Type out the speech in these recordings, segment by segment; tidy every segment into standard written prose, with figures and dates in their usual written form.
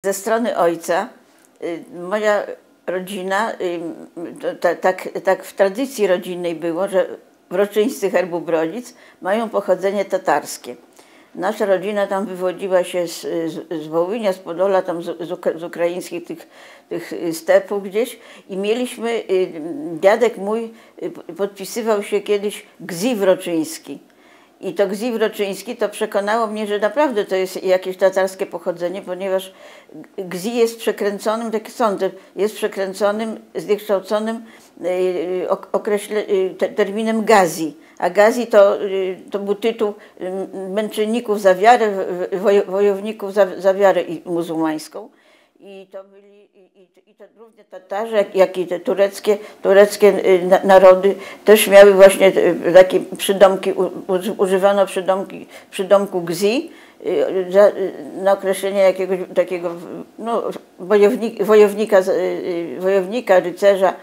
Ze strony ojca moja rodzina, tak w tradycji rodzinnej było, że wroczyńscy herbu Brodzic mają pochodzenie tatarskie. Nasza rodzina tam wywodziła się z Wołynia, z Podola, tam z ukraińskich tych stepów gdzieś i mieliśmy, dziadek mój podpisywał się kiedyś Gzi Wroczyński. I to Gzi Wroczyński to przekonało mnie, że naprawdę to jest jakieś tatarskie pochodzenie, ponieważ Gzi jest przekręconym, taki sąd, jest przekręconym, zniekształconym terminem Gazi. A Gazi to był tytuł męczenników za wiarę, wojowników za wiarę muzułmańską. I to byli to również Tatarzy, jak i te tureckie narody też miały właśnie takie przydomki, używano przydomku Gzi na określenie jakiegoś takiego no, wojownika, rycerza,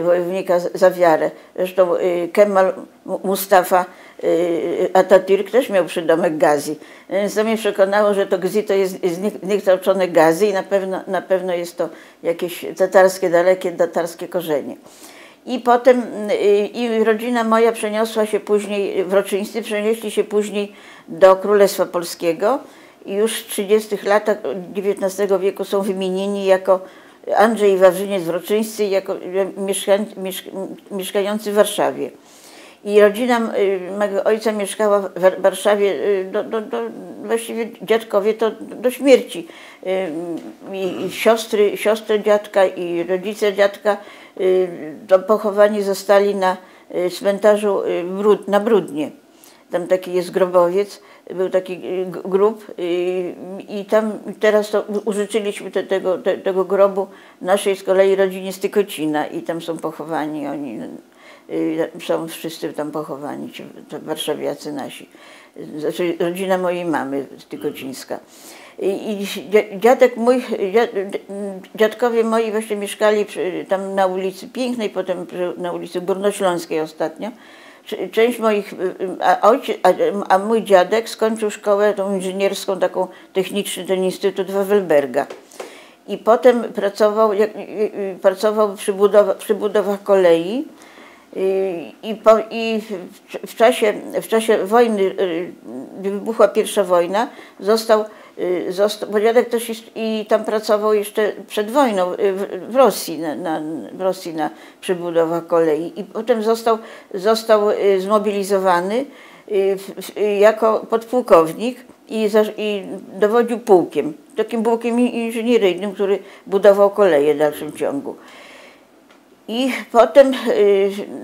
wojownika za wiarę. Zresztą Kemal Mustafa Atatürk też miał przydomek Gazi. Więc to mnie przekonało, że to Gzi to jest zniekształcone Gazi i na pewno jest to jakieś tatarskie, dalekie tatarskie korzenie. I potem rodzina moja przeniosła się później, wroczyńscy przenieśli się później do Królestwa Polskiego i już w 30 latach XIX wieku są wymienieni jako Andrzej i Wawrzyniec Wroczyńscy, jako mieszkający w Warszawie. I rodzina mego ojca mieszkała w Warszawie, właściwie dziadkowie to do śmierci. I siostry dziadka i rodzice dziadka to pochowani zostali na cmentarzu na Brudnie. Tam taki jest grobowiec, był taki grób i tam teraz to użyczyliśmy tego grobu naszej z kolei rodzinie z Tykocina i tam są pochowani oni. Są wszyscy tam pochowani, ci warszawiacy nasi. Znaczy rodzina mojej mamy tykocińska. I dziadek mój, dziadkowie moi właśnie mieszkali tam na ulicy Pięknej, potem na ulicy Górnośląskiej ostatnio. Część moich, a mój dziadek skończył szkołę tą inżynierską, taką techniczną, ten Instytut Wawelberga. I potem pracował przy budowach kolei. I w czasie wojny, gdy wybuchła pierwsza wojna, bo dziadek też i tam pracował jeszcze przed wojną w Rosji na przybudowach kolei. I potem został zmobilizowany jako podpułkownik i dowodził pułkiem, takim pułkiem inżynieryjnym, który budował koleje w dalszym ciągu. I potem,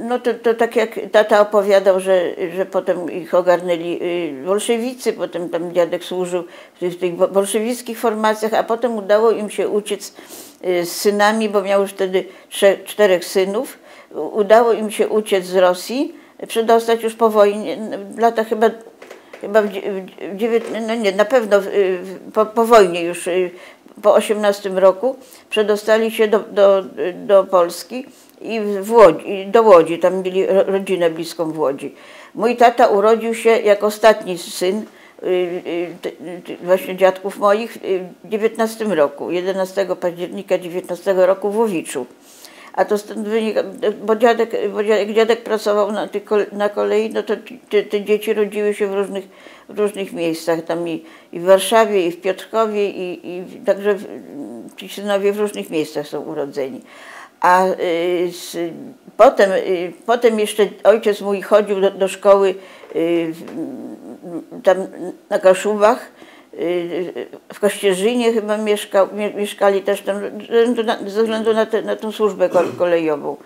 no to tak jak tata opowiadał, że potem ich ogarnęli bolszewicy, potem tam dziadek służył w tych bolszewickich formacjach, a potem udało im się uciec z synami, bo miał już wtedy 4 synów. Udało im się uciec z Rosji, przedostać już po wojnie, w latach chyba no nie, na pewno po wojnie już, po 18 roku przedostali się do Polski i do Łodzi, tam mieli rodzinę bliską w Łodzi. Mój tata urodził się jako ostatni syn właśnie dziadków moich w 19 roku, 11 października 19 roku w Łowiczu. A to stąd wynika, bo dziadek pracował na kolei, no to te dzieci rodziły się w różnych miejscach, tam i w Warszawie, i w Piotrkowie, i także ci synowie w różnych miejscach są urodzeni. A potem jeszcze ojciec mój chodził do szkoły tam na Kaszubach, w Kościerzynie chyba mieszkali też tam, ze względu na tę służbę kolejową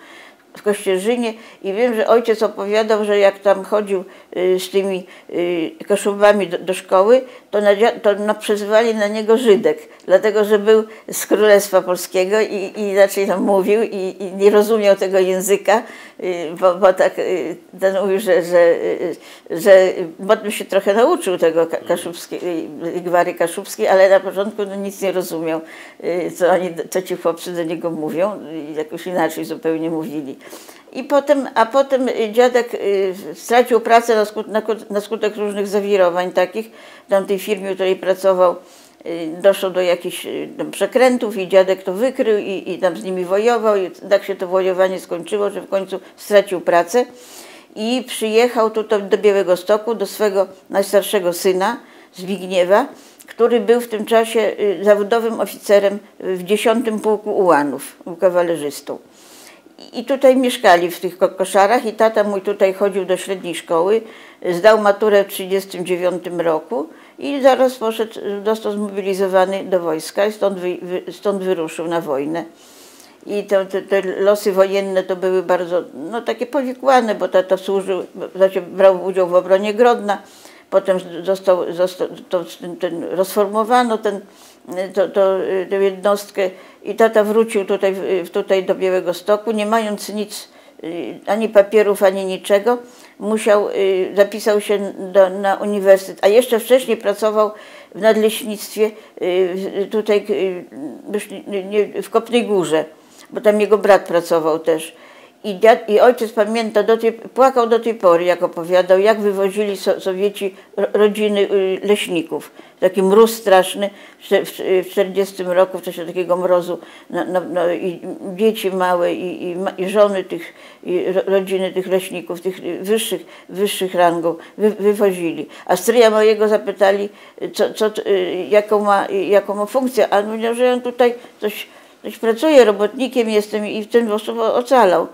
w Kościerzynie. I wiem, że ojciec opowiadał, że jak tam chodził z tymi Kaszubami do szkoły, to przezywali na niego Żydek, dlatego że był z Królestwa Polskiego i inaczej tam mówił i nie rozumiał tego języka, bo tak ten mówił, że potem się trochę nauczył tego gwary kaszubskiej, ale na początku no, nic nie rozumiał, co ci chłopcy do niego mówią, jakoś inaczej zupełnie mówili. A potem dziadek stracił pracę na skutek różnych zawirowań takich w tamtej firmie, w której pracował doszło do jakichś tam przekrętów i dziadek to wykrył i tam z nimi wojował i tak się to wojowanie skończyło, że w końcu stracił pracę i przyjechał tutaj do Białegostoku do swego najstarszego syna, Zbigniewa, który był w tym czasie zawodowym oficerem w 10. Pułku Ułanów, był kawalerzystą. I tutaj mieszkali w tych koszarach i tata mój tutaj chodził do średniej szkoły, zdał maturę w 1939 roku i zaraz poszedł, został zmobilizowany do wojska i stąd wyruszył na wojnę. I te losy wojenne to były bardzo takie powikłane, bo tata brał udział w obronie Grodna, potem rozformowano tę jednostkę i tata wrócił tutaj do Białegostoku, nie mając nic, ani papierów, ani niczego, zapisał się na uniwersytet, a jeszcze wcześniej pracował w nadleśnictwie tutaj w Kopnej Górze, bo tam jego brat pracował też. I ojciec pamięta, płakał do tej pory, jak opowiadał, jak wywozili Sowieci rodziny leśników. Taki mróz straszny w 1940 roku, w czasie takiego mrozu, i dzieci małe, i żony rodziny tych leśników, tych wyższych rangą wywozili. A stryja mojego zapytali, jaką ma funkcję, a on powiedział, że on tutaj coś pracuje, robotnikiem jestem i w ten sposób ocalał.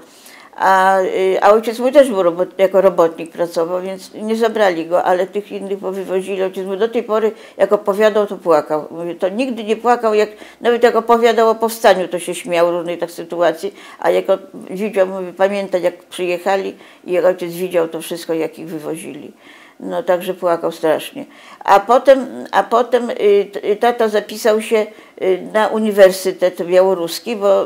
A ojciec mój też był jako robotnik pracował, więc nie zabrali go, ale tych innych powywozili. Ojciec mój do tej pory, jak opowiadał, to płakał. Mówię, to nigdy nie płakał, nawet jak opowiadał o powstaniu, to się śmiał różnej tak sytuacji, a jak widział, pamięta, jak przyjechali i jak ojciec widział to wszystko, jak ich wywozili. No także płakał strasznie. A potem tata zapisał się na Uniwersytet Białoruski, bo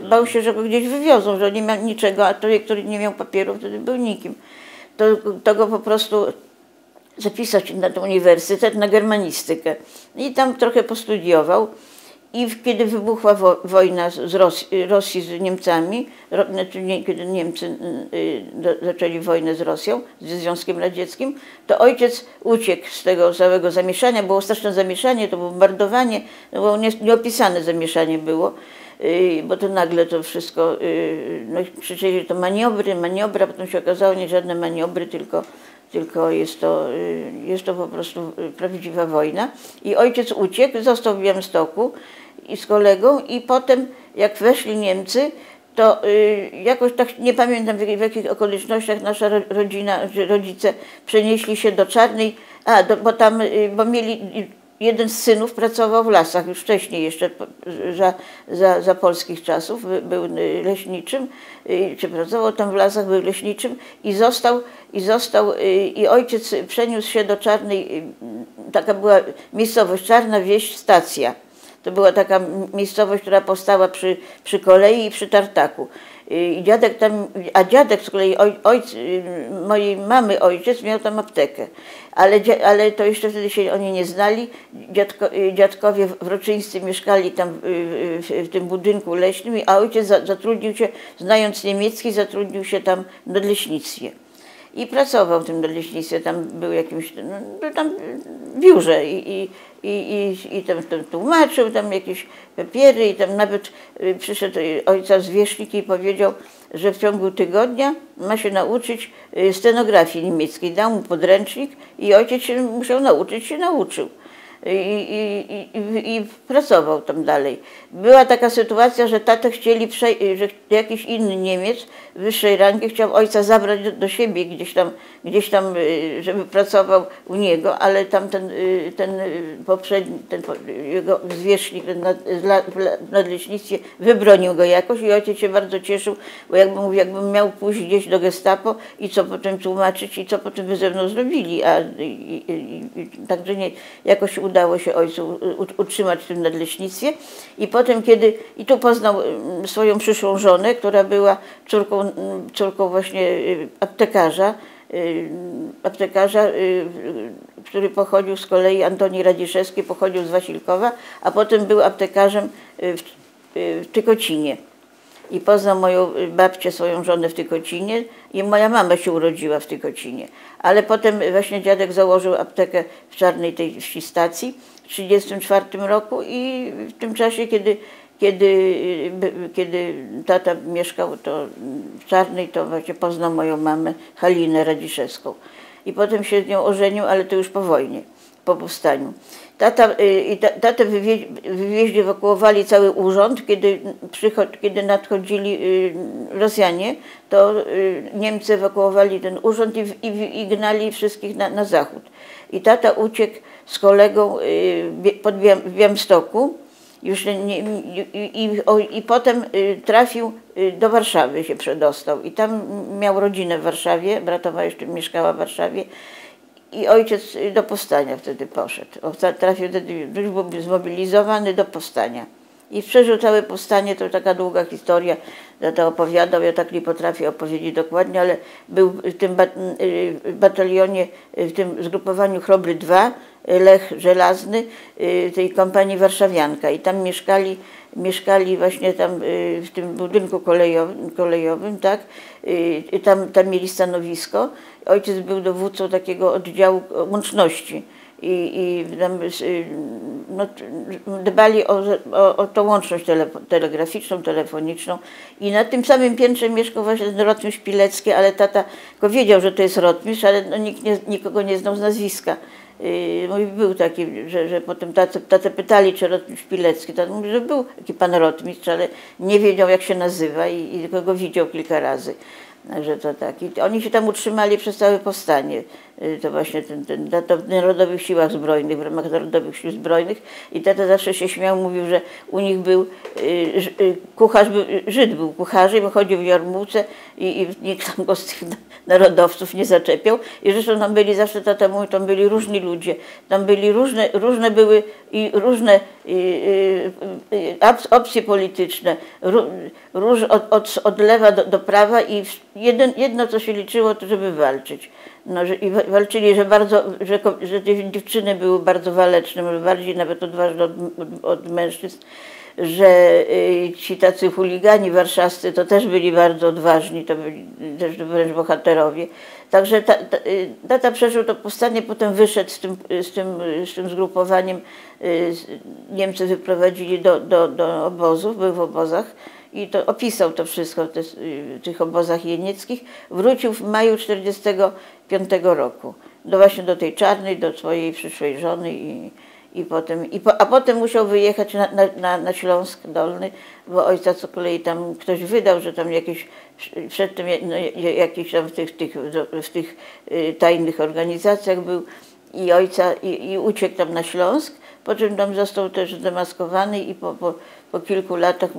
bał się, że go gdzieś wywiozą, że nie miał niczego, a człowiek, który nie miał papierów, wtedy był nikim. To go po prostu zapisał się na ten uniwersytet, na germanistykę. I tam trochę postudiował. I kiedy wybuchła wojna Rosji z Niemcami, kiedy Niemcy zaczęli wojnę z Rosją, ze Związkiem Radzieckim, to ojciec uciekł z tego całego zamieszania. Było straszne zamieszanie, to bombardowanie, było nieopisane zamieszanie było, bo to nagle to wszystko, krzyczeli, że to maniobra, potem się okazało, nie żadne maniobry, tylko jest to po prostu prawdziwa wojna. I ojciec uciekł, został w Białymstoku i z kolegą i potem jak weszli Niemcy, to jakoś tak nie pamiętam w jakich okolicznościach nasza rodzice przenieśli się do Czarnej, bo mieli, jeden z synów pracował w lasach, już wcześniej jeszcze za polskich czasów, był leśniczym, czy pracował tam w lasach, był leśniczym i ojciec przeniósł się do Czarnej, taka była miejscowość Czarna Wieś, stacja. To była taka miejscowość, która powstała przy kolei i przy tartaku. Dziadek z kolei, mojej mamy ojciec miał tam aptekę, ale to jeszcze wtedy się oni nie znali. Dziadkowie wroczyńscy mieszkali tam w tym budynku leśnym, a ojciec zatrudnił się, znając niemiecki, zatrudnił się tam w nadleśnictwie. I pracował w tym nadleśnictwie, tam był jakimś, tam w biurze i tam tłumaczył tam jakieś papiery i tam nawet przyszedł ojca zwierzchnik i powiedział, że w ciągu tygodnia ma się nauczyć stenografii niemieckiej. Dał mu podręcznik i ojciec się musiał nauczyć, się nauczył. I pracował tam dalej. Była taka sytuacja, że tatę chcieli, że jakiś inny Niemiec wyższej rangi chciał ojca zabrać do siebie gdzieś tam, żeby pracował u niego, ale tam ten jego zwierzchnik w nadleśnictwie wybronił go jakoś i ojciec się bardzo cieszył, bo jakbym miał pójść gdzieś do Gestapo i co potem tłumaczyć i co potem by ze mną zrobili, także jakoś udało się ojcu utrzymać w tym nadleśnictwie. I potem, i tu poznał swoją przyszłą żonę, która była córką właśnie aptekarza, który pochodził z kolei, Antoni Radziszewski, pochodził z Wasilkowa, a potem był aptekarzem w Tykocinie. I poznał moją babcię, swoją żonę w Tykocinie i moja mama się urodziła w Tykocinie. ale potem właśnie dziadek założył aptekę w Czarnej tej wsi Stacji w 1934 roku i w tym czasie, kiedy tata mieszkał to w Czarnej, to właśnie poznał moją mamę Halinę Radziszewską. I potem się z nią ożenił, ale to już po wojnie, po powstaniu. Tatę w wyjeździe ewakuowali cały urząd, kiedy nadchodzili Rosjanie, to Niemcy ewakuowali ten urząd i gnali wszystkich na zachód. I tata uciekł z kolegą w Białymstoku, i potem trafił do Warszawy, się przedostał i tam miał rodzinę w Warszawie, bratowa jeszcze mieszkała w Warszawie i ojciec do powstania wtedy poszedł. Trafił wtedy, już był zmobilizowany do powstania i przeżył całe powstanie. To taka długa historia, to opowiadał, ja tak nie potrafię opowiedzieć dokładnie, ale był w tym batalionie, w tym zgrupowaniu Chrobry II, Lech Żelazny, tej kompanii warszawianka i tam mieszkali właśnie tam w tym budynku kolejowym, tak? Tam mieli stanowisko. Ojciec był dowódcą takiego oddziału łączności i tam, no, dbali o tą łączność telegraficzną, telefoniczną i na tym samym piętrze mieszkał właśnie ten rotmistrz Pilecki, ale tata wiedział, że to jest rotmistrz, ale no, nikogo nie znał z nazwiska. Był taki, że potem tatę pytali, czy rotmistrz Pilecki. Tata mówi, że był taki pan rotmistrz, ale nie wiedział, jak się nazywa i tylko go widział kilka razy. Że to tak. I oni się tam utrzymali przez całe powstanie. To właśnie w Narodowych Siłach Zbrojnych, w ramach Narodowych Sił Zbrojnych. I tata zawsze się śmiał, mówił, że u nich był kucharz, Żyd był kucharzem, chodził w jarmułce i nikt tam go z tych narodowców nie zaczepiał. I zresztą tam byli, zawsze tata mówił, tam byli różni ludzie. Tam byli różne były i różne opcje polityczne, od lewa do prawa i jedno, co się liczyło, to żeby walczyć. No, i walczyli, że te dziewczyny były bardzo waleczne, może bardziej nawet odważne od mężczyzn, że ci tacy chuligani warszawscy to też byli bardzo odważni, to byli też wręcz bohaterowie. Także tata przeżył to powstanie, potem wyszedł z tym zgrupowaniem. Niemcy wyprowadzili do obozów, był w obozach i to opisał to wszystko w tych obozach jenieckich. Wrócił w maju 1945 roku, właśnie do tej Czarnej, do swojej przyszłej żony a potem musiał wyjechać na Śląsk Dolny, bo ojca z kolei tam ktoś wydał, że tam przedtem jakiś tam w tych tajnych organizacjach był i uciekł tam na Śląsk, po czym tam został też zdemaskowany i po kilku latach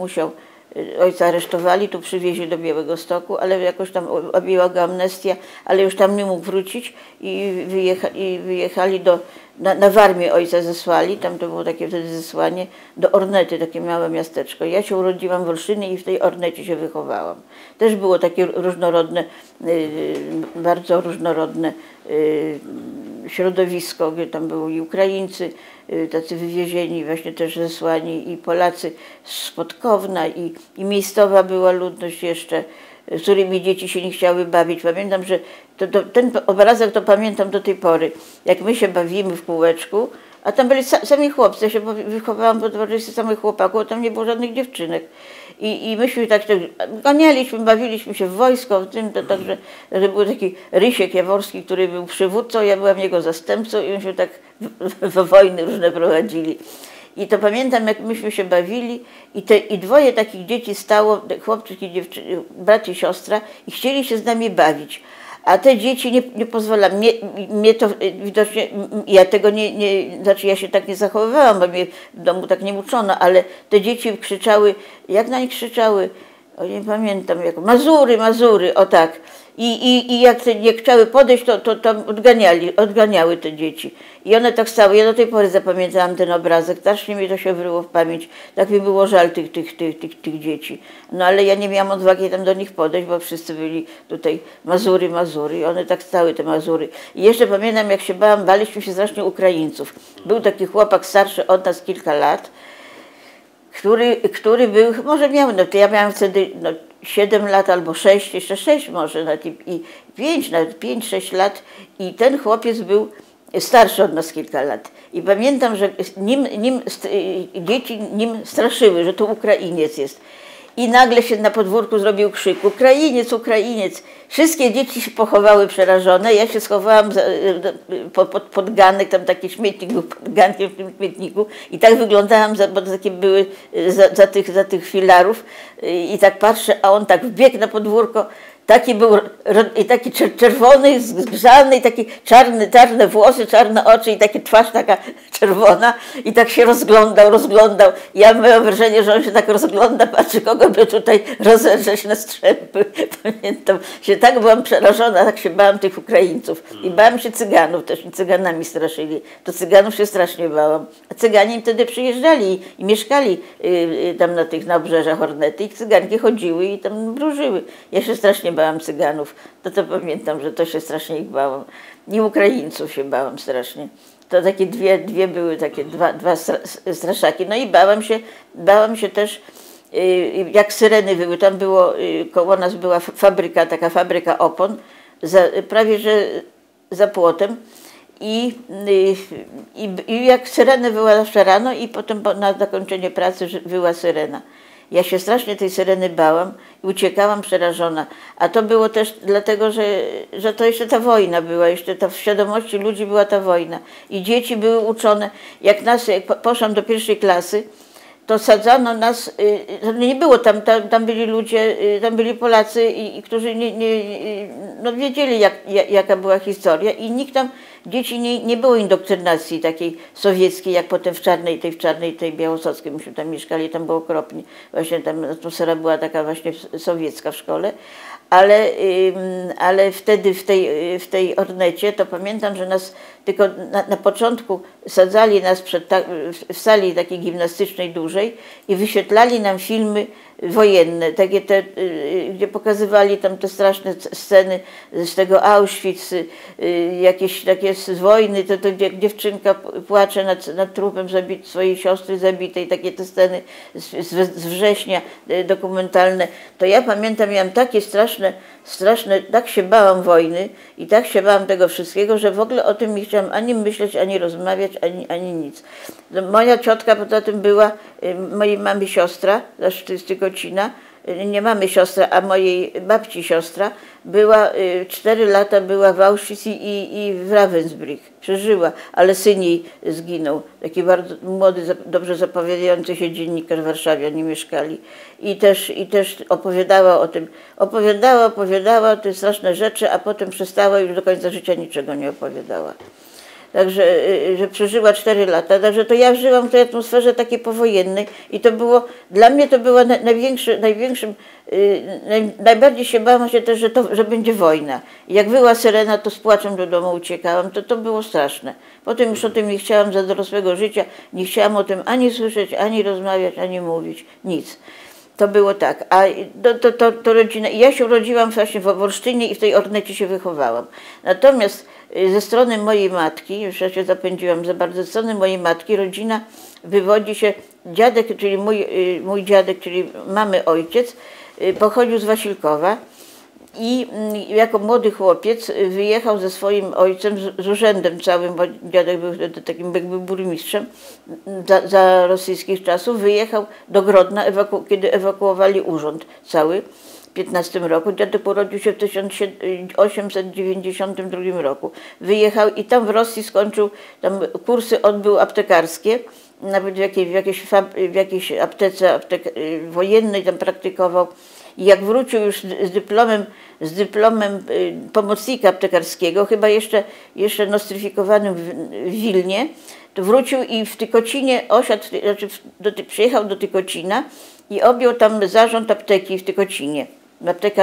ojca aresztowali, tu przywieźli do Białegostoku, ale jakoś tam objęła go amnestia, ale już tam nie mógł wrócić i wyjechali na Warmię ojca zesłali, tam to było takie wtedy zesłanie, do Ornety, takie małe miasteczko. Ja się urodziłam w Olszynie i w tej Ornecie się wychowałam. Też było takie różnorodne, bardzo różnorodne środowisko, gdzie tam byli Ukraińcy, tacy wywiezieni, właśnie też zesłani i Polacy z Podkowna i miejscowa była ludność jeszcze, z którymi dzieci się nie chciały bawić. Pamiętam, że ten obrazek to pamiętam do tej pory, jak my się bawimy w kółeczku, a tam byli sami chłopcy. Ja się wychowałam po towarzystwie samych chłopaków, tam nie było żadnych dziewczynek. I myśmy tak ganialiśmy, bawiliśmy się w wojsko, w tym to także, że był taki Rysiek Jaworski, który był przywódcą, ja byłam jego zastępcą i myśmy tak wojny różne prowadzili. I to pamiętam, jak myśmy się bawili i dwoje takich dzieci stało, chłopczyk i dziewczyna, brat i siostra, i chcieli się z nami bawić. A te dzieci nie pozwalały, mnie to widocznie, ja tego znaczy ja się tak nie zachowywałam, bo mnie w domu tak nie uczono, ale te dzieci krzyczały, jak na nich krzyczały, nie pamiętam, jak Mazury, Mazury, o tak. I jak chciały podejść, to tam odganiały te dzieci. I one tak stały. Ja do tej pory zapamiętałam ten obrazek. Strasznie mi to się wryło w pamięć. Tak mi było żal tych dzieci. No ale ja nie miałam odwagi tam do nich podejść, bo wszyscy byli tutaj Mazury, Mazury. I one tak stały, te Mazury. I jeszcze pamiętam, jak się baliśmy się strasznie Ukraińców. Był taki chłopak starszy od nas kilka lat, który był, może miał, no to ja miałam wtedy 7 lat albo 6, jeszcze 6 może, nawet i 5, nawet 5-6 lat. I ten chłopiec był starszy od nas kilka lat. I pamiętam, że dzieci nim straszyły, że to Ukrainiec jest. I nagle się na podwórku zrobił krzyk: Ukrainiec, Ukrainiec. Wszystkie dzieci się pochowały przerażone. Ja się schowałam pod ganek, tam taki śmietnik był pod gankiem w tym śmietniku. I tak wyglądałam, bo takie były za tych filarów. I tak patrzę, a on tak wbiegł na podwórko. Taki był, i taki czerwony, zgrzany, i takie czarne włosy, czarne oczy i taka twarz taka czerwona i tak się rozglądał. Ja miałam wrażenie, że on się tak rozgląda, patrzy, kogo by tutaj rozedrzeć na strzępy. Pamiętam, że tak byłam przerażona, tak się bałam tych Ukraińców. I bałam się Cyganów też, i Cyganami straszyli. To Cyganów się strasznie bałam. A Cyganie wtedy przyjeżdżali i mieszkali tam na obrzeżach Ornety i Cyganki chodziły i tam wróżyły. Ja się strasznie bałam Cyganów. To pamiętam, że to się strasznie ich bałam. I Ukraińców się bałam strasznie. To takie dwie były, takie dwa straszaki. No i bałam się też, jak syreny były. Tam było, koło nas była taka fabryka opon, prawie że za płotem. I jak syrenę wyła zawsze rano i potem na zakończenie pracy wyła syrena. Ja się strasznie tej syreny bałam i uciekałam przerażona. A to było też dlatego, że to jeszcze ta wojna była, jeszcze w świadomości ludzi była ta wojna. I dzieci były uczone. Jak poszłam do 1. klasy, to sadzano nas, nie było tam byli ludzie, tam byli Polacy, którzy no wiedzieli, jaka była historia i nikt tam, dzieci nie było indoktrynacji takiej sowieckiej, jak potem w Czarnej, tej Białostockiej, myśmy tam mieszkali, tam było okropnie. Właśnie tam atmosfera była taka właśnie sowiecka w szkole. Ale wtedy w tej Ornecie to pamiętam, że nas tylko na początku sadzali nas w sali takiej gimnastycznej dużej i wyświetlali nam filmy wojenne, takie gdzie pokazywali tam te straszne sceny z tego Auschwitz, jakieś takie z wojny, to gdzie dziewczynka płacze nad trupem swojej siostry zabitej, takie te sceny z września dokumentalne. To ja pamiętam, miałam takie straszne, tak się bałam wojny i tak się bałam tego wszystkiego, że w ogóle o tym nie chciałam ani myśleć, ani rozmawiać, ani nic. No, moja ciotka poza tym była mojej mamy siostra, zresztą z Tykocina, nie mamy siostra, a mojej babci siostra, była 4 lata była w Auschwitz i w Ravensbrück. Przeżyła, ale syn jej zginął. Taki bardzo młody, dobrze zapowiadający się dziennikarz w Warszawie, oni mieszkali. I też opowiadała o tym. Opowiadała te straszne rzeczy, a potem przestała i już do końca życia niczego nie opowiadała. Także, że przeżyła 4 lata, także to ja żyłam w tej atmosferze takiej powojennej i to było, dla mnie to było najbardziej się bałam się też, że będzie wojna. Jak była syrena, to z płaczem do domu uciekałam, to było straszne. Potem już o tym nie chciałam za dorosłego życia, nie chciałam o tym ani słyszeć, ani rozmawiać, ani mówić, nic. To było tak, a to rodzina, ja się urodziłam właśnie w Olsztynie i w tej Ornecie się wychowałam. Natomiast ze strony mojej matki, już ja się zapędziłam za bardzo, ze strony mojej matki rodzina wywodzi się, dziadek, czyli mój dziadek, czyli mamy ojciec, pochodził z Wasilkowa i jako młody chłopiec wyjechał ze swoim ojcem z urzędem całym, bo dziadek był wtedy takim jakby burmistrzem za rosyjskich czasów, wyjechał do Grodna, kiedy ewakuowali urząd cały. W 15 roku. Dziadek urodził się w 1892 roku. Wyjechał i tam w Rosji skończył, tam kursy odbył aptekarskie, nawet w jakiejś aptece wojennej tam praktykował. I jak wrócił już z dyplomem pomocnika aptekarskiego, chyba jeszcze nostryfikowanym w Wilnie, to wrócił i w Tykocinie osiadł, przyjechał do Tykocina i objął tam zarząd apteki w Tykocinie. Apteka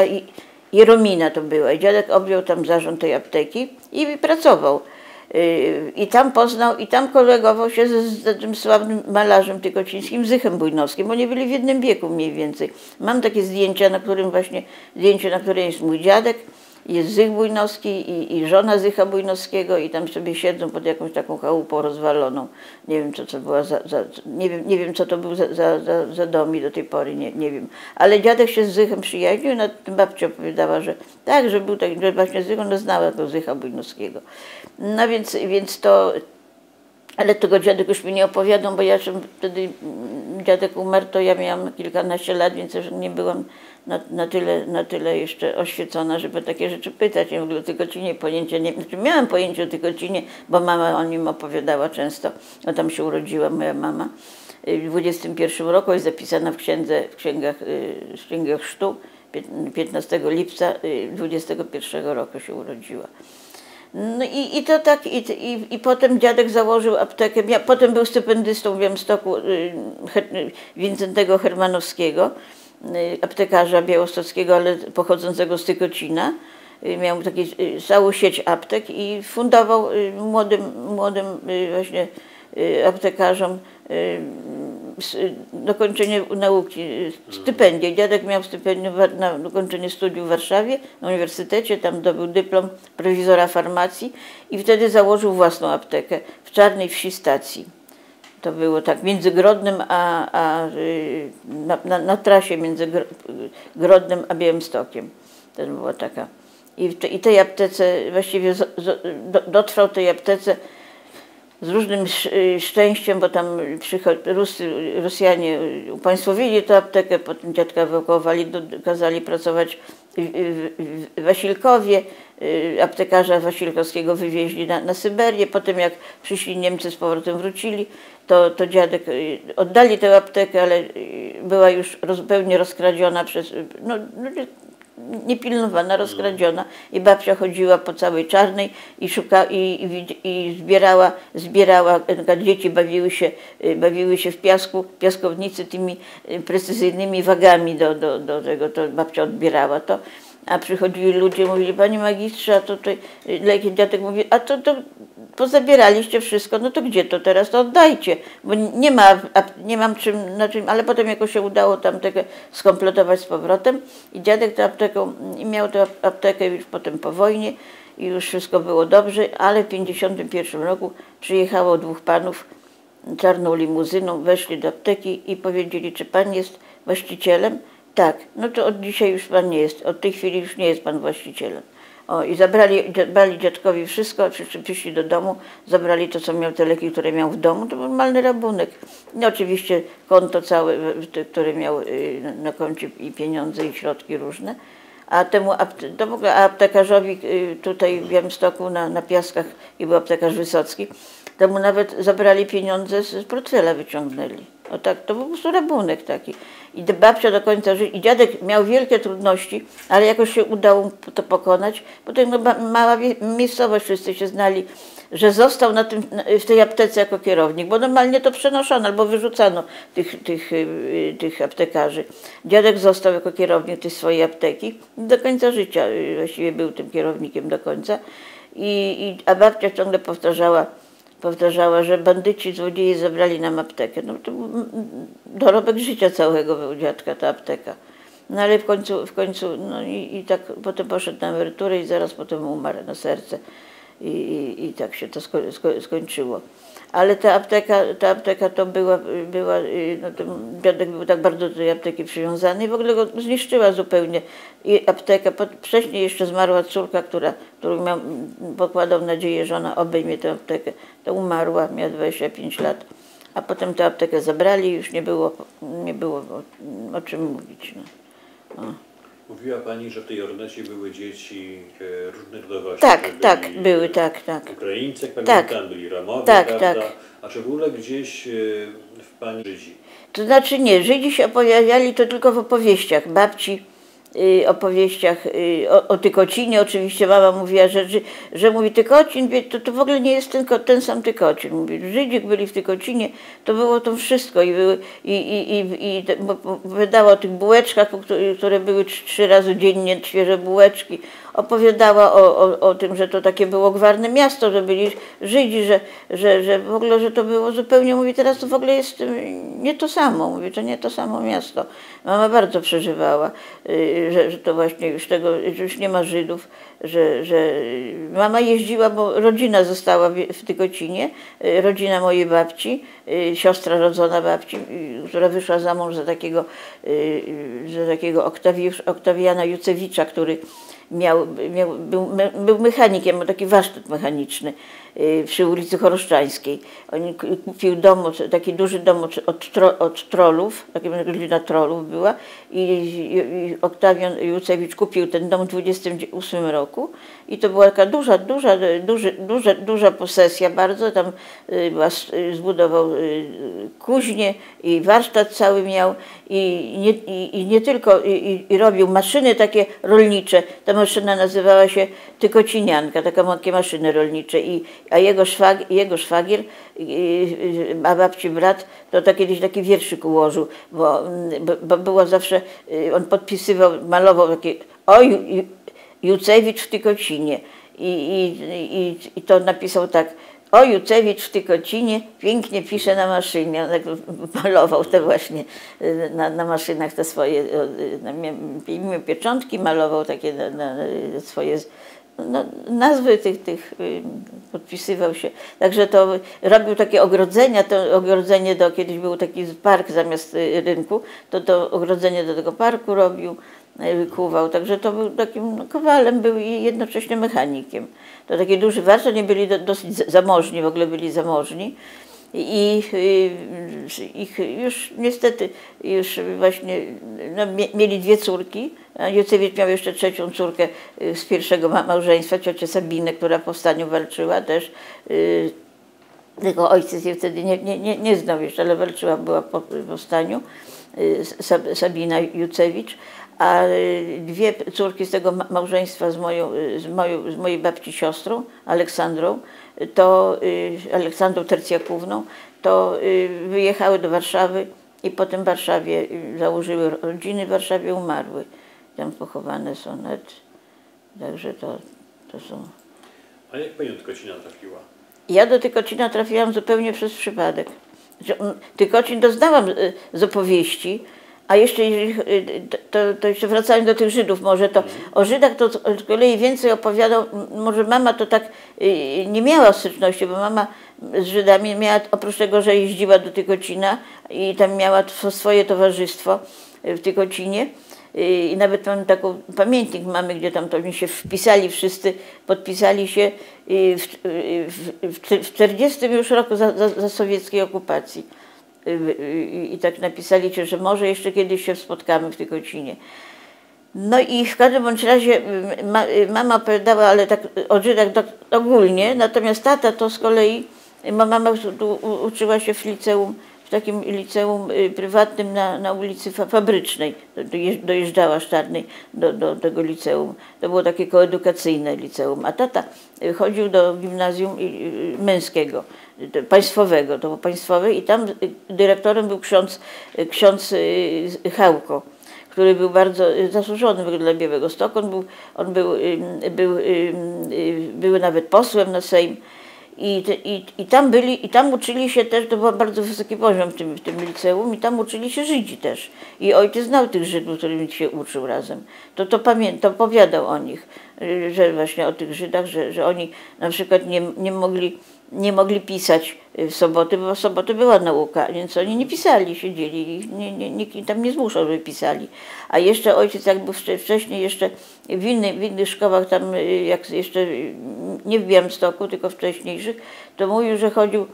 Jeromina to była i dziadek objął tam zarząd tej apteki i pracował. I tam poznał, i tam kolegował się z tym sławnym malarzem tykocińskim, Zychem Bujnowskim, bo oni byli w jednym wieku mniej więcej. Mam takie zdjęcia, na którym jest mój dziadek, jest Zych Bujnowski i żona Zycha Bujnowskiego i tam sobie siedzą pod jakąś taką chałupą rozwaloną. Nie wiem, co to była nie wiem, co to był za dom i do tej pory nie wiem. Ale dziadek się z Zychem przyjaźnił i babcia opowiadała, że tak, że był tak, że właśnie Zych, ona znała tego Zycha Bujnowskiego. No więc to... Ale tego dziadek już mi nie opowiadał, bo ja wtedy dziadek umarł, to ja miałam kilkanaście lat, więc już nie byłam na tyle jeszcze oświecona, żeby takie rzeczy pytać. Ja w ogóle o Tykocinie pojęcia nie... Znaczy miałam pojęcie o Tykocinie, bo mama o nim opowiadała często. No tam się urodziła moja mama. W 21 roku jest zapisana w księgach chrztu. 15 lipca 21 roku się urodziła. No i to tak, i potem dziadek założył aptekę, potem był stypendystą w Białymstoku Wincentego Hermanowskiego, aptekarza białostockiego, ale pochodzącego z Tykocina. Miał taką całą sieć aptek i fundował młodym właśnie aptekarzom dokończenie nauki, stypendię. Dziadek miał stypendium na dokończenie studiów w Warszawie, na uniwersytecie, tam zdobył dyplom prowizora farmacji i wtedy założył własną aptekę w Czarnej Wsi stacji. To było tak między Grodnem na trasie między Grodnem a Białymstokiem. To była taka. I tej aptece, właściwie dotrwał tej aptece z różnym szczęściem, bo tam Rosjanie upaństwowili tę aptekę, potem dziadka ewakuowali, kazali pracować w Wasilkowie, aptekarza wasilkowskiego wywieźli na Syberię, potem jak przyszli Niemcy z powrotem wrócili, to dziadek, oddali tę aptekę, ale była już zupełnie rozkradziona przez, niepilnowana, rozkradziona i babcia chodziła po całej Czarnej i szukała i zbierała, dzieci bawiły się w piaskownicy tymi precyzyjnymi wagami do tego, to babcia odbierała to, a przychodzili ludzie, mówili, panie magistrze, a to tutaj dziadek mówi, a to pozabieraliście wszystko, no to gdzie to teraz, to oddajcie, bo nie mam na czym, ale potem jakoś się udało tam tego skompletować z powrotem i dziadek tę aptekę, miał tę aptekę już potem po wojnie i już wszystko było dobrze, ale w 1951 roku przyjechało dwóch panów czarną limuzyną, weszli do apteki i powiedzieli, czy pan jest właścicielem? Tak, no to od dzisiaj już pan nie jest, od tej chwili już nie jest pan właścicielem. O, i zabrali dziadkowi wszystko, przyszli do domu, zabrali to, co miał, te leki, które miał w domu, to był normalny rabunek. I oczywiście konto całe, które miał na koncie i pieniądze, i środki różne. A aptekarzowi tutaj w Białymstoku na Piaskach, i był aptekarz Wysocki, temu nawet zabrali pieniądze z portfela, wyciągnęli. O tak, to był po prostu rabunek taki. I babcia do końca życia, i dziadek miał wielkie trudności, ale jakoś się udało mu to pokonać. Potem mała miejscowość, wszyscy się znali, że został w tej aptece jako kierownik, bo normalnie to przenoszono albo wyrzucano tych aptekarzy. Dziadek został jako kierownik tej swojej apteki i do końca życia właściwie był tym kierownikiem do końca. A babcia ciągle powtarzała, że bandyci, złodzieje zabrali nam aptekę. No to był dorobek życia całego był dziadka, ta apteka. No ale w końcu no i tak potem poszedł na emeryturę i zaraz potem umarł na serce. I tak się to skończyło. Ale ta apteka to była no to dziadek był tak bardzo do tej apteki przywiązany i w ogóle go zniszczyła zupełnie. I aptekę, wcześniej jeszcze zmarła córka, którą pokładał nadzieję, że ona obejmie tę aptekę. To umarła, miała 25 lat, a potem tę aptekę zabrali i już nie było o czym mówić. No. Mówiła pani, że w tej Ornecie były dzieci różnych narodowości. Tak, były. Ukraińcy, jak pamiętam, byli Romowie, prawda? Tak. A czy w ogóle gdzieś w pani Żydzi? To znaczy nie, Żydzi się opowiadali to tylko w opowieściach babci, opowieściach o Tykocinie. Oczywiście mama mówiła, że mówi Tykocin, to w ogóle nie jest tylko ten sam Tykocin. Mówi, Żydzi byli w Tykocinie, to było to wszystko i wydała o tych bułeczkach, które były 3 razy dziennie, świeże bułeczki, opowiadała o tym, że to takie było gwarne miasto, że byli Żydzi, że w ogóle, że to było zupełnie, mówi, teraz to w ogóle jest nie to samo, mówi, to nie to samo miasto. Mama bardzo przeżywała, że to właśnie że już nie ma Żydów, że mama jeździła, bo rodzina została w Tykocinie, rodzina mojej babci, siostra rodzona babci, która wyszła za mąż za takiego Oktawiana Jucewicza, który był mechanikiem, miał taki warsztat mechaniczny przy ulicy Choroszczańskiej. On kupił dom, taki duży dom od trollów, taka rodzina trollów była, i Oktawian Jucewicz kupił ten dom w 1928 roku i to była taka duża posesja bardzo, tam zbudował kuźnię i warsztat cały miał i nie tylko, i robił maszyny takie rolnicze. Ta maszyna nazywała się Tykocinianka, takie maszyny rolnicze, a jego szwagier, a babci brat, to kiedyś taki wierszyk ułożył, bo było zawsze, on podpisywał, malował takie Jucewicz w Tykocinie i to napisał tak: o, Jucewicz w Tykocinie pięknie pisze na maszynie. On tak malował te właśnie na maszynach te swoje pieczątki, malował takie swoje nazwy tych podpisywał się. Także to robił takie ogrodzenia, to ogrodzenie kiedyś był taki park zamiast rynku, to ogrodzenie do tego parku robił, kuwał. Także to był takim kowalem, był i jednocześnie mechanikiem. To taki duży warsztat, nie byli dosyć zamożni, w ogóle byli zamożni. I już niestety właśnie mieli 2 córki. Jucewicz miał jeszcze 3. córkę z pierwszego małżeństwa, ciocię Sabinę, która w powstaniu walczyła też. Tylko ojciec jej wtedy nie znał jeszcze, ale walczyła, była po powstaniu, Sabina Jucewicz. A 2 córki z tego małżeństwa z mojej babci siostrą, Aleksandrą, Aleksandrą Tercjakówną, to wyjechały do Warszawy i potem w Warszawie założyły rodziny, w Warszawie umarły. Tam pochowane są nawet. Także to są. A jak pani do Tykocina trafiła? Ja do Tykocina trafiłam zupełnie przez przypadek. Tykocin doznałam z opowieści. A jeszcze, to jeszcze wracając do tych Żydów, może to o Żydach to z kolei więcej opowiadał, może mama to tak nie miała styczności, bo mama z Żydami miała, oprócz tego, że jeździła do Tykocina i tam miała swoje towarzystwo w Tykocinie. I nawet mam taką pamiętnik mamy, gdzie tam to oni się wpisali wszyscy, podpisali się w 40 już roku za sowieckiej okupacji. I tak napisali, że może jeszcze kiedyś się spotkamy w Tykocinie. No i w każdym bądź razie mama opowiadała, ale tak o Żydach tak ogólnie, natomiast tata to z kolei, mama uczyła się w liceum, w takim liceum prywatnym na ulicy Fabrycznej, dojeżdżała Sztarnej do tego liceum. To było takie koedukacyjne liceum, a tata chodził do gimnazjum męskiego, państwowego, to było państwowe i tam dyrektorem był ksiądz Chałko, który był bardzo zasłużony dla Białegostoku. On był nawet posłem na Sejm. I tam byli, i tam uczyli się też, to był bardzo wysoki poziom w tym liceum, i tam uczyli się Żydzi też. I ojciec znał tych Żydów, którymi się uczył razem. To opowiadał o nich, że właśnie o tych Żydach, że oni na przykład nie mogli pisać w soboty, bo w soboty była nauka, więc oni nie pisali, siedzieli, nikt im tam nie zmuszał, żeby pisali. A jeszcze ojciec jakby wcześniej jeszcze w innych szkołach tam, jak jeszcze nie w Białymstoku, tylko wcześniejszych, to mówił, że chodził,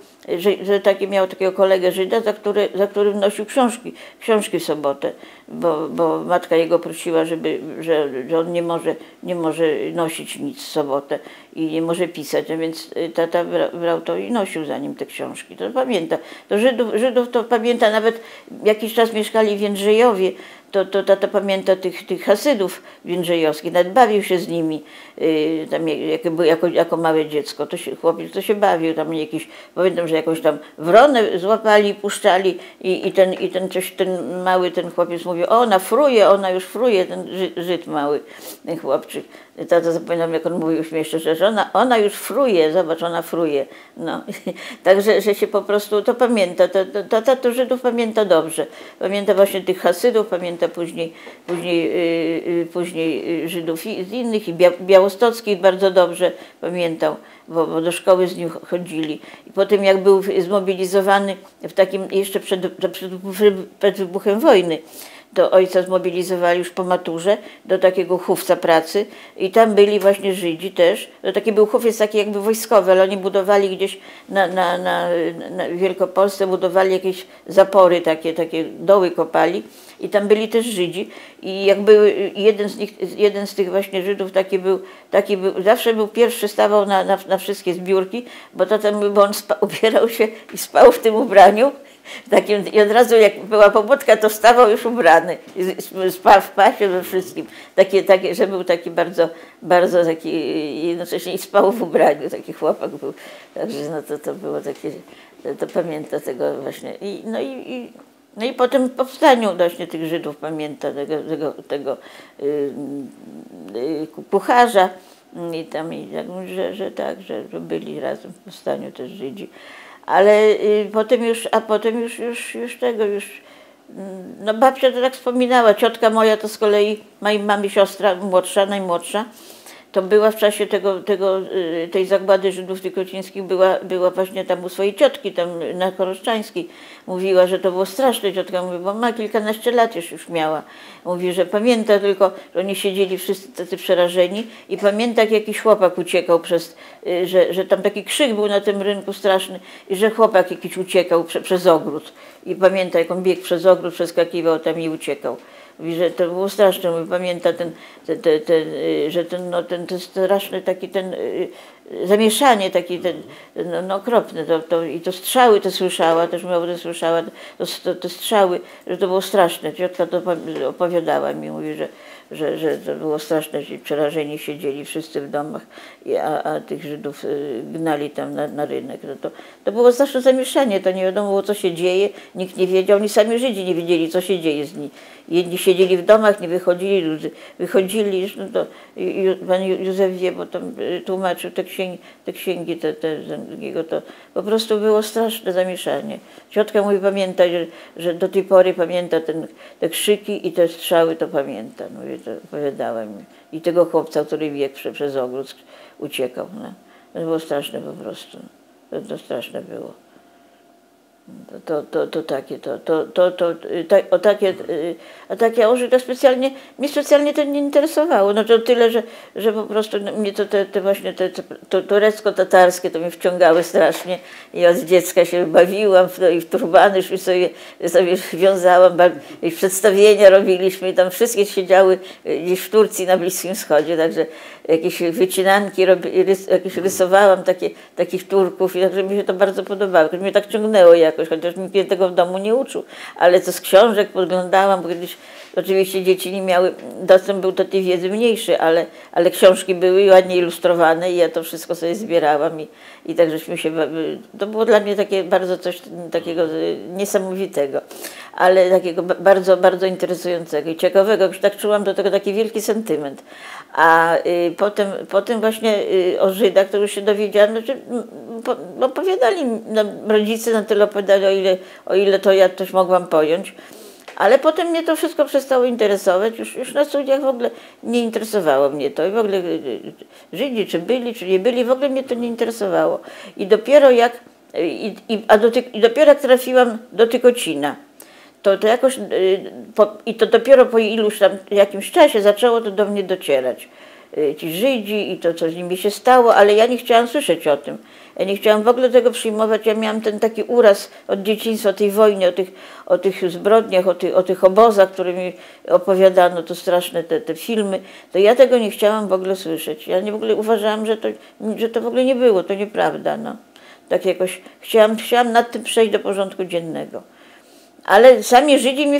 że miał takiego kolegę Żyda, za którym nosił książki w sobotę, bo matka jego prosiła, że on nie może nosić nic w sobotę i nie może pisać, a więc tata brał to i nosił za nim te książki. To pamięta. To Żydów to pamięta, nawet jakiś czas mieszkali w Jędrzejowie, tata pamięta tych Hasydów jędrzejowskich, nawet bawił się z nimi, tam jako małe dziecko, chłopiec to się bawił, tam jakiś, pamiętam, że jakąś tam wronę złapali, puszczali i ten mały, ten chłopiec mówił, ona już fruje, ten Żyd mały, ten chłopczyk. Tata zapamiętam, jak on mówił śmiesznie, że ona już fruje, zobacz, ona fruje. No. Także, że się po prostu to pamięta, tata to Żydów pamięta dobrze. Pamięta właśnie tych Hasydów, pamięta później Żydów z innych, i białostockich bardzo dobrze pamiętał, bo do szkoły z nim chodzili. I potem jak był zmobilizowany w takim, jeszcze przed wybuchem wojny, to ojca zmobilizowali już po maturze do takiego chówca pracy i tam byli właśnie Żydzi też. To taki był chówiec taki jakby wojskowy, ale oni budowali gdzieś na Wielkopolsce, budowali jakieś zapory, takie doły kopali i tam byli też Żydzi. I jak był jeden z tych właśnie Żydów taki był, zawsze był pierwszy, stawał na wszystkie zbiórki, bo on ubierał się i spał w tym ubraniu. I od razu jak była pobudka, to wstawał już ubrany, spał w pasie we wszystkim. Że był taki bardzo taki, jednocześnie i spał w ubraniu, taki chłopak był. Także no to było takie, to pamięta tego właśnie. No i potem powstaniu właśnie tych Żydów pamięta, tego kucharza i tam, że byli razem w powstaniu też Żydzi. Ale potem już no babcia to tak wspominała, ciotka moja to z kolei, mojej mamy siostra młodsza, najmłodsza, to była w czasie tej zagłady Żydów tykocińskich, była właśnie tam u swojej ciotki, tam na Choroszczańskiej. Mówiła, że to było straszne, ciotka mówi, bo ma kilkanaście lat już miała. Mówi, że pamięta tylko, że oni siedzieli wszyscy tacy przerażeni i pamięta, jak jakiś chłopak uciekał że tam taki krzyk był na tym rynku straszny i że chłopak jakiś uciekał przez ogród. I pamięta, jak on biegł przez ogród, przeskakiwał tam i uciekał. Mówi, że to było straszne. Mówi, pamięta że ten straszny taki zamieszanie takie okropne. I to strzały te słyszała, też Małgorzata słyszała, te strzały, że to było straszne. Ciotka to opowiadała mi, mówi, że to było straszne, że przerażeni siedzieli wszyscy w domach, a tych Żydów gnali tam na rynek. To było straszne zamieszanie, to nie wiadomo było, co się dzieje, nikt nie wiedział, oni sami Żydzi nie wiedzieli, co się dzieje z nimi. Jedni siedzieli w domach, nie wychodzili, ludzie wychodzili, no pan Józef wie, bo tam tłumaczył te księgi to po prostu było straszne zamieszanie. Ciotka mówi, pamięta, że do tej pory pamięta te krzyki i te strzały, to pamięta. Mówi, to opowiadała mi. I tego chłopca, który biegł przez ogród, uciekał. No. To było straszne po prostu. To straszne było. A takie orzy to mnie specjalnie to nie interesowało. No to tyle, że po prostu mnie to właśnie to turecko-tatarskie to mnie wciągały strasznie i od dziecka się bawiłam i w turbany sobie wiązałam, i przedstawienia robiliśmy i tam wszystkie siedziały gdzieś w Turcji na Bliskim Wschodzie, także jakieś wycinanki jakieś rysowałam takich Turków i także mi się to bardzo podobało, mnie tak ciągnęło jakoś, chociaż nikt mnie tego w domu nie uczył, ale to z książek podglądałam, bo kiedyś oczywiście dzieci nie miały, dostęp był do tej wiedzy mniejszy, ale książki były ładnie ilustrowane i ja to wszystko sobie zbierałam i tak żeśmy się, to było dla mnie takie bardzo coś takiego niesamowitego, ale takiego bardzo, bardzo interesującego i ciekawego, tak czułam do tego taki wielki sentyment. A potem właśnie o Żydach to już się dowiedziałam, znaczy, opowiadali rodzice, na tyle opowiadali, o ile to ja też mogłam pojąć. Ale potem mnie to wszystko przestało interesować, już na studiach w ogóle nie interesowało mnie to. I w ogóle Żydzi, czy byli, czy nie byli, w ogóle mnie to nie interesowało. I dopiero jak trafiłam do Tykocina, to jakoś, i to dopiero po iluś tam jakimś czasie zaczęło to do mnie docierać. Ci Żydzi i to, co z nimi się stało, ale ja nie chciałam słyszeć o tym. Ja nie chciałam w ogóle tego przyjmować. Ja miałam ten taki uraz od dzieciństwa, o tej wojnie, o tych zbrodniach, o tych obozach, które mi opowiadano, to straszne te filmy. To ja tego nie chciałam w ogóle słyszeć. Ja w ogóle uważałam, że to w ogóle nie było, to nieprawda. No. Tak jakoś chciałam nad tym przejść do porządku dziennego. Ale sami Żydzi mnie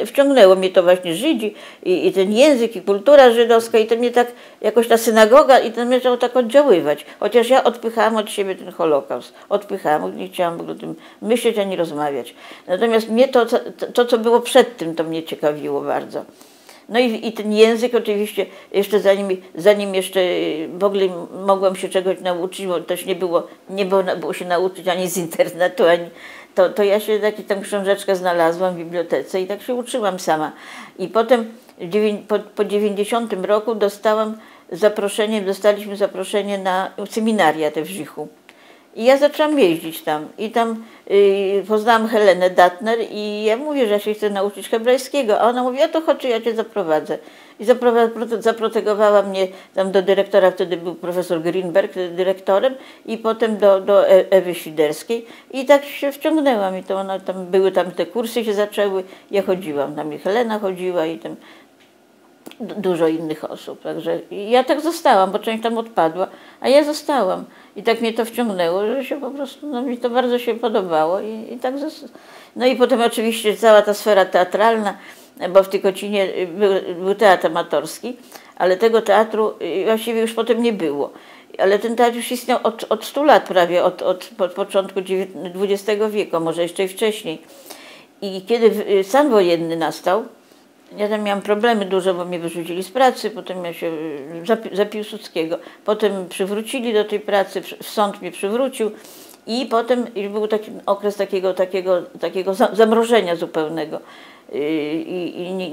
wciągnęło mnie to właśnie Żydzi i ten język i kultura żydowska i to mnie tak, jakoś ta synagoga i to mnie zaczęło tak oddziaływać. Chociaż ja odpychałam od siebie ten Holokaust. Odpychałam, nie chciałam w ogóle o tym myśleć ani rozmawiać. Natomiast mnie to co było przed tym, to mnie ciekawiło bardzo. No i ten język oczywiście, jeszcze zanim jeszcze w ogóle mogłam się czegoś nauczyć, bo też nie było się nauczyć ani z internetu, ani to ja się taką książeczkę znalazłam w bibliotece i tak się uczyłam sama. I potem po 90 roku dostaliśmy zaproszenie na seminaria te w Żychu. I ja zaczęłam jeździć tam i tam poznałam Helenę Datner i ja mówię, że ja się chcę nauczyć hebrajskiego, a ona mówi, a to chodź, ja cię zaprowadzę. I zaprotegowała mnie tam do dyrektora, wtedy był profesor Greenberg dyrektorem i potem do Ewy Świderskiej i tak się wciągnęłam i to ona były tam te kursy się zaczęły, ja chodziłam, tam i Helena chodziła i tam dużo innych osób, także ja tak zostałam, bo część tam odpadła, a ja zostałam i tak mnie to wciągnęło, że się po prostu, no mi to bardzo się podobało i tak no i potem oczywiście cała ta sfera teatralna, bo w Tykocinie był teatr amatorski, ale tego teatru właściwie już potem nie było. Ale ten teatr już istniał od 100 lat prawie, od początku XX wieku, może jeszcze i wcześniej. I kiedy stan wojenny nastał, ja tam miałam problemy duże, bo mnie wyrzucili z pracy, potem ja się za Piłsudskiego. Potem przywrócili do tej pracy, sąd mnie przywrócił i potem był taki okres takiego zamrożenia zupełnego. I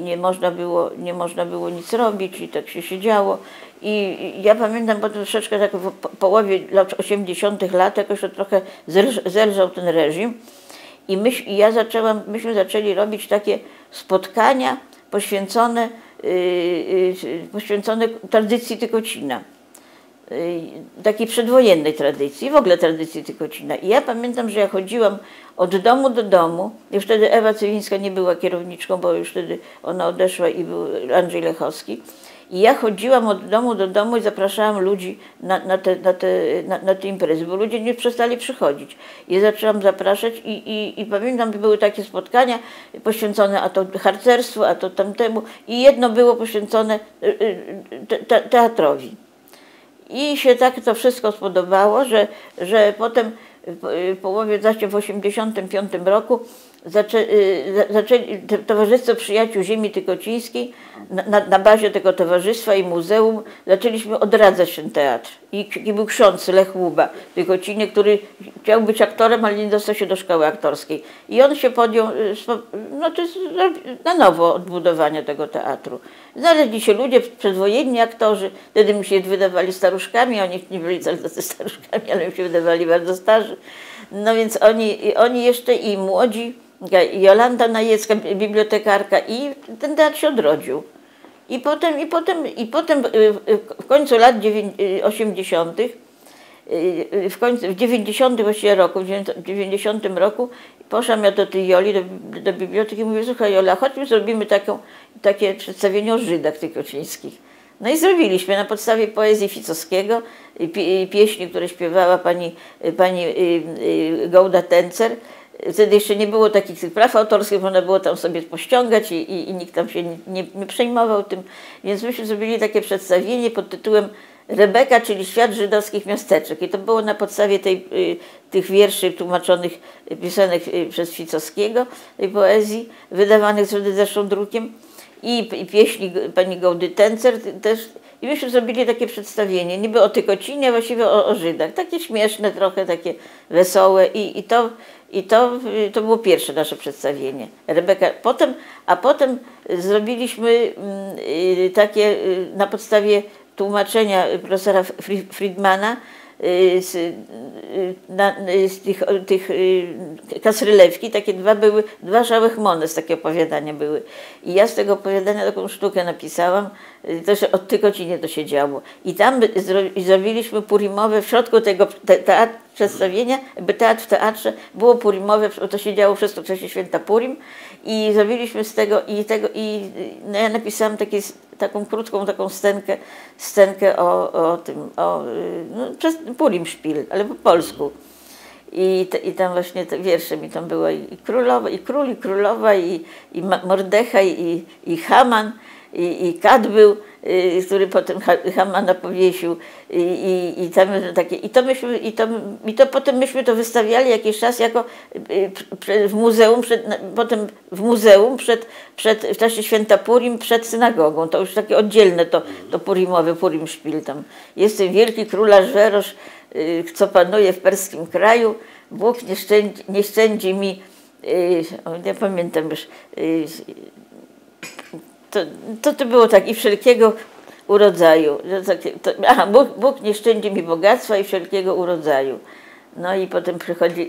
nie można było nic robić i tak się siedziało. I ja pamiętam potem troszeczkę tak w połowie lat 80. lat jakoś to trochę zelżał ten reżim i myśmy zaczęli robić takie spotkania poświęcone tradycji Tykocina. Takiej przedwojennej tradycji, w ogóle tradycji Tykocina. I ja pamiętam, że ja chodziłam od domu do domu, już wtedy Ewa Cywińska nie była kierowniczką, bo już wtedy ona odeszła i był Andrzej Lechowski. I ja chodziłam od domu do domu i zapraszałam ludzi na te imprezy, bo ludzie nie przestali przychodzić. I zaczęłam zapraszać i pamiętam, były takie spotkania poświęcone a to harcerstwu, a to tamtemu i jedno było poświęcone teatrowi. I się tak to wszystko spodobało, że potem w połowie, znaczy w 1985 roku zaczęli Towarzystwo Przyjaciół Ziemi Tykocińskiej, na bazie tego towarzystwa i muzeum zaczęliśmy odradzać ten teatr. I był ksiądz Lech Łuba w Tykocinie, który chciał być aktorem, ale nie dostał się do szkoły aktorskiej. I on się podjął na nowo odbudowania tego teatru. Znaleźli się ludzie, przedwojenni aktorzy, wtedy mi się wydawali staruszkami, oni nie byli tacy staruszkami, ale mi się wydawali bardzo starzy. No więc oni jeszcze i młodzi, Jolanta Najecka, bibliotekarka i ten teatr się odrodził. I potem w końcu lat 80. w 90 właściwie roku, w 90 roku poszłam ja do tej Joli, do biblioteki i mówię, słuchaj Jola, chodźmy zrobimy takie przedstawienie o Żydach tykocińskich. No i zrobiliśmy na podstawie poezji Ficowskiego, pieśni, które śpiewała pani Gołda Tencer. Wtedy jeszcze nie było takich praw autorskich, można było tam sobie pościągać i nikt tam się nie przejmował tym. Więc myśmy zrobili takie przedstawienie pod tytułem Rebeka, czyli świat żydowskich miasteczek. I to było na podstawie tych wierszy tłumaczonych, pisanych przez Ficowskiego, tej poezji, wydawanych zresztą drukiem. I pieśni pani Gołdy Tencer też. I myśmy zrobili takie przedstawienie, niby o Tykocinie, właściwie o Żydach. Takie śmieszne trochę, takie wesołe. I to było pierwsze nasze przedstawienie. Rebeka. Potem zrobiliśmy takie na podstawie tłumaczenia profesora Friedmana z tych Kasrylewki, takie dwa Szałechmones, takie opowiadania były. I ja z tego opowiadania taką sztukę napisałam, też o Tykocinie to się działo. I tam zrobiliśmy purimowe, w środku tego przedstawienia, jakby teatr w teatrze, było purimowe, to się działo wszystko w czasie święta Purim i zrobiliśmy z tego no ja napisałam taką krótką scenkę o tym, przez Purim Szpil, ale po polsku. I tam właśnie te wiersze mi tam było i królowa, i król, i królowa, i Mordechaj, i Haman, i Kat był, który potem Hamana powiesił. I tam takie, i to potem myśmy to wystawiali jakiś czas jako w muzeum, potem w muzeum w czasie święta Purim przed synagogą. To już takie oddzielne to purimowe, Purim Szpil tam. Jest ten wielki król Ahaswerosz, co panuje w perskim kraju. Bóg nie szczędzi mi, nie pamiętam już, to było tak i wszelkiego urodzaju. Bóg nie szczędzi mi bogactwa i wszelkiego urodzaju. No i potem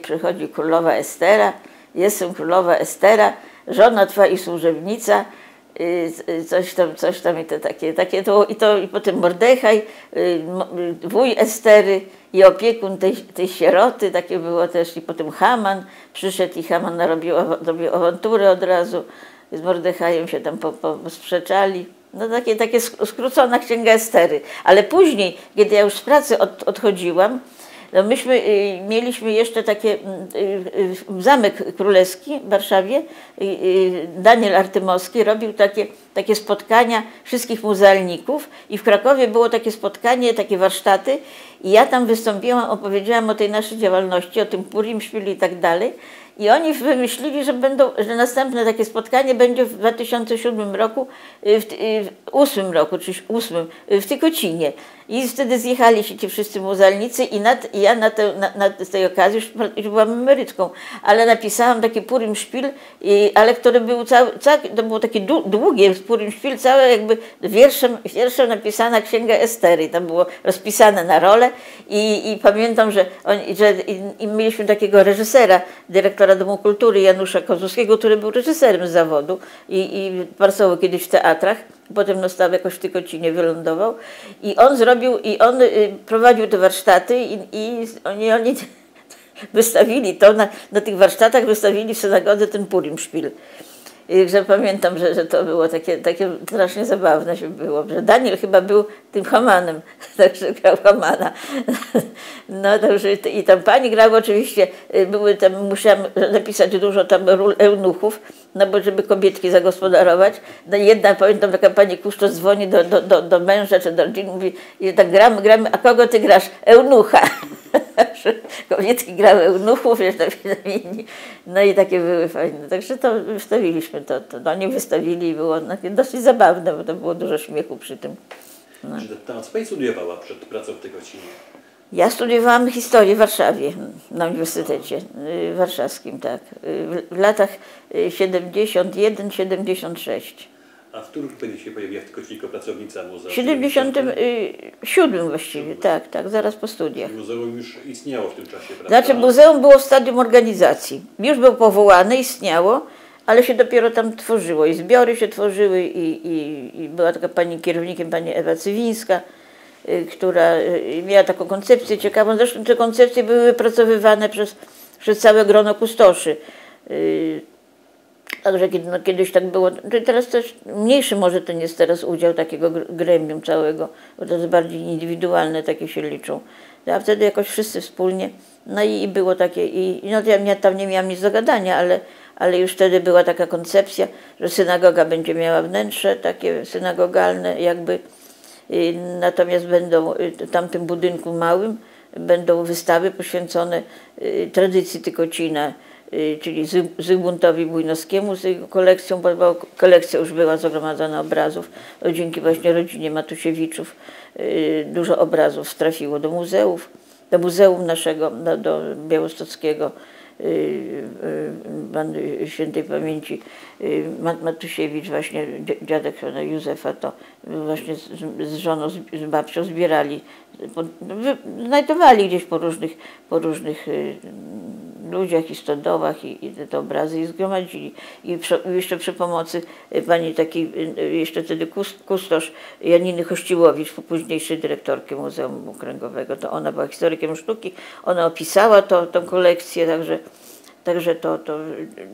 przychodzi królowa Estera. Jestem królowa Estera, żona twa i służebnica, coś tam i to takie i potem Mordechaj, wuj Estery i opiekun tej sieroty, takie było też. I potem Haman przyszedł i Haman robił awanturę od razu. Z Mordechajem się tam posprzeczali. No takie skrócona księga Estery. Ale później, kiedy ja już z pracy odchodziłam, no myśmy mieliśmy jeszcze takie Zamek Królewski w Warszawie. Daniel Artymowski robił takie spotkania wszystkich muzealników i w Krakowie było takie spotkanie, takie warsztaty i ja tam wystąpiłam, opowiedziałam o tej naszej działalności, o tym Purim Szpil i tak dalej. I oni wymyślili, że następne takie spotkanie będzie w 2007 roku, w 2008 roku, czyli 2008, w Tykocinie. I wtedy zjechali się ci wszyscy muzealnicy i ja z tej okazji, już byłam emerytką, ale napisałam taki Purim Szpil, ale który był to było takie długie Purim Szpil, całe jakby wierszem napisana księga Estery. Tam było rozpisane na role i pamiętam, że mieliśmy takiego reżysera, dyrektora Domu Kultury Janusza Kozłowskiego, który był reżyserem z zawodu i pracował kiedyś w teatrach. Potem stał jakoś w Tykocinie, wylądował i on prowadził te warsztaty i oni wystawili to, na tych warsztatach wystawili w synagodze ten Purim Szpil. Że pamiętam, że to było takie strasznie zabawne się było, że Daniel chyba był tym Hamanem, także grał Hamana. No także i tam pani grała oczywiście, musiałam napisać dużo tam ról eunuchów, no bo żeby kobietki zagospodarować. No jedna, pamiętam, taka pani kusztosz dzwoni do męża czy do rodziny, mówi, i tak gramy, a kogo ty grasz? Eunucha. Kobietki grały eunuchów, jeszcze inni. No i takie były fajne. Także to wystawiliśmy to. Oni wystawili i było dosyć zabawne, bo to było dużo śmiechu przy tym. No. Co pani studiowała przed pracą w Tykocinie? Ja studiowałam historię w Warszawie, na Uniwersytecie Warszawskim, tak. W latach 71-76. A w którym wtedy się pojawiła w Tykocinie jako pracownica muzeum? W 77 właściwie, tak, zaraz po studiach. Muzeum już istniało w tym czasie, prawda? Znaczy muzeum było w stadium organizacji. Już było powołane, istniało, ale się dopiero tam tworzyło i zbiory się tworzyły i była taka pani kierownikiem, pani Ewa Cywińska, która miała taką koncepcję ciekawą. Zresztą te koncepcje były wypracowywane przez całe grono kustoszy. Także kiedyś tak było, teraz też mniejszy może ten jest teraz udział takiego gremium całego, bo to jest bardziej indywidualne, takie się liczą. A wtedy jakoś wszyscy wspólnie, no i było takie, ja tam nie miałam nic do gadania, ale już wtedy była taka koncepcja, że synagoga będzie miała wnętrze takie synagogalne jakby, natomiast będą w tamtym budynku małym, będą wystawy poświęcone tradycji Tykocina, czyli Zygmuntowi Bujnowskiemu z jego kolekcją, bo kolekcja już była zgromadzona obrazów. Dzięki właśnie rodzinie Matusiewiczów dużo obrazów trafiło do muzeum naszego, do białostockiego, świętej pamięci Matusiewicz, właśnie dziadek Józefa, to właśnie z żoną, z babcią zbierali, znajdowali gdzieś po różnych ludziach i stodołach i te obrazy i zgromadzili. I jeszcze przy pomocy pani takiej, jeszcze wtedy kustosz Janiny Kościłowicz, późniejszej dyrektorki Muzeum Okręgowego, to ona była historykiem sztuki, ona opisała tą kolekcję, także to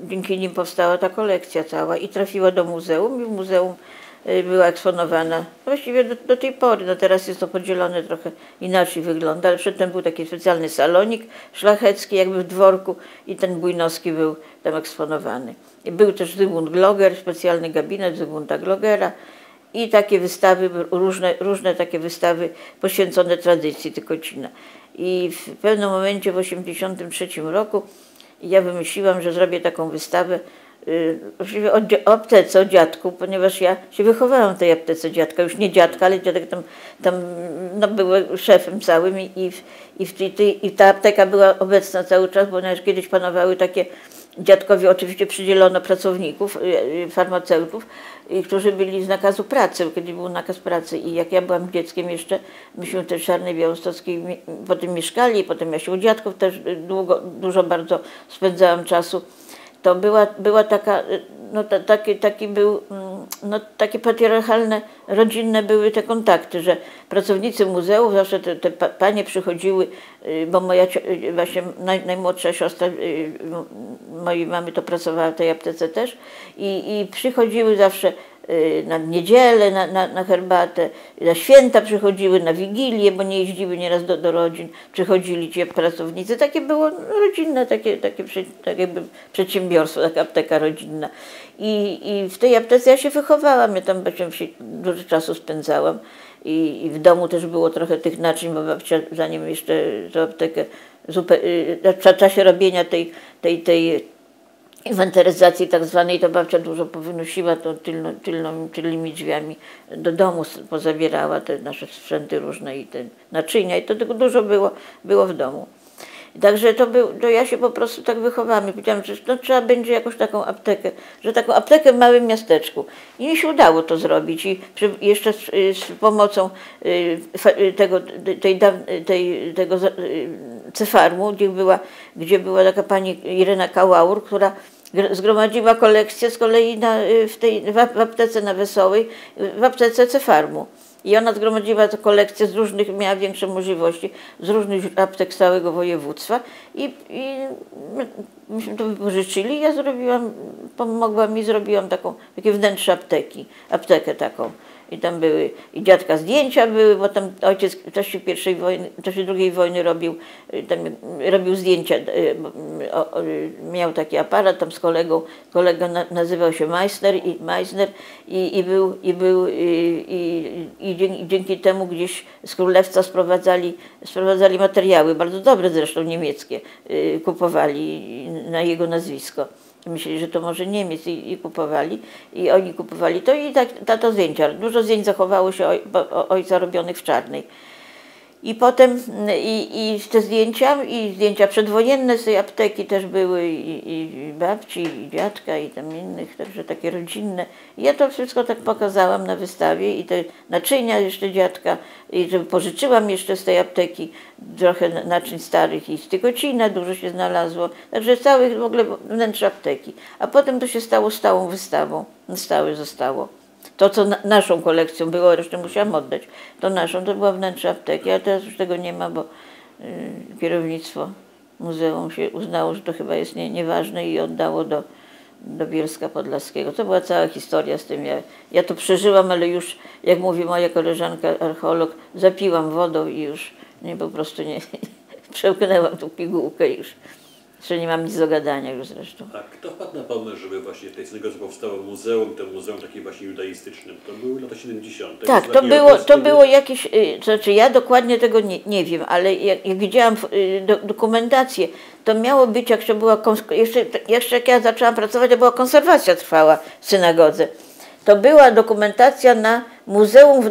dzięki nim powstała ta kolekcja cała i trafiła do muzeum i w muzeum była eksponowana. Właściwie do tej pory, no teraz jest to podzielone trochę inaczej wygląda, ale przedtem był taki specjalny salonik szlachecki jakby w dworku i ten Bujnowski był tam eksponowany. I był też Zygmunt Gloger, specjalny gabinet Zygmunta Glogera i takie wystawy, różne takie wystawy poświęcone tradycji Tykocina. I w pewnym momencie w 1983 roku ja wymyśliłam, że zrobię taką wystawę o aptece, o dziadku, ponieważ ja się wychowałam w tej aptece dziadka, już nie dziadka, ale dziadek tam no, był szefem całym i ta apteka była obecna cały czas, ponieważ kiedyś panowały takie, dziadkowi oczywiście przydzielono pracowników, farmaceutów, którzy byli z nakazu pracy, kiedy był nakaz pracy i jak ja byłam dzieckiem jeszcze, myśmy też w Czarnej Białostockiej potem mieszkali, potem ja się u dziadków też dużo bardzo spędzałam czasu. To była taka, no takie patriarchalne, rodzinne były te kontakty, że pracownicy muzeów, zawsze te panie przychodziły, bo moja właśnie najmłodsza siostra mojej mamy to pracowała w tej aptece też i przychodziły zawsze na niedzielę, na herbatę, na święta przychodziły, na Wigilię, bo nie jeździły nieraz do rodzin, przychodzili ci pracownicy. Takie było rodzinne, takie jakby przedsiębiorstwo, taka apteka rodzinna. I w tej aptece ja się wychowałam, ja tam dużo czasu spędzałam. I w domu też było trochę tych naczyń, bo babcia, zanim jeszcze tę aptekę, w czasie robienia tej inwentaryzacji tak zwanej, to babcia dużo powynosiła, to tylnymi drzwiami do domu pozabierała te nasze sprzęty różne i te naczynia i to tego dużo było w domu. Także to ja się po prostu tak wychowałam i powiedziałam, że no, trzeba będzie jakąś taką aptekę, że taką aptekę w małym miasteczku. I mi się udało to zrobić i jeszcze z pomocą tego Cefarmu, gdzie była taka pani Irena Kałaur, która zgromadziła kolekcję z kolei w aptece na Wesołej, w aptece Cefarmu. I ona zgromadziła tę kolekcję z różnych, miała większe możliwości, z różnych aptek z całego województwa i myśmy to wypożyczyli. Ja pomogła mi, zrobiłam takie wnętrze aptekę taką. I tam były, i dziadka zdjęcia były, bo tam ojciec w czasie II wojny robił zdjęcia, miał taki aparat tam z kolegą, kolega nazywał się Meissner i dzięki temu gdzieś z Królewca sprowadzali materiały, bardzo dobre zresztą niemieckie, kupowali na jego nazwisko. Myśleli, że to może Niemiec i kupowali. I oni kupowali to i to zdjęcia. Dużo zdjęć zachowało się ojca robionych w Czarnej. I potem i te zdjęcia przedwojenne z tej apteki też były i babci, i dziadka, i tam innych, także takie rodzinne. I ja to wszystko tak pokazałam na wystawie i te naczynia jeszcze dziadka, i że pożyczyłam jeszcze z tej apteki trochę naczyń starych i z Tykocina dużo się znalazło. Także całe w ogóle wnętrze apteki. A potem to się stało stałą wystawą. Na stałe zostało. To, co naszą kolekcją było, resztę musiałam oddać. To naszą, to była wnętrze apteki, a teraz już tego nie ma, bo kierownictwo muzeum się uznało, że to chyba jest nieważne i oddało do Bielska Podlaskiego. To była cała historia z tym. Ja to przeżyłam, ale już, jak mówi moja koleżanka archeolog, zapiłam wodą i już po prostu nie przełknęłam tą pigułkę już. Że nie mam nic do gadania już zresztą. A kto wpadł na pomysł, żeby właśnie w tej synagodze powstało muzeum, to muzeum takie właśnie judaistyczne? To były lata 70. Tak, to było jakieś, znaczy ja dokładnie tego nie wiem, ale jak widziałam dokumentację, to miało być, jak się była, jeszcze jak ja zaczęłam pracować, to była konserwacja trwała w synagodze. To była dokumentacja na Muzeum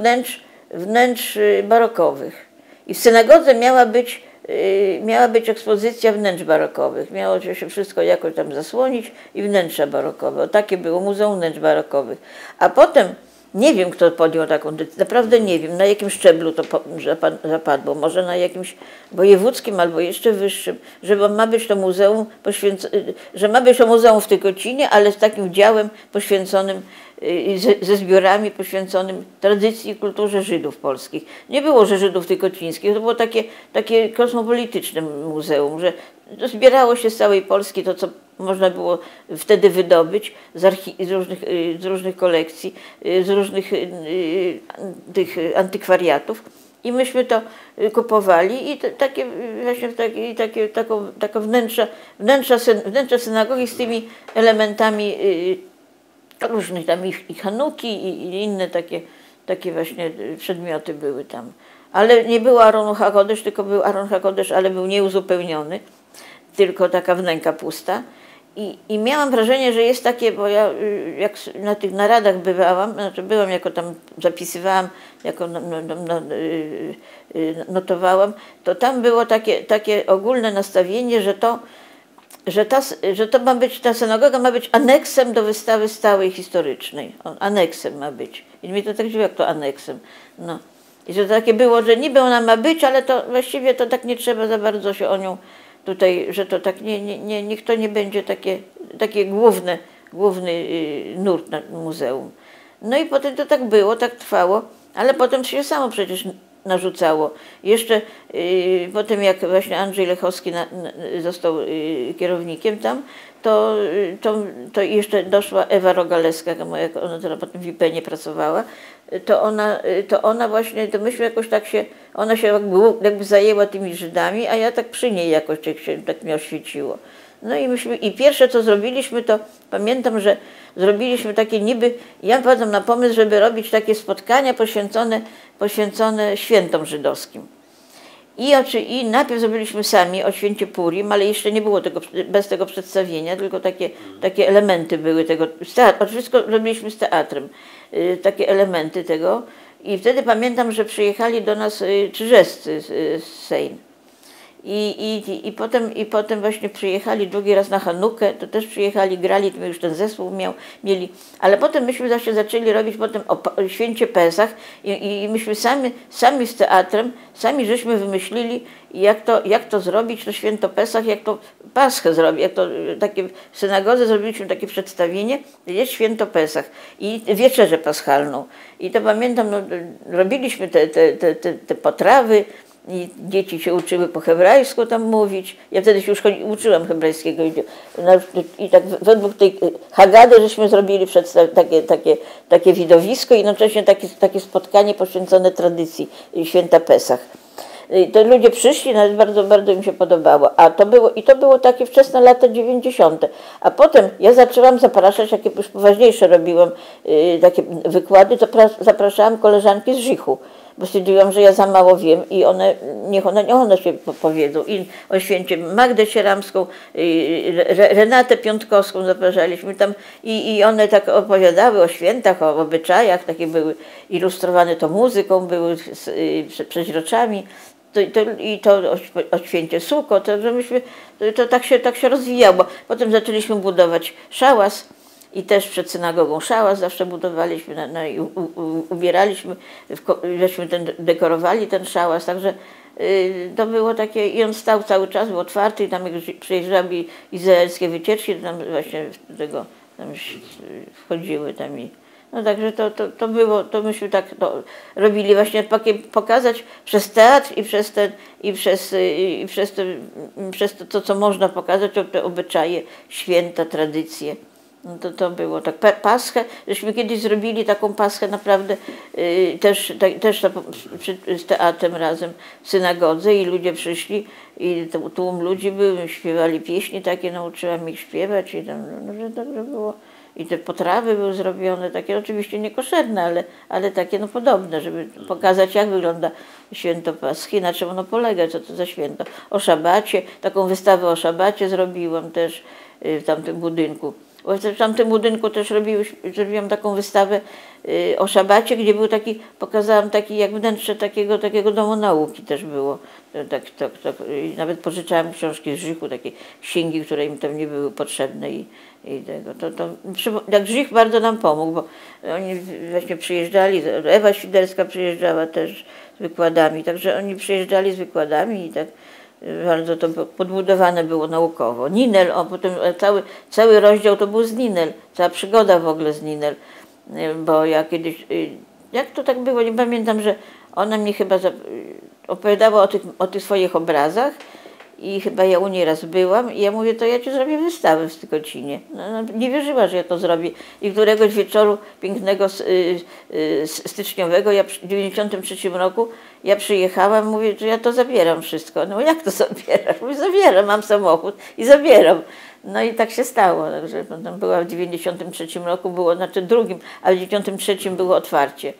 Wnętrz Barokowych. I w synagodze miała być ekspozycja wnętrz barokowych. Miało się wszystko jakoś tam zasłonić i wnętrza barokowe. Takie było Muzeum Wnętrz Barokowych. A potem, nie wiem kto podjął taką decyzję, naprawdę nie wiem na jakim szczeblu to zapadło, może na jakimś wojewódzkim albo jeszcze wyższym, że ma być to muzeum w Tykocinie, ale z takim działem poświęconym ze zbiorami poświęconym tradycji i kulturze Żydów polskich. Nie było, że Żydów tylko cińskich, to było takie kosmopolityczne muzeum, że zbierało się z całej Polski to, co można było wtedy wydobyć z różnych kolekcji, z różnych tych antykwariatów. I myśmy to kupowali i takie właśnie taką wnętrza synagogi z tymi elementami różnych tam i Hanuki i inne takie właśnie przedmioty były tam. Ale nie było Aronu HaKodesh, tylko był Aron HaKodesh, ale był nieuzupełniony, tylko taka wnęka pusta. I miałam wrażenie, że jest takie, bo ja jak na tych naradach bywałam, znaczy byłam, jako tam zapisywałam, jako notowałam, to tam było takie ogólne nastawienie, że to ma być, ta synagoga ma być aneksem do wystawy stałej historycznej. Aneksem ma być. I mnie to tak dziwi, jak to aneksem. No. I że to takie było, że niby ona ma być, ale to właściwie to tak nie trzeba za bardzo się o nią tutaj, że to tak niech to nie będzie takie główny nurt na muzeum. No i potem to tak było, tak trwało, ale potem się samo przecież narzucało. Jeszcze potem jak właśnie Andrzej Lechowski został kierownikiem tam, to jeszcze doszła Ewa Rogalewska, ona teraz potem w IPN-ie pracowała, to ona właśnie, to myśmy jakoś tak ona się jakby zajęła tymi Żydami, a ja tak przy niej jakoś tak mnie oświeciło. No i pierwsze co zrobiliśmy, to pamiętam, że zrobiliśmy takie niby, ja wpadłam na pomysł, żeby robić takie spotkania poświęcone świętom żydowskim. I najpierw zrobiliśmy sami o święcie Purim, ale jeszcze nie było bez tego przedstawienia, tylko takie elementy były tego. Wszystko robiliśmy z teatrem, takie elementy tego. I wtedy pamiętam, że przyjechali do nas czyżewscy z Sejn. I potem właśnie przyjechali drugi raz na Hanukę, to też przyjechali, grali, to już ten zespół mieli, ale potem myśmy właśnie zaczęli robić potem o święcie Pesach i myśmy sami z teatrem, sami żeśmy wymyślili, jak to zrobić, to święto Pesach, jak to Paschę zrobić, jak to takie w synagodze zrobiliśmy takie przedstawienie, jest święto Pesach i wieczerzę paschalną. I to pamiętam, no, robiliśmy te potrawy, i dzieci się uczyły po hebrajsku tam mówić. Ja wtedy się już uczyłam hebrajskiego. I tak według tej Hagady żeśmy zrobili takie widowisko i jednocześnie takie spotkanie poświęcone tradycji święta Pesach. To ludzie przyszli, nawet bardzo, bardzo im się podobało. To było takie wczesne lata 90. A potem ja zaczęłam zapraszać, jakie już poważniejsze robiłam takie wykłady, to zapraszałam koleżanki z Żychu. Bo stwierdziłam, że ja za mało wiem i niech one się powiedzą. I o święcie Magdę Sieramską, Renatę Piątkowską zapraszaliśmy tam i one tak opowiadały o świętach, o obyczajach, takie były ilustrowane to muzyką, były przeźroczami. To o święcie Sukkot, że myśmy, to tak się rozwijało. Potem zaczęliśmy budować szałas. I też przed synagogą szałas zawsze budowaliśmy, ubieraliśmy, żeśmy dekorowali ten szałas, także to było takie, i on stał cały czas, był otwarty i tam jak przyjeżdżały izraelskie wycieczki, to tam właśnie tam wchodziły tam no także to było, to myśmy tak to robili właśnie, pokazać przez teatr przez to, co można pokazać, te obyczaje, święta, tradycje. No to było tak. Paschę, żeśmy kiedyś zrobili taką Paschę naprawdę też z teatrem razem w synagodze i ludzie przyszli i tłum ludzi był, śpiewali pieśni takie, nauczyłam ich śpiewać i tam, że było. I te potrawy były zrobione, takie oczywiście niekoszerne, ale takie no podobne, żeby pokazać, jak wygląda święto Paschy, na czym ono polega, co to za święto. O szabacie, taką wystawę o szabacie zrobiłam też w tamtym budynku. W tamtym budynku też zrobiłam taką wystawę o szabacie, gdzie był pokazałam jak wnętrze takiego domu nauki też było. Nawet pożyczałam książki z Żychu, takie księgi, które im tam nie były potrzebne i tak Żych bardzo nam pomógł, bo oni właśnie przyjeżdżali, Ewa Świderska przyjeżdżała też z wykładami, także oni przyjeżdżali z wykładami i tak bardzo to podbudowane było naukowo. Ninel, potem cały rozdział to był z Ninel, cała przygoda w ogóle z Ninel. bo ja kiedyś, jak to tak było, nie pamiętam, że ona mi chyba opowiadała o tych swoich obrazach i chyba ja u niej raz byłam i ja mówię, to ja ci zrobię wystawę w Stykocinie. No, nie wierzyła, że ja to zrobię. I któregoś wieczoru pięknego styczniowego, ja w 1993 roku, ja przyjechałam, mówię, że ja to zabieram wszystko. No jak to zabierasz? Mówię, zabieram, mam samochód i zabieram. No i tak się stało, także potem była w 1993 roku, było, znaczy drugim, a w 1993 było otwarcie.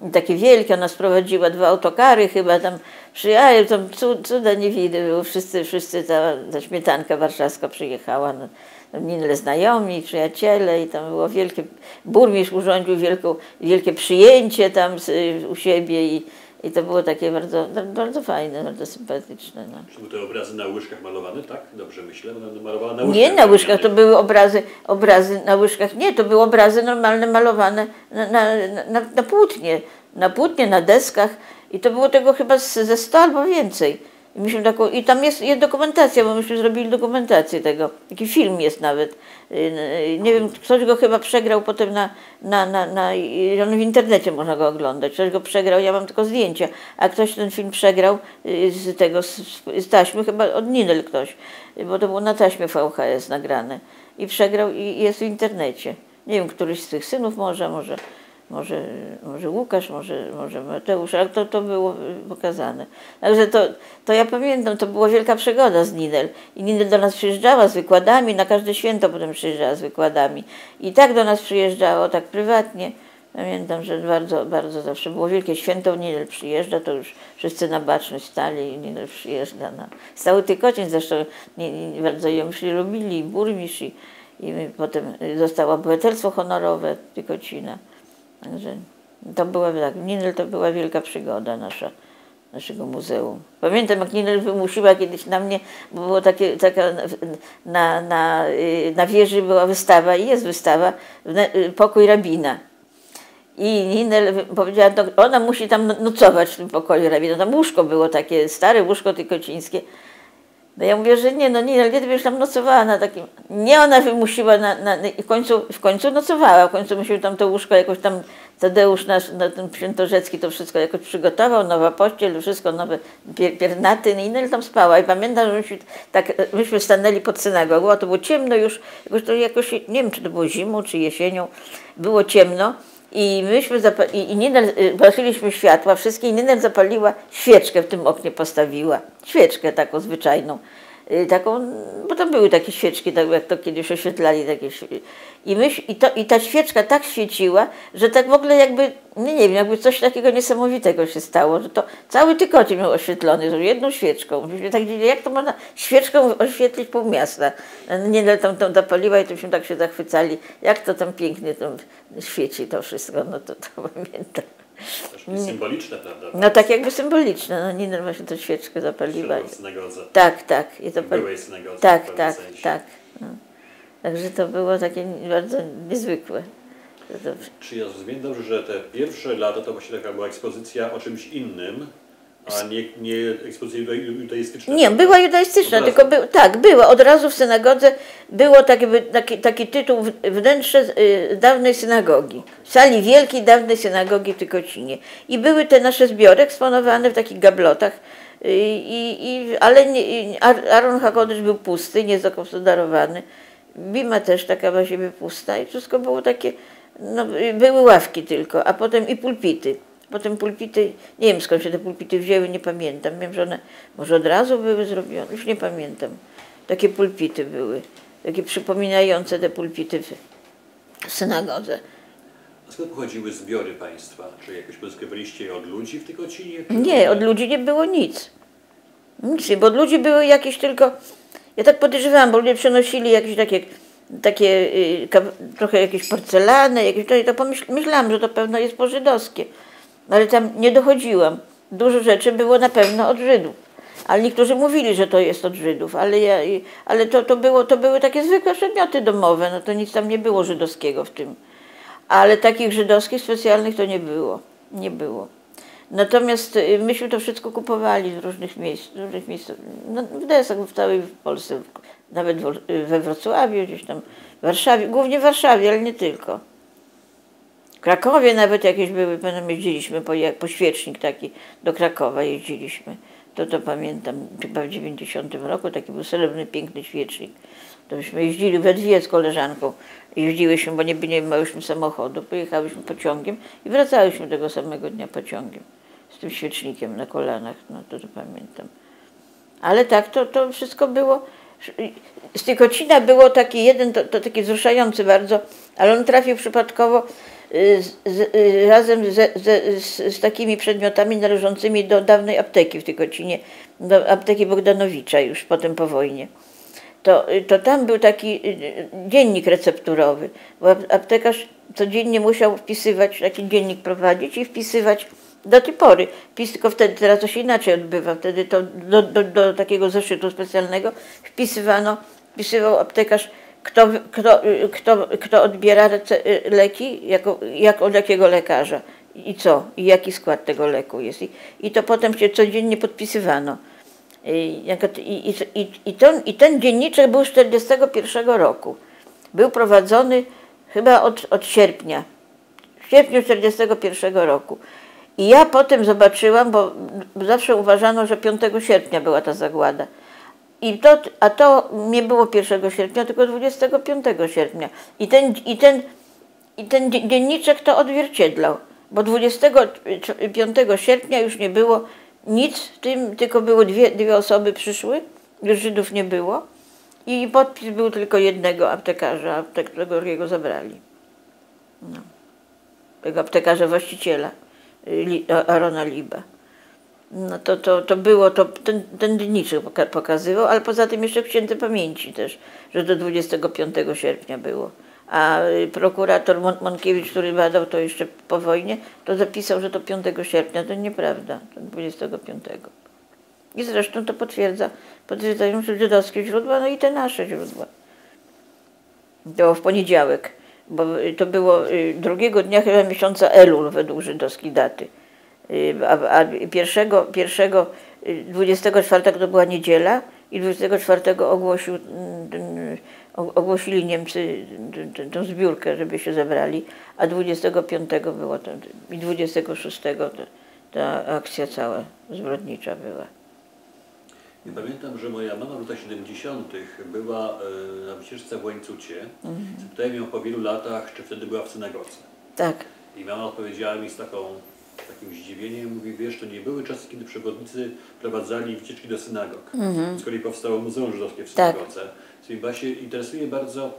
I takie wielkie, ona sprowadziła 2 autokary chyba tam przyjechali, tam cuda nie widy było, wszyscy ta śmietanka warszawska przyjechała, no, Ninel znajomi, przyjaciele i tam było wielkie, burmistrz urządził wielkie przyjęcie tam u siebie i to było takie bardzo fajne, bardzo sympatyczne. No. Czy były te obrazy na łyżkach malowane, tak? Dobrze myślę, ona malowała na łyżkach. Nie na łyżkach, to były obrazy na łyżkach, nie, to były obrazy normalne malowane na płótnie. Na płótnie, na deskach i to było tego chyba ze 100 albo więcej. I tam jest dokumentacja, bo myśmy zrobili dokumentację tego. Taki film jest nawet. Nie wiem, ktoś go chyba przegrał potem on w internecie można go oglądać. Ktoś go przegrał, ja mam tylko zdjęcia, a ktoś ten film przegrał z taśmy, chyba od Ninel ktoś, bo to było na taśmie VHS nagrane. I przegrał i jest w internecie. Nie wiem, któryś z tych synów może Łukasz, może Mateusz, ale to było pokazane. Także to ja pamiętam, to była wielka przygoda z Ninel. I Ninel do nas przyjeżdżała z wykładami, na każde święto potem przyjeżdżała z wykładami. I tak do nas przyjeżdżało, tak prywatnie. Pamiętam, że bardzo zawsze było wielkie święto, Ninel przyjeżdża, to już wszyscy na baczność stali i Ninel przyjeżdża. Stały Tykocin, zresztą bardzo ją lubili, i burmistrz, i potem zostało obywatelstwo honorowe Tykocina. Także to była tak, Ninel to była wielka przygoda naszego muzeum. Pamiętam, jak Ninel wymusiła kiedyś na mnie, bo było taka na wieży była wystawa i jest wystawa, pokój rabina. I Ninel powiedziała, ona musi tam nocować w tym pokoju rabina. Tam łóżko było takie, stare łóżko tykocińskie. No ja mówię, że nie, no Ninel, nie, ty będziesz tam nocowała na takim... Nie, ona wymusiła i w końcu nocowała, w końcu musiał tam to łóżko jakoś tam, Tadeusz ten Świętorzecki to wszystko jakoś przygotował, nowa pościel, wszystko, nowe piernaty, Ninel tam spała i pamiętam, że myśmy stanęli pod synagogą, a to było ciemno już, jakoś, nie wiem, czy to było zimą, czy jesienią, było ciemno. I myśmy zapaliliśmy światła wszystkie i Ninel zapaliła świeczkę w tym oknie, postawiła. Świeczkę taką zwyczajną. Bo tam były takie świeczki, tak jak to kiedyś oświetlali. I ta świeczka tak świeciła, że tak w ogóle jakby, nie wiem, jakby coś takiego niesamowitego się stało, że to cały Tykocin był oświetlony z jedną świeczką. Myśmy tak dziwili, jak to można świeczką oświetlić pół miasta. Ninel tam zapaliła i tośmy tak się zachwycali, jak to tam pięknie tam świeci to wszystko, no to pamiętam. Troszkę symboliczne, prawda? No tak jakby symboliczne, no Ninel właśnie tę świeczkę zapaliła. W synagodze. Tak. W byłej synagodze. Tak. No. Także to było takie bardzo niezwykłe. Czy ja zrozumiałem dobrze, że te pierwsze lata to właśnie taka była ekspozycja o czymś innym, a nie ekspozycja judaistyczna? Nie, była judaistyczna, tylko była. Od razu w synagodze było taki tytuł wnętrze dawnej synagogi. Sali wielkiej dawnej synagogi w Tykocinie. I były te nasze zbiory eksponowane w takich gablotach, ale Aron HaKodesh był pusty, niezagospodarowany. Bima też taka właściwie pusta i wszystko było takie, no, były ławki tylko, a potem i pulpity. Potem pulpity, nie wiem skąd się te pulpity wzięły, nie pamiętam. Wiem, że one może od razu były zrobione, już nie pamiętam. Takie pulpity były, takie przypominające te pulpity w synagodze. A skąd pochodziły zbiory państwa? Czy jakoś pozyskiwaliście je od ludzi w Tykocinie? Nie, od ludzi nie było nic. Nic, bo od ludzi były jakieś tylko, ja tak podejrzewałam, bo ludzie przenosili jakieś takie trochę jakieś porcelany, to pomyślałam, że to pewno jest pożydowskie. Ale tam nie dochodziłam. Dużo rzeczy było na pewno od Żydów. Ale niektórzy mówili, że to jest od Żydów, ale to były takie zwykłe przedmioty domowe, no to nic tam nie było żydowskiego w tym. Ale takich żydowskich specjalnych to nie było. Natomiast myśmy to wszystko kupowali z różnych miejsc, no, w Desach, w całej Polsce, nawet we Wrocławiu, gdzieś tam w Warszawie, głównie w Warszawie, ale nie tylko. Krakowie nawet jakieś były, pamiętam, jeździliśmy po świecznik taki, do Krakowa jeździliśmy. To pamiętam, chyba w 90 roku, taki był srebrny, piękny świecznik. To myśmy jeździli we dwie z koleżanką. Jeździłyśmy, bo nie miałyśmy samochodu, pojechałyśmy pociągiem i wracałyśmy tego samego dnia pociągiem. Z tym świecznikiem na kolanach, no to pamiętam. Ale tak, to wszystko było. Z Tykocina było taki jeden, to taki wzruszający bardzo, ale on trafił przypadkowo razem z takimi przedmiotami należącymi do dawnej apteki w Tykocinie, do apteki Bogdanowicza już potem po wojnie. To tam był taki dziennik recepturowy, bo aptekarz codziennie musiał wpisywać, taki dziennik prowadzić i wpisywać do tej pory. Tylko wtedy, teraz to się inaczej odbywa, wtedy to do takiego zeszytu specjalnego wpisywał aptekarz, kto odbiera leki, od jakiego lekarza i co, i jaki skład tego leku jest. I to potem się codziennie podpisywano. I ten dzienniczek był z 1941 roku. Był prowadzony chyba od sierpnia. W sierpniu 1941 roku. I ja potem zobaczyłam, bo zawsze uważano, że 5 sierpnia była ta zagłada. A to nie było 1 sierpnia, tylko 25 sierpnia. I ten dzienniczek to odzwierciedlał, bo 25 sierpnia już nie było nic w tym, tylko było dwie osoby przyszły, już Żydów nie było i podpis był tylko jednego aptekarza, tego drugiego zabrali. No. Tego aptekarza właściciela, Arona Liba. No to było, ten dzienniczek pokazywał, ale poza tym jeszcze w księdze pamięci też, że do 25 sierpnia było. A prokurator Monkiewicz, który badał to jeszcze po wojnie, to zapisał, że to 5 sierpnia. To nieprawda, to 25. I zresztą to potwierdzają żydowskie źródła, no i te nasze źródła. Było w poniedziałek, bo to było drugiego dnia chyba miesiąca Elul według żydowskiej daty. A 24 to była niedziela i 24 ogłosili Niemcy tę zbiórkę, żeby się zebrali, a 25 było to, i 26 ta akcja cała zbrodnicza była. Ja pamiętam, że moja mama w latach 70. była na wycieczce w Łańcucie. Zapytałem ją po wielu latach, czy wtedy była w synagodze. Tak. I mama odpowiedziała mi z takim zdziwieniem, mówi, wiesz, to nie były czasy, kiedy przewodnicy prowadzali wycieczki do synagog. Z kolei powstało Muzeum Żydowskie w synagodze. Tak. Chyba się interesuje bardzo,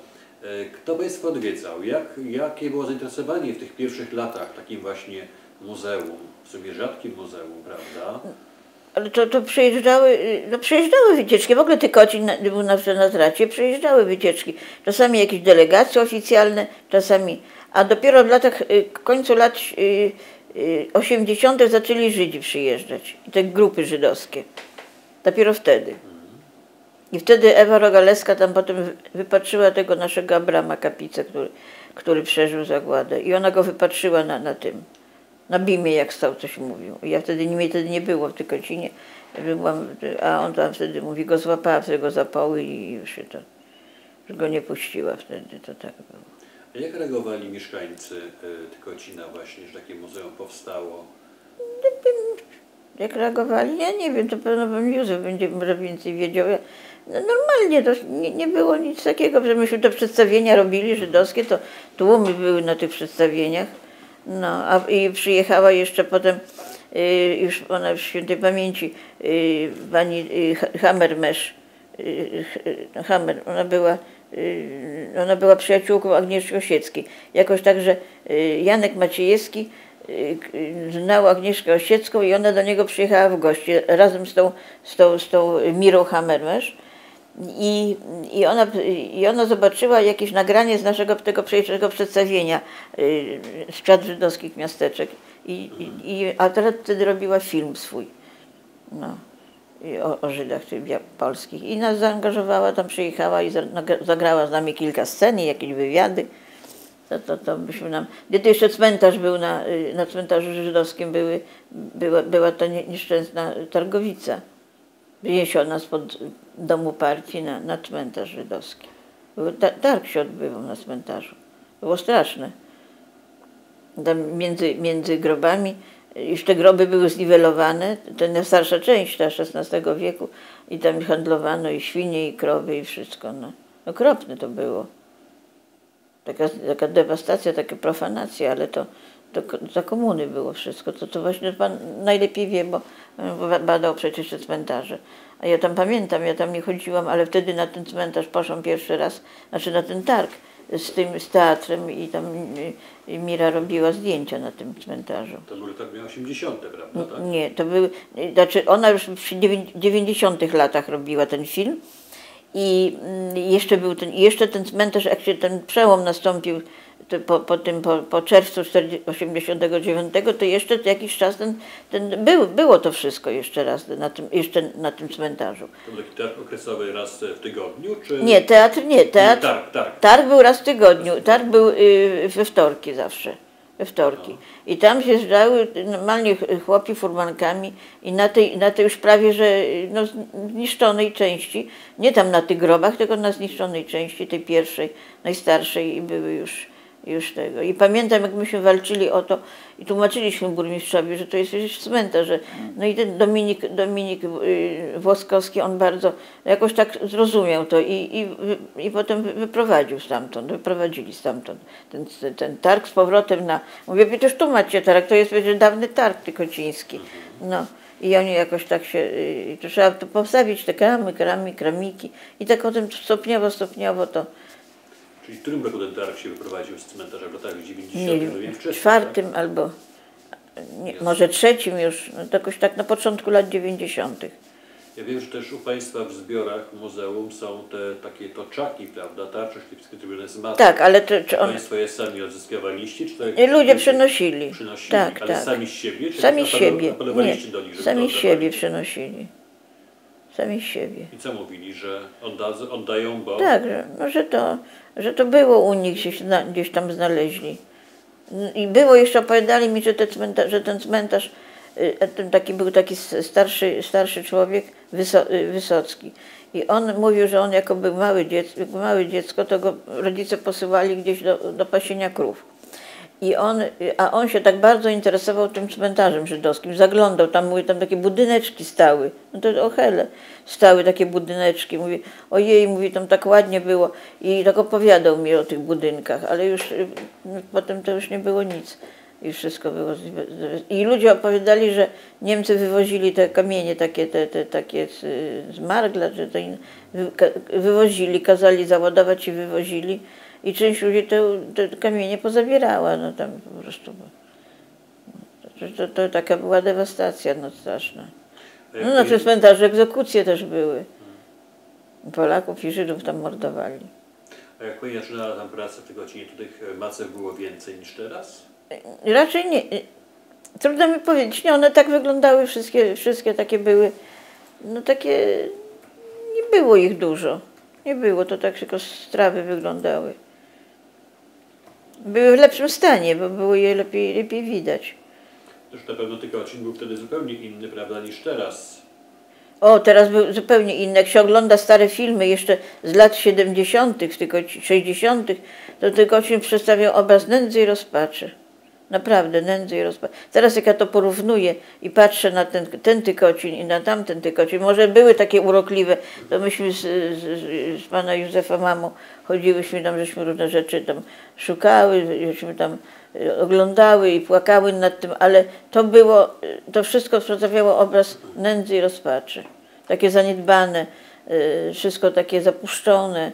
kto Państwa odwiedzał, jakie było zainteresowanie w tych pierwszych latach takim właśnie muzeum, w sumie rzadkim muzeum, prawda? Ale to przejeżdżały wycieczki, w ogóle Tykocin był na tracie, przejeżdżały wycieczki. Czasami jakieś delegacje oficjalne, czasami, a dopiero w końcu lat 80. zaczęli Żydzi przyjeżdżać, i te grupy żydowskie. Dopiero wtedy. I wtedy Ewa Rogaleska tam potem wypatrzyła tego naszego Abrama Kapicę, który przeżył zagładę. I ona go wypatrzyła na Bimie, jak stał, coś mówił. I ja mnie wtedy nie było w Tykocinie, a on tam wtedy mówi, go złapała w tego zapały i już go nie puściła wtedy, to tak było. A jak reagowali mieszkańcy Tykocina właśnie, że takie muzeum powstało? Jak reagowali? Ja nie wiem, to pewno pan Józef będzie może więcej wiedział. Normalnie to nie było nic takiego, że myśmy te przedstawienia robili żydowskie, to tłumy były na tych przedstawieniach. No, i przyjechała jeszcze potem, już ona w świętej pamięci, pani Hammermesz, ona była przyjaciółką Agnieszki Osieckiej. Jakoś tak, że Janek Maciejewski znał Agnieszkę Osiecką i ona do niego przyjechała w gości razem z tą Mirą Hammermesz. I ona zobaczyła jakieś nagranie z naszego tego przedstawienia z Czad Żydowskich Miasteczek. A teraz wtedy robiła film swój o Żydach polskich. I nas zaangażowała, tam przyjechała i zagrała z nami kilka scen i jakieś wywiady. To byśmy nam... Gdy jeszcze cmentarz był na cmentarzu żydowskim była ta nieszczęsna targowica. Wyniesiona spod domu partii na cmentarz żydowski. Targ się odbywał na cmentarzu. Było straszne. Tam między grobami, już te groby były zniwelowane, to najstarsza część, ta XVI wieku, i tam handlowano i świnie, i krowy, i wszystko. No. Okropne to było. Taka dewastacja, taka profanacja, ale to za komuny było wszystko. To właśnie pan najlepiej wie, bo badał przecież te cmentarze. A ja tam pamiętam, ja tam nie chodziłam, ale wtedy na ten cmentarz poszłam pierwszy raz, znaczy na ten targ z teatrem i tam Mira robiła zdjęcia na tym cmentarzu. To były tak 80., prawda? Tak? Nie, to były, znaczy ona już w 90. latach robiła ten film i jeszcze ten cmentarz, jak się ten przełom nastąpił po czerwcu 89, to jeszcze jakiś czas było to wszystko jeszcze raz na tym cmentarzu. To był taki targ okresowy raz w tygodniu? Czy... Nie, teatr nie. Targ był raz w tygodniu. Targ był we wtorki zawsze. We wtorki. No. I tam się zdały normalnie chłopi furmankami i na tej już prawie, że zniszczonej części, nie tam na tych grobach, tylko na zniszczonej części, tej pierwszej, najstarszej, i były już tego. I pamiętam, jak myśmy walczyli o to i tłumaczyliśmy burmistrzowi, że to jest przecież cmentarz, że no i ten Dominik Włoskowski, on bardzo jakoś tak zrozumiał to i potem wyprowadzili stamtąd ten targ z powrotem na... Mówię, przecież tu macie targ, to jest przecież dawny targ tykociński. No. I oni jakoś tak się... To trzeba tu postawić te kramiki i tak potem stopniowo to... Czyli w którym roku ten targ się wyprowadził z cmentarza? W latach 90. Nie wiem, wcześniej, czwartym tak? albo może trzecim już, no to jakoś tak na początku lat 90. Ja wiem, że też u Państwa w zbiorach w muzeum są te takie toczaki, prawda? Tarcze szlifskie zrobione z maty. Tak, ale czy Państwo je sami odzyskiwaliście? Czy to ludzie przynosili. Tak, ale sami z siebie? Czy sami z siebie. apelowaliście do nich, żeby sami z siebie przynosili. Sami z siebie. I co mówili, że oddają, bo... Tak, że to było u nich, gdzieś tam znaleźli. I było jeszcze, opowiadali mi, że ten cmentarz, był taki starszy człowiek, Wysocki. I on mówił, że on jako był małe dziecko, to go rodzice posyłali gdzieś do pasienia krów. A on się tak bardzo interesował tym cmentarzem żydowskim, zaglądał, tam takie budyneczki stały, no to hele, stały takie budyneczki, mówi, ojej, mówi, tam tak ładnie było i tak opowiadał mi o tych budynkach, ale już potem to już nie było nic i wszystko było. I ludzie opowiadali, że Niemcy wywozili te kamienie takie z Margla, że to wywozili, kazali załadować i wywozili. I część ludzi te kamienie pozabierała, no tam po prostu. To taka była dewastacja straszna. No na tym cmentarzu egzekucje też były. Polaków i Żydów tam mordowali. A jak Pani zaczynała tam pracę w Tygocinie, to tych macew było więcej niż teraz? Raczej nie. Trudno mi powiedzieć. Nie, one tak wyglądały, wszystkie takie były. No takie, nie było ich dużo. Nie było, to tak tylko strawy wyglądały. Były w lepszym stanie, bo było je lepiej widać. Też na pewno Tygocin był wtedy zupełnie inny, prawda, niż teraz. O, teraz był zupełnie inny. Jak się ogląda stare filmy jeszcze z lat 70., tylko 60., to Tygocin przedstawiał obraz nędzy i rozpaczy. Naprawdę, nędzy i rozpaczy. Teraz jak ja to porównuję i patrzę na ten Tygocin i na tamten Tygocin, może były takie urokliwe, to myśmy z pana Józefa mamą chodziłyśmy tam, żeśmy różne rzeczy tam szukały, żeśmy tam oglądały i płakały nad tym, ale to wszystko przedstawiało obraz nędzy i rozpaczy. Takie zaniedbane, wszystko takie zapuszczone.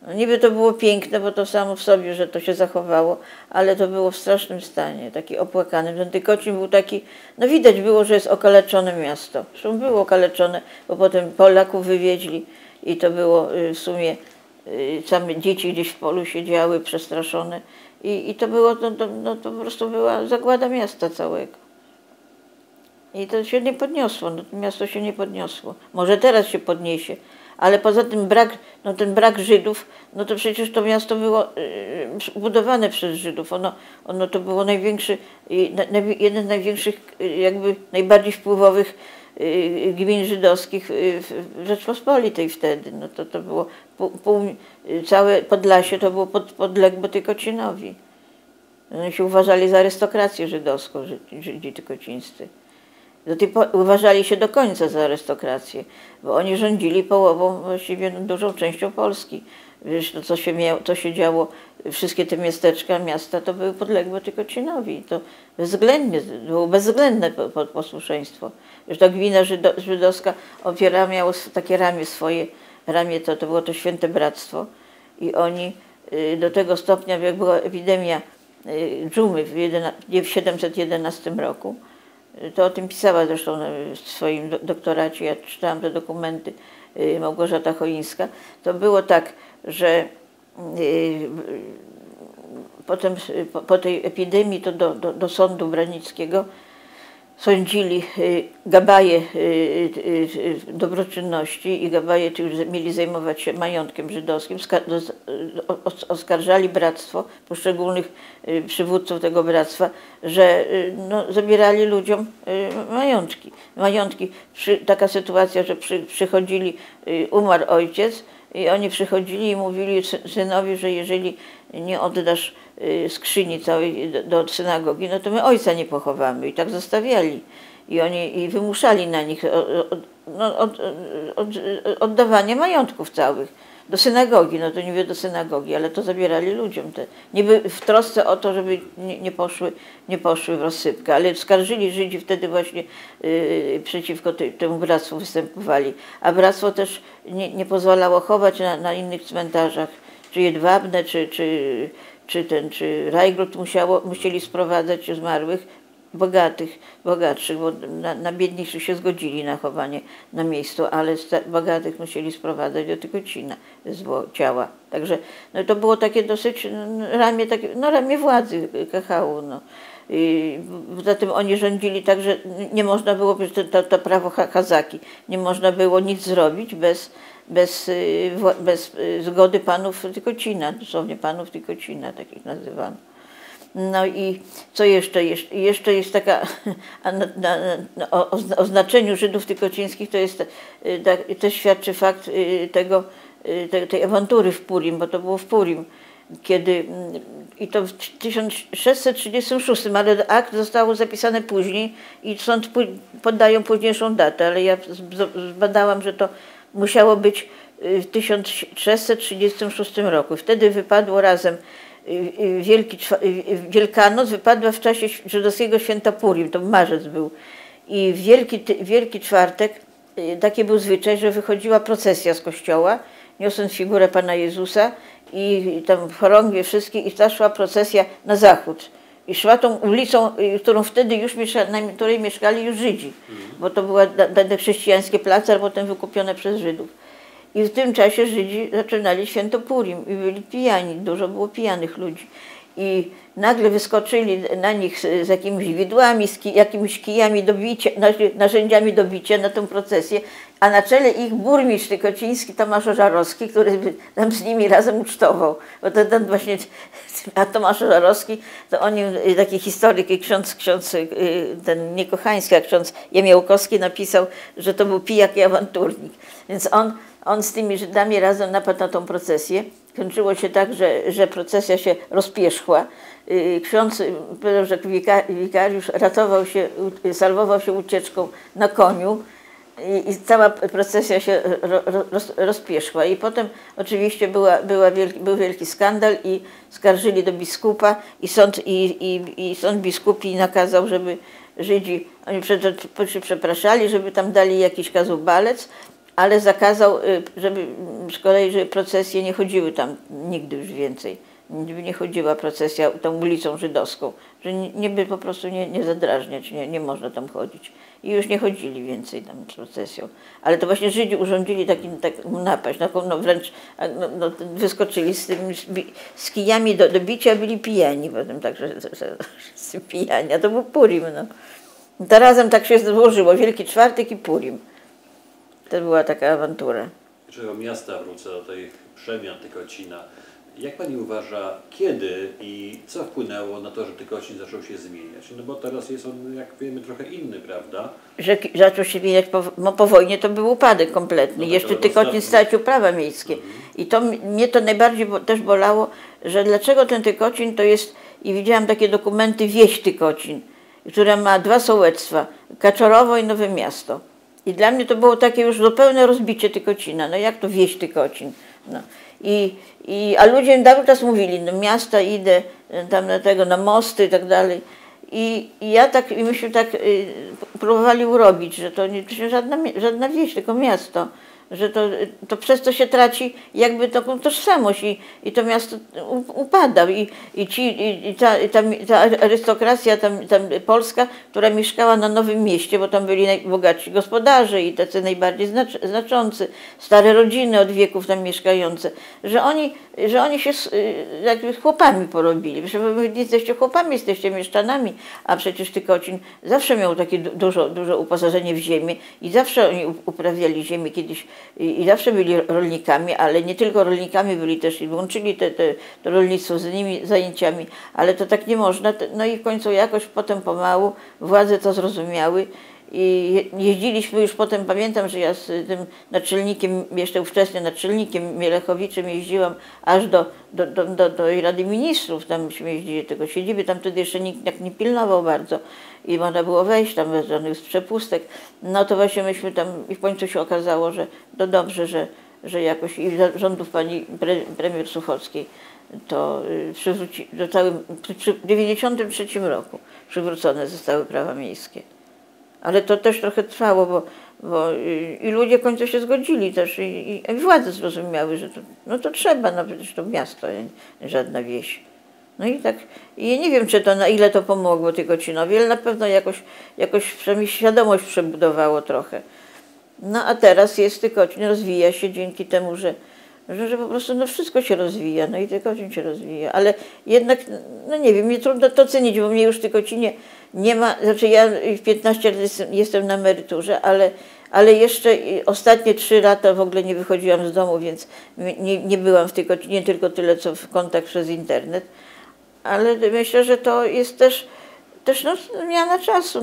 No niby to było piękne, bo to samo w sobie, że to się zachowało, ale to było w strasznym stanie, taki opłakanym. Ten Tygocin był taki, no widać było, że jest okaleczone miasto. Zresztą było okaleczone, bo potem Polaków wywieźli i to było w sumie, same dzieci gdzieś w polu siedziały przestraszone i to było, to po prostu była zagłada miasta całego. I to się nie podniosło, to miasto się nie podniosło. Może teraz się podniesie. Ale poza tym ten brak Żydów, no to przecież to miasto było budowane przez Żydów. Ono to było jeden z największych, jakby najbardziej wpływowych gmin żydowskich w Rzeczpospolitej wtedy. No to było całe Podlasie to było podległe Tygocinowi. Oni się uważali za arystokrację żydowską, Żydzi tykocińscy. Uważali się do końca za arystokrację, bo oni rządzili połową, właściwie dużą częścią Polski. Wiesz, to co się działo, wszystkie te miasteczka, miasta, to były podległe Tykocinowi. To było bezwzględne posłuszeństwo. Już ta gmina żydowska miało takie ramię to było to Święte Bractwo i oni do tego stopnia, jak była epidemia dżumy w 711 roku, to o tym pisała zresztą w swoim doktoracie, ja czytałam te dokumenty, Małgorzata Choińska, to było tak, że potem po tej epidemii to do sądu branickiego sądzili gabaje dobroczynności i gabaje, którzy mieli zajmować się majątkiem żydowskim, oskarżali bractwo, poszczególnych przywódców tego bractwa, że zabierali ludziom majątki. Taka sytuacja, że przychodzili, umarł ojciec i oni przychodzili i mówili synowi, że jeżeli nie oddasz skrzyni całej do synagogi, no to my ojca nie pochowamy. I tak zostawiali. I oni wymuszali na nich oddawanie majątków całych do synagogi. No to niby do synagogi, ale to zabierali ludziom. Niby w trosce o to, żeby nie poszły w rozsypkę. Ale skarżyli Żydzi wtedy właśnie przeciwko temu bractwu występowali. A bractwo też nie pozwalało chować na innych cmentarzach, czy Jedwabne, czy Rajgród musieli sprowadzać zmarłych bogatszych, bo na biedniejszych się zgodzili na chowanie na miejscu, ale bogatych musieli sprowadzać do Tykocina ciała. Także to było takie dosyć ramię władzy KHU. Poza tym oni rządzili tak, że nie można było, to prawo Chazaki, nie można było nic zrobić bez zgody panów Tykocina, dosłownie panów Tykocina, takich nazywano. No i co jeszcze? Jeszcze jest taka, o znaczeniu Żydów tykocińskich to świadczy fakt tej awantury w Purim, bo to było w Purim, i to w 1636, ale akt zostało zapisane później i sąd podają późniejszą datę, ale ja zbadałam, że to musiało być w 1636 roku. Wtedy wypadło razem Wielkanoc wypadła w czasie żydowskiego święta Purim, to marzec był. I w Wielki Czwartek taki był zwyczaj, że wychodziła procesja z kościoła, niosąc figurę Pana Jezusa i tam w chorągwie wszystkie i ta szła procesja na zachód. I szła tą ulicą, którą wtedy już na której mieszkali już Żydzi, bo to były chrześcijańskie place, a potem wykupione przez Żydów. I w tym czasie Żydzi zaczynali święto Purim i byli pijani, dużo było pijanych ludzi. I nagle wyskoczyli na nich z jakimiś widłami, z jakimiś kijami do bicia, narzędziami do bicia na tę procesję, a na czele ich burmistrz tykociński Tomasz Ożarowski, który tam z nimi razem ucztował. Bo to ten właśnie, a Tomasz Ożarowski, to o nim taki historyk i ksiądz ten Niekochański, a ksiądz Jemiołkowski napisał, że to był pijak i awanturnik. Więc on z tymi Żydami razem napadł na tą procesję. Kończyło się tak, że procesja się rozpierzchła. Ksiądz, że wikariusz salwował się ucieczką na koniu i cała procesja się rozpierzchła. I potem oczywiście był wielki skandal i skarżyli do biskupa i sąd biskupi nakazał, żeby Żydzi, oni przepraszali, żeby tam dali jakiś kazubalec, ale zakazał, żeby procesje nie chodziły tam nigdy już więcej. Nie chodziła procesja tą ulicą żydowską, że niby po prostu nie zadrażniać, nie można tam chodzić. I już nie chodzili więcej tam procesją. Ale to właśnie Żydzi urządzili taką napaść, wręcz wyskoczyli z kijami do bicia, byli pijani potem, także pijani, a to był Purim. To razem tak się złożyło, Wielki Czwartek i Purim. To była taka awantura. Jeszcze do miasta wrócę, do tych przemian Tykocina. Jak pani uważa, kiedy i co wpłynęło na to, że Tykocin zaczął się zmieniać? No bo teraz jest on, jak wiemy, trochę inny, prawda? Że zaczął się zmieniać po wojnie, to był upadek kompletny. Jeszcze Tykocin stracił prawa miejskie. I to mnie to najbardziej też bolało, że dlaczego ten Tykocin to jest i widziałam takie dokumenty Wieś Tykocin, która ma 2 sołectwa, Kaczorowo i Nowe Miasto. I dla mnie to było takie już zupełne rozbicie Tykocina. No jak to Wieś Tykocin? No. A ludzie cały czas mówili, no miasta idę, tam na mosty i tak dalej. I myśmy tak próbowali urobić, że to nie żadna wieś, tylko miasto. Że to przez to się traci jakby taką tożsamość i to miasto upada. I ta arystokracja tam polska, która mieszkała na Nowym Mieście, bo tam byli najbogatsi gospodarze i tacy najbardziej znaczący, stare rodziny od wieków tam mieszkające, że oni się jakby chłopami porobili. Że wy nie jesteście chłopami, jesteście mieszczanami, a przecież Tykocin zawsze miał takie duże uposażenie w ziemię i zawsze oni uprawiali ziemię kiedyś i zawsze byli rolnikami, ale nie tylko rolnikami byli też i łączyli to rolnictwo z innymi zajęciami, ale to tak nie można. No i w końcu jakoś potem pomału władze to zrozumiały i jeździliśmy już potem, pamiętam, że ja z tym naczelnikiem, jeszcze ówczesnym naczelnikiem Mielechowiczem jeździłam aż do Rady Ministrów, tam myśmy jeździli tego siedziby, tam wtedy jeszcze nikt nie pilnował bardzo i można było wejść tam bez żadnych przepustek. No to właśnie myśmy tam i w końcu się okazało, że to dobrze, że jakoś i za rządów pani premier Suchockiej to w 1993 roku przywrócone zostały prawa miejskie. Ale to też trochę trwało, bo i ludzie w końcu się zgodzili też i władze zrozumiały, że to trzeba, no przecież to miasto, żadna wieś. No i tak, i nie wiem, czy to na ile to pomogło Tykocinowi, ale na pewno jakoś przynajmniej świadomość przebudowało trochę. No a teraz jest Tykocin, rozwija się dzięki temu, że po prostu wszystko się rozwija, no i Tykocin się rozwija, ale jednak, no nie wiem, mnie trudno to cenić, bo mnie już w Tykocinie nie ma, znaczy ja w 15 lat jestem na emeryturze, ale jeszcze ostatnie 3 lata w ogóle nie wychodziłam z domu, więc nie byłam w Tykocinie, tylko tyle, co w kontakt przez internet, ale myślę, że to jest też zmiana czasu,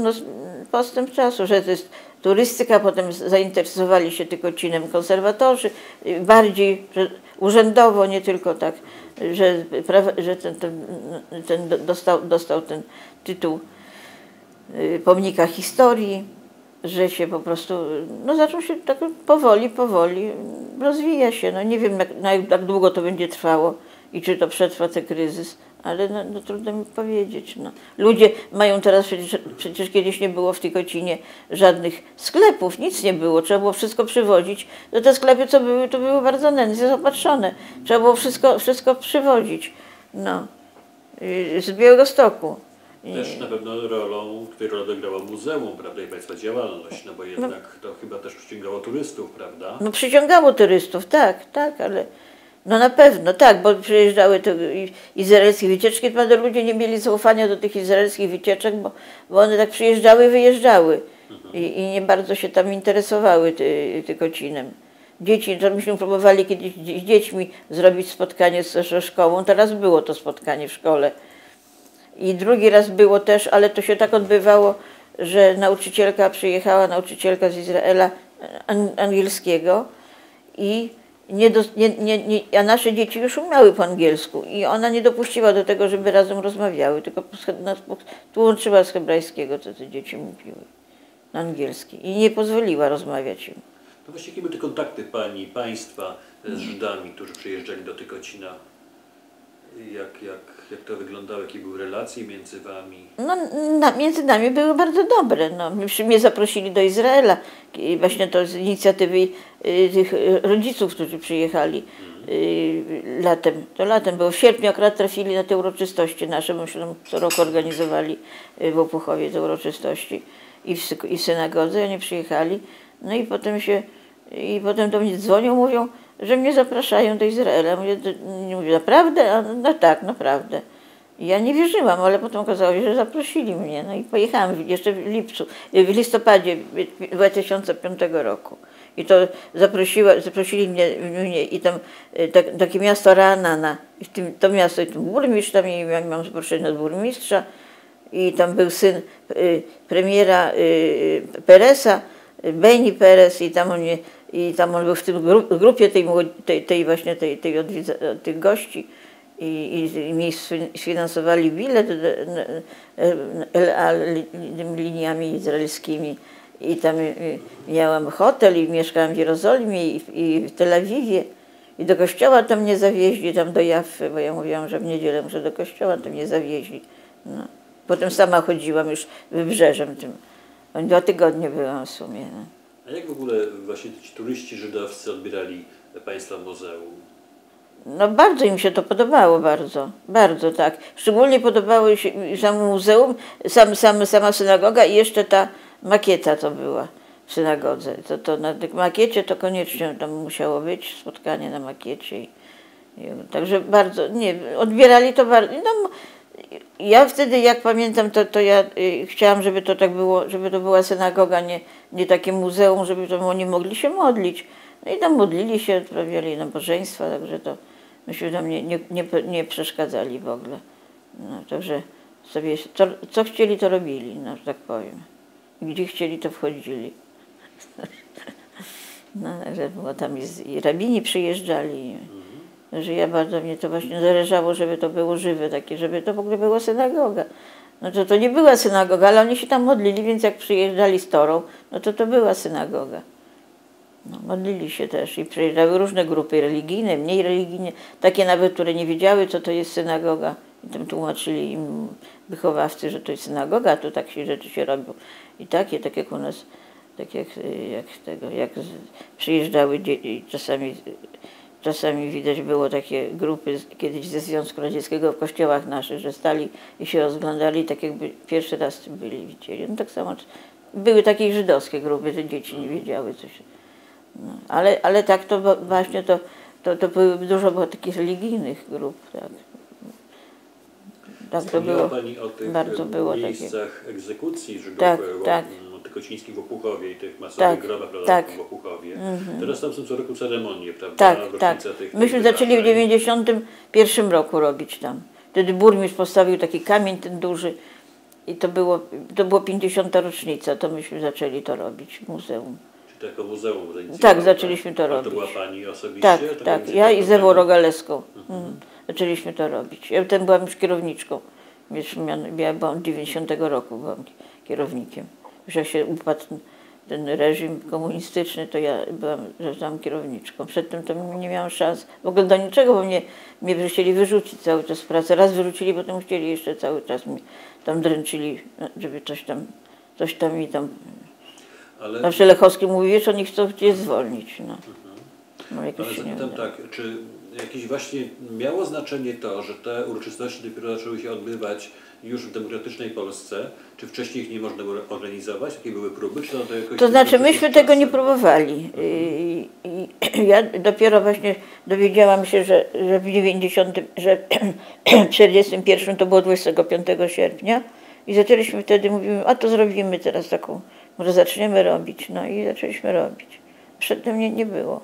postęp czasu, że to jest turystyka, potem zainteresowali się Tykocinem konserwatorzy, bardziej że urzędowo, nie tylko tak, że ten dostał ten tytuł pomnika historii, że się po prostu, zaczął się tak powoli rozwija się. No nie wiem, jak długo to będzie trwało i czy to przetrwa ten kryzys, ale trudno mi powiedzieć. No. Ludzie mają teraz, przecież kiedyś nie było w Tykocinie żadnych sklepów, nic nie było, trzeba było wszystko przywozić. No te sklepy, co były, to były bardzo nędznie zaopatrzone. Trzeba było wszystko przywozić. No. Z Białegostoku. Też na pewno której rolę odegrało muzeum, prawda, i Państwa działalność, bo jednak to chyba też przyciągało turystów, prawda? No przyciągało turystów, tak, ale na pewno, tak, bo przyjeżdżały te izraelskie wycieczki, prawda, ludzie nie mieli zaufania do tych izraelskich wycieczek, bo one tak przyjeżdżały i wyjeżdżały i nie bardzo się tam interesowały Tykocinem. Dzieci, to myśmy próbowali kiedyś z dziećmi zrobić spotkanie ze szkołą, teraz było to spotkanie w szkole. I drugi raz było też, ale to się tak odbywało, że przyjechała nauczycielka z Izraela angielskiego a nasze dzieci już umiały po angielsku i ona nie dopuściła do tego, żeby razem rozmawiały, tylko nas tłumaczyła z hebrajskiego, co te dzieci mówiły na angielski i nie pozwoliła rozmawiać im. No właśnie, jakie były te kontakty Państwa z Żydami, którzy przyjeżdżali do Tykocina? Jak to wyglądało? Jakie były relacje między Wami? Między nami były bardzo dobre. Mnie zaprosili do Izraela. I właśnie to z inicjatywy tych rodziców, którzy przyjechali latem. To latem było. W sierpniu akurat trafili na te uroczystości nasze, myśmy tam co roku organizowali w Opuchowie te uroczystości i w synagodze. Oni przyjechali. No i potem do mnie dzwonią, mówią, że mnie zapraszają do Izraela. Mówię, naprawdę? No tak, naprawdę. I ja nie wierzyłam, ale potem okazało się, że zaprosili mnie. No i pojechałam jeszcze w listopadzie 2005 roku. I to zaprosili mnie i tam takie miasto Ra'anana, to miasto i ten burmistrz, tam mam zaproszenie od burmistrza i tam był syn premiera Peresa, Beni Perez i tam on był w tym grupie tych gości i mi sfinansowali bilet LA liniami izraelskimi. I tam miałam hotel i mieszkałam w Jerozolimie i w Tel Awiwie. I do kościoła tam mnie zawieźli, tam do Jaffy, bo ja mówiłam, że w niedzielę muszę do kościoła, to mnie zawieźli. No. Potem sama chodziłam już wybrzeżem tym. 2 tygodnie byłam w sumie. No. A jak w ogóle właśnie ci turyści żydowscy odbierali państwa muzeum? No bardzo im się to podobało, bardzo tak. Szczególnie podobało się samo muzeum, sama synagoga i jeszcze ta makieta to była w synagodze. To na tej makiecie to koniecznie tam musiało być spotkanie na makiecie. Także bardzo, nie, odbierali to bardzo. No, ja wtedy, jak pamiętam, to ja chciałam, żeby to tak było, żeby to była synagoga, nie takie muzeum, żeby tam oni mogli się modlić. No i tam modlili się, odprawiali nabożeństwa, także to myśmy tam nie przeszkadzali w ogóle. No, także sobie co chcieli, to robili, no, że tak powiem. Gdzie chcieli, to wchodzili. No, że było tam i rabini przyjeżdżali. Że ja bardzo mnie to właśnie zależało, żeby to było żywe takie, żeby to w ogóle była synagoga. No to nie była synagoga, ale oni się tam modlili, więc jak przyjeżdżali z Torą, no to była synagoga. No, modlili się też i przyjeżdżały różne grupy religijne, mniej religijne, takie nawet, które nie wiedziały, co to jest synagoga. I tam tłumaczyli im wychowawcy, że to jest synagoga, a tu tak się rzeczy się robią. I tak jak u nas, tak jak przyjeżdżały dzieci, czasami widać było takie grupy kiedyś ze Związku Radzieckiego w kościołach naszych, że stali i się rozglądali, tak jakby pierwszy raz byli, widzieli. No tak samo były takie żydowskie grupy, te dzieci nie wiedziały, co się... No, ale tak to właśnie to dużo było takich religijnych grup, tak. Tak to było. Pani o tych bardzo było miejscach takie egzekucji Żydów, tak. Tykocińskich w Opuchowie i tych masowych grobach w Opuchowie. Teraz tam są co roku ceremonie, prawda? Tak. Myśmy zaczęli w 1991 roku robić tam. Wtedy burmistrz postawił taki kamień ten duży i to było 50. rocznica, to myśmy zaczęli to robić w muzeum. Czy jako muzeum? Tak, zaczęliśmy to robić. To była Pani osobiście? Tak. Ja i z Ewą Rogalewską zaczęliśmy to robić. Ja wtedy byłam już kierowniczką. Ja byłam 90 roku, byłam kierownikiem. Już jak się upadł ten reżim komunistyczny, to ja byłam tam kierowniczką. Przedtem to nie miałam szans w ogóle do niczego, bo mnie chcieli wyrzucić cały czas z pracy. Raz wyrzucili, potem chcieli jeszcze cały czas mnie tam dręczyli, żeby coś tam i tam. Ale... Zawsze Lechowski mówi, wiesz, oni chcą cię zwolnić. No. Ale zapytam tak, czy jakieś właśnie miało znaczenie to, że te uroczystości dopiero zaczęły się odbywać już w demokratycznej Polsce? Czy wcześniej ich nie można było organizować? Jakie były próby? Czy to jakoś to znaczy myśmy tego nie próbowali. Ja dopiero właśnie dowiedziałam się, że w 41 to było 25 sierpnia i zaczęliśmy wtedy, mówimy, a to zrobimy teraz taką, może zaczniemy robić. No i zaczęliśmy robić. Przedtem nie było.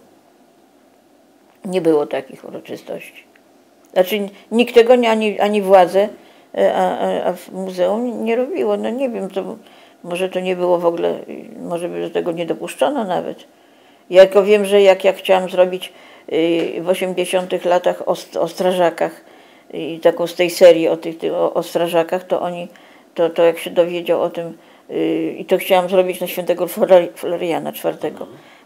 Nie było takich uroczystości. Znaczy nikt tego ani władze, a w muzeum nie robiło. No nie wiem, może to nie było w ogóle, może by do tego nie dopuszczono nawet. Ja tylko wiem, że jak chciałam zrobić w 80 latach o strażakach i taką z tej serii o strażakach, to oni, to jak się dowiedział o tym i to chciałam zrobić na świętego Floriana 4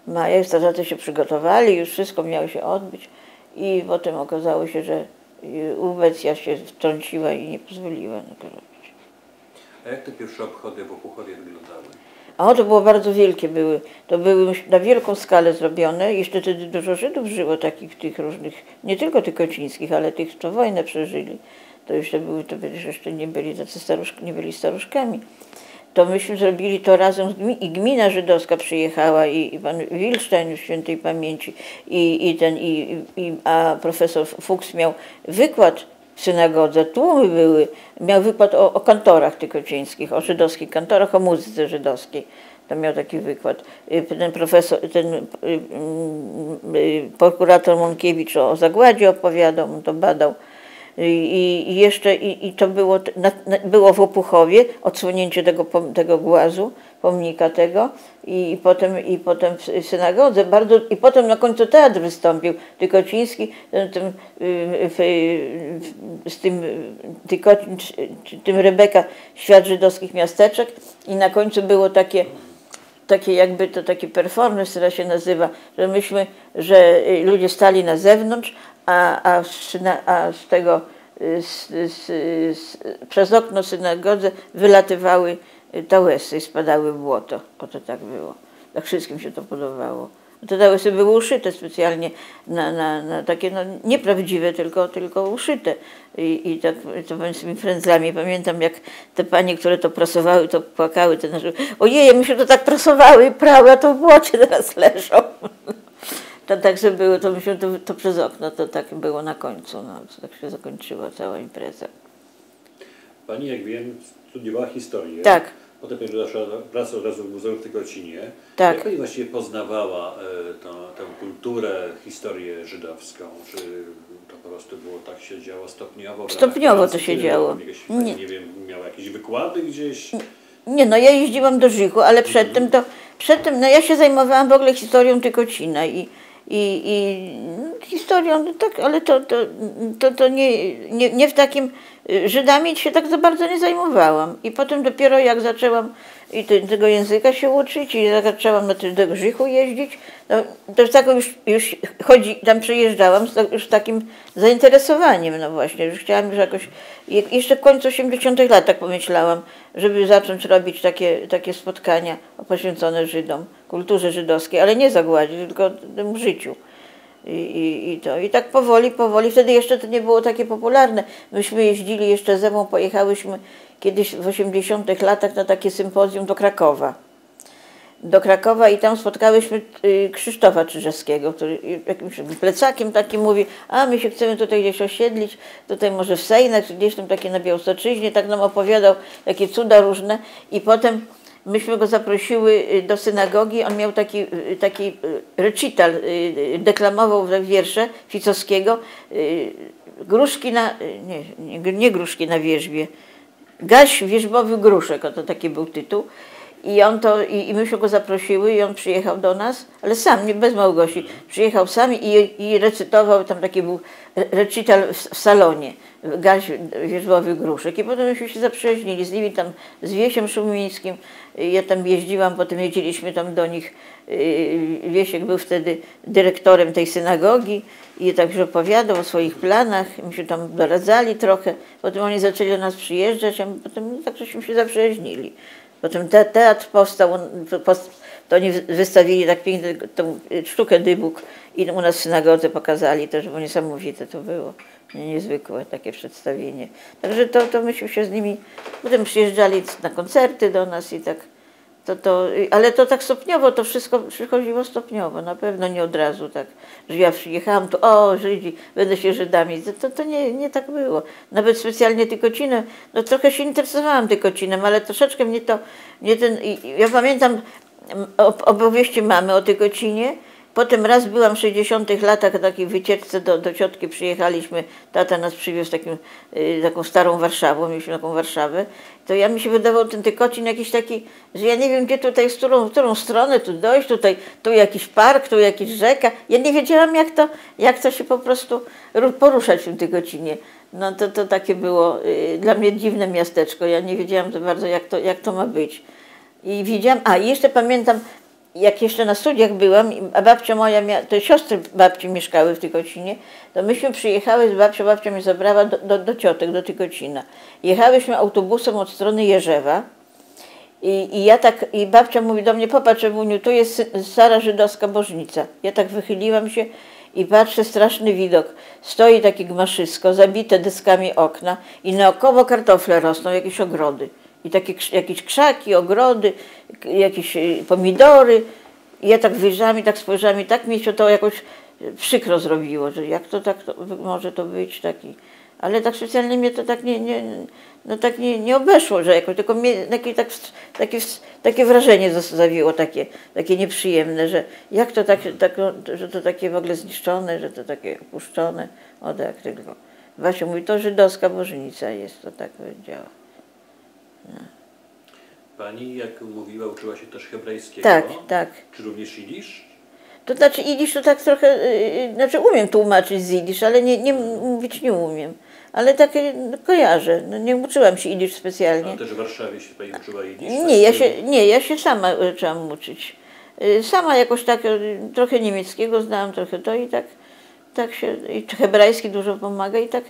maja, strażacy się przygotowali, już wszystko miało się odbyć i potem okazało się, że ubecja się wtrąciła i nie pozwoliła na to robić. A jak te pierwsze obchody w Opuchowie wyglądały? To było bardzo wielkie były. To były na wielką skalę zrobione. Jeszcze wtedy dużo Żydów żyło takich tych różnych, nie tylko tykocińskich, ale tych, co wojnę przeżyli. To jeszcze były, to jeszcze nie byli tacy nie byli staruszkami. To myśmy zrobili to razem i gmina żydowska przyjechała i pan Wilstein w świętej pamięci a profesor Fuchs miał wykład w synagodze, tłumy były, miał wykład o kantorach tykocińskich, o żydowskich kantorach, o muzyce żydowskiej. To miał taki wykład. Ten prokurator Mąkiewicz o zagładzie opowiadał, on to badał. I jeszcze to było w Opuchowie, odsłonięcie tego głazu, pomnika tego i potem w synagodze bardzo, i potem na końcu teatr wystąpił Tykociński z tym Tykocin, czy tym Rebeka, Świat żydowskich miasteczek, i na końcu było takie jakby to taki performance, który się nazywa, że ludzie stali na zewnątrz, a z tego przez okno synagodze wylatywały tałesy i spadały w błoto. Oto tak było. Tak wszystkim się to podobało. Te tałesy były uszyte specjalnie na takie, no nieprawdziwe, tylko uszyte. I tak to z tymi frędzlami. Pamiętam, jak te panie, które to prasowały, to płakały. Ojej, my się to tak prasowały, prały, a to w błocie teraz leżą. To także było, to myślę, to przez okno, to tak było na końcu. No, tak się zakończyła cała impreza. Pani, jak wiem, studiowała historię. Tak. Potem zaczęła pracę od razu w Muzeum w Tykocinie. Tak. Jak Pani właściwie poznawała tę kulturę, historię żydowską? Czy to po prostu było tak się działo stopniowo? Stopniowo to się działo. Nie wiem, miała jakieś wykłady gdzieś? Nie, no ja jeździłam do Żychu, ale przedtem no ja się zajmowałam w ogóle historią Tykocina i historią, no tak, ale to nie w takim, Żydami się tak za bardzo nie zajmowałam. I potem dopiero jak zaczęłam tego języka się uczyć i zaczęłam do Grzychu jeździć, to tak już tam przyjeżdżałam już z takim zainteresowaniem, no właśnie, już chciałam już jakoś, jeszcze w końcu 80 lat tak pomyślałam, żeby zacząć robić takie spotkania poświęcone Żydom, kulturze żydowskiej, ale nie zagładzie, tylko temu życiu. I tak powoli, wtedy jeszcze to nie było takie popularne. Myśmy jeździli jeszcze ze mną, pojechałyśmy kiedyś w 80 latach na takie sympozjum do Krakowa i tam spotkałyśmy Krzysztofa Czyżewskiego, który jakimś plecakiem takim mówi, a my się chcemy tutaj gdzieś osiedlić, tutaj może w Sejnach, gdzieś tam takie na Białostoczyźnie, tak nam opowiadał takie cuda różne i potem myśmy go zaprosiły do synagogi, on miał taki recital, deklamował wiersze Ficowskiego, nie gruszki na wierzbie, Gaś wierzbowy gruszek, oto taki był tytuł. I myśmy go zaprosiły i on przyjechał do nas, ale sam, nie bez Małgosi, przyjechał sam i recytował, tam taki był recital w salonie, Gaś wierzbowy gruszek. I potem myśmy się zaprzyjaźnili z nimi tam, z Wiesiem Szumińskim, ja tam jeździłam, potem jeździliśmy tam do nich, Wiesiek był wtedy dyrektorem tej synagogi i także opowiadał o swoich planach, my się tam doradzali trochę, potem oni zaczęli do nas przyjeżdżać, a potem tak żeśmy się zaprzyjaźnili. Potem teatr powstał, to oni wystawili tak pięknie tą sztukę Dybuk i u nas w synagodze pokazali, to było niesamowite to było, niezwykłe takie przedstawienie. Także to myśmy się z nimi, potem przyjeżdżali na koncerty do nas i tak, ale to tak stopniowo, to wszystko przychodziło stopniowo, na pewno nie od razu tak, że ja przyjechałam tu, o Żydzi, będę się Żydami, to nie tak było. Nawet specjalnie Tykocinem, no trochę się interesowałam Tykocinem, ale troszeczkę ja pamiętam opowieści mamy o Tykocinie, potem raz byłam w 60 latach na takiej wycieczce do ciotki, przyjechaliśmy, tata nas przywiózł taką starą Warszawą, mieliśmy taką Warszawę, to mi się wydawał ten Tykocin jakiś taki, że ja nie wiem gdzie tutaj, w którą stronę tu dojść, tu jakiś park, tu jakaś rzeka, ja nie wiedziałam jak to się po prostu poruszać w tym Tykocinie. No to takie było dla mnie dziwne miasteczko, ja nie wiedziałam za bardzo jak to ma być. I widziałam, i jeszcze pamiętam, jak jeszcze na studiach byłam, a babcia moja, to siostry babci mieszkały w Tykocinie, to myśmy przyjechały z babcią, babcia mnie zabrała do ciotek, do Tykocina. Jechałyśmy autobusem od strony Jerzewa i babcia mówi do mnie, popatrz Ewuniu, tu jest stara żydowska bożnica. Ja tak wychyliłam się i patrzę, straszny widok. Stoi takie gmaszysko, zabite deskami okna i naokoło kartofle rosną, jakieś ogrody. I takie jakieś krzaki, ogrody, jakieś pomidory. I ja tak wyjrzałam i tak spojrzałam i tak mi się to jakoś przykro zrobiło, że jak to tak może to być taki. Ale tak specjalnie mnie to tak nie obeszło, że jakoś, tylko mnie takie wrażenie zawiło, takie nieprzyjemne, że jak to że to takie w ogóle zniszczone, że to takie opuszczone, jak tylko. Basia mówi, to żydowska bożenica jest, to tak powiedziała. No. Pani, jak mówiła, uczyła się też hebrajskiego. Tak, tak. Czy również jidysz? To znaczy jidysz to tak trochę, znaczy umiem tłumaczyć z jidysz, ale mówić nie umiem. Ale tak kojarzę. No, nie uczyłam się jidysz specjalnie. Ale też w Warszawie się pani uczyła jidysz? Ja się sama zaczęłam uczyć. Sama jakoś tak trochę niemieckiego znałam, trochę to i tak się, i hebrajski dużo pomaga i tak.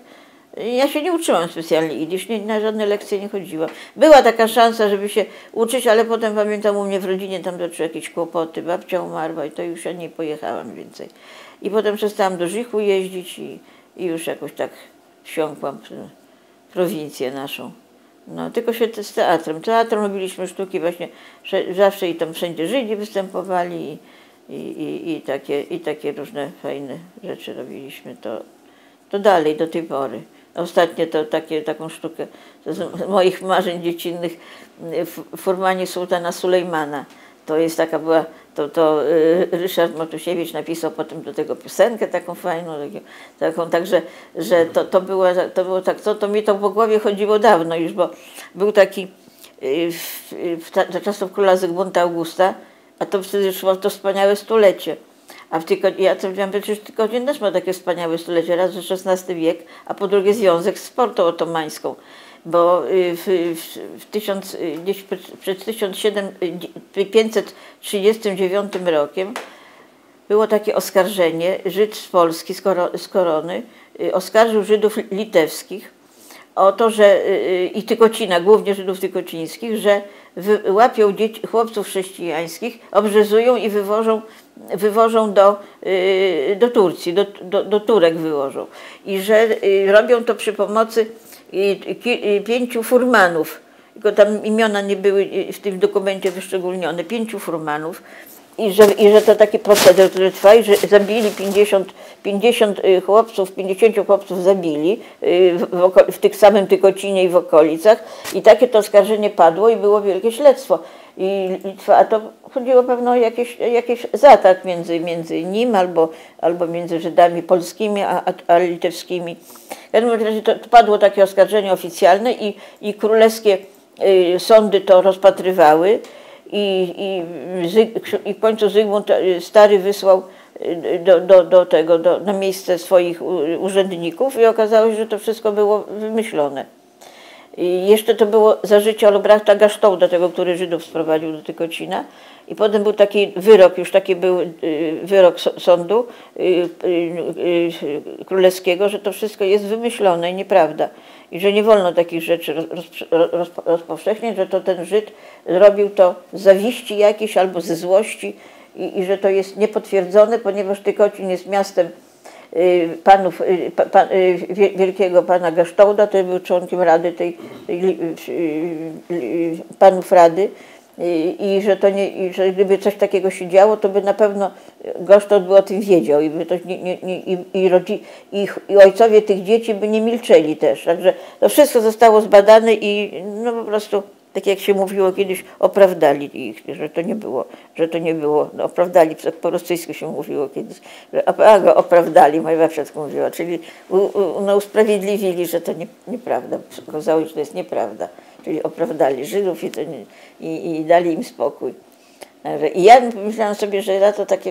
Ja się nie uczyłam specjalnie jidysz, na żadne lekcje nie chodziłam. Była taka szansa, żeby się uczyć, ale potem pamiętam u mnie w rodzinie tam zaczęły jakieś kłopoty, babcia umarła i to już ja nie pojechałam więcej. I potem przestałam do Żychu jeździć i już jakoś tak wsiąkłam w prowincję naszą. No, tylko się z teatrem. Teatrem robiliśmy sztuki właśnie, zawsze i tam wszędzie Żydzi występowali i takie różne fajne rzeczy robiliśmy. To dalej, do tej pory. Ostatnio to taką sztukę z moich marzeń dziecinnych, Furmanie Sułtana Sulejmana. To jest taka była, Ryszard Matusiewicz napisał potem do tego piosenkę taką fajną, także, że to było tak, to mi to po głowie chodziło dawno już, bo był taki za czasów króla Zygmunta Augusta, a to wtedy szło to wspaniałe stulecie. A ja to wiem, przecież Tykoń też ma takie wspaniałe stulecie, raz, że XVI wiek, a po drugie związek z Portą Otomańską. Bo gdzieś przed 1539 rokiem było takie oskarżenie, Żyd z Polski, z Korony, oskarżył Żydów litewskich o to, że i Tykocina, głównie Żydów tykocińskich, że łapią chłopców chrześcijańskich, obrzezują i wywożą do Turcji, do Turek wywożą. I że robią to przy pomocy 5 furmanów, tylko tam imiona nie były w tym dokumencie wyszczególnione, 5 furmanów. I że to taki proceder, który trwa, i że zabili 50 chłopców zabili w tych samym Tykocinie i w okolicach. I takie to oskarżenie padło i było wielkie śledztwo. A to chodziło pewno o jakiś zatarg między nim albo między Żydami polskimi a litewskimi. W każdym razie to padło takie oskarżenie oficjalne i królewskie sądy to rozpatrywały. I w końcu Zygmunt Stary wysłał na miejsce swoich urzędników i okazało się, że to wszystko było wymyślone. I jeszcze to było za życia Olbrachta Gasztouda, tego, który Żydów sprowadził do Tykocina. I potem był taki wyrok, już taki był wyrok sądu królewskiego, że to wszystko jest wymyślone i nieprawda. I że nie wolno takich rzeczy rozpowszechniać, że to ten Żyd robił to z zawiści jakiejś albo ze złości i że to jest niepotwierdzone, ponieważ Tykocin jest miastem wielkiego pana Gasztouda, który był członkiem rady panów rady. I że gdyby coś takiego się działo, to by na pewno Gasztoud by o tym wiedział i by to i ojcowie tych dzieci by nie milczeli też. Także to wszystko zostało zbadane i no po prostu, tak jak się mówiło kiedyś, oprawdali ich, że to nie było, no, oprawdali, po rosyjsku się mówiło kiedyś, że go oprawdali, moja babcia tak mówiła, czyli usprawiedliwili, że to nieprawda, okazało się, że to jest nieprawda. Czyli oprawdali Żydów i dali im spokój. I ja myślałam sobie, że to taki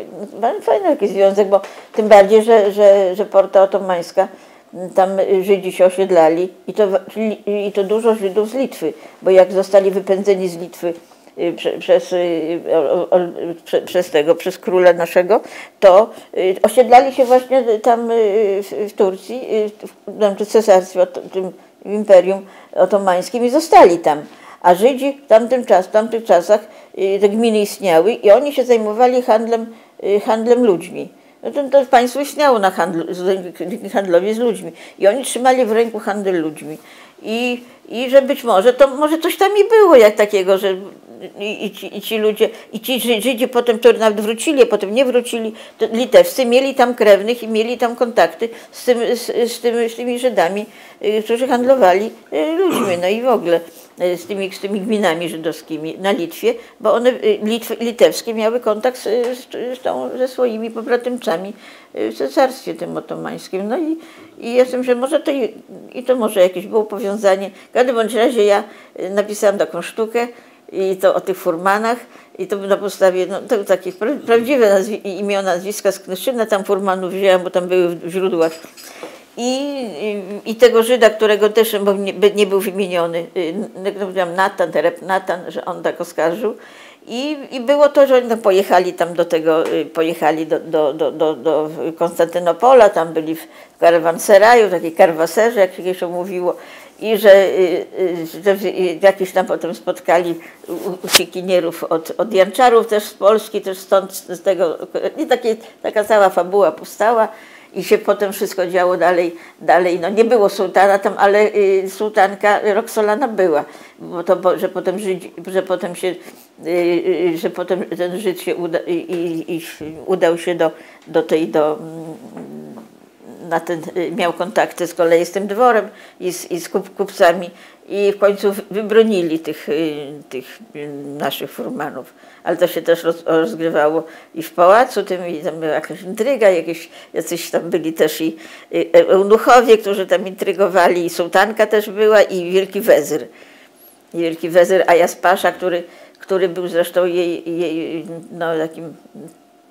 fajny jakiś związek, bo tym bardziej, że Porta Otomańska, tam Żydzi się osiedlali i to dużo Żydów z Litwy, bo jak zostali wypędzeni z Litwy przez króla naszego, to osiedlali się właśnie tam w Turcji, w cesarstwie, tym Imperium Otomańskim i zostali tam. A Żydzi w tamtych czasach te gminy istniały i oni się zajmowali handlem ludźmi. No to państwo istniało na handlowi z ludźmi. I oni trzymali w ręku handel ludźmi. I że być może, to może coś tam i było jak takiego, że ci ludzie, i ci Żydzi potem, którzy nawet wrócili, a potem nie wrócili, to litewscy mieli tam krewnych i mieli tam kontakty z tymi Żydami, którzy handlowali ludźmi, no i w ogóle z tymi gminami żydowskimi na Litwie, bo one litewskie miały kontakt ze swoimi pobratymcami w cesarstwie tym otomańskim. No i ja myślę, że może to może jakieś było powiązanie. W każdym bądź razie ja napisałam taką sztukę i to o tych furmanach i to na podstawie, no to takie prawdziwe imiona, nazwiska z Knyszyna, tam furmanów wzięłam, bo tam były w źródłach. I tego Żyda, którego też nie był wymieniony, Natan, że on tak oskarżył. I było to, że oni pojechali tam pojechali do Konstantynopola, tam byli w karawanseraju, takiej karwaserze, jak się kiedyś mówiło, i że jakiś tam potem spotkali uciekinierów od Janczarów też z Polski, też stąd z tego, i taka cała fabuła powstała. I się potem wszystko działo dalej. No nie było sułtana tam, ale sułtanka Roxolana była, że potem ten Żyd się udał się miał kontakty z kolei z tym dworem i z kupcami i w końcu wybronili tych naszych furmanów. Ale to się też rozgrywało i w pałacu tym, i tam była jakaś intryga, jacyś tam byli też i eunuchowie, którzy tam intrygowali, i sułtanka też była, i wielki wezyr. Wielki wezyr Ayas Pasza, który był zresztą jej no takim,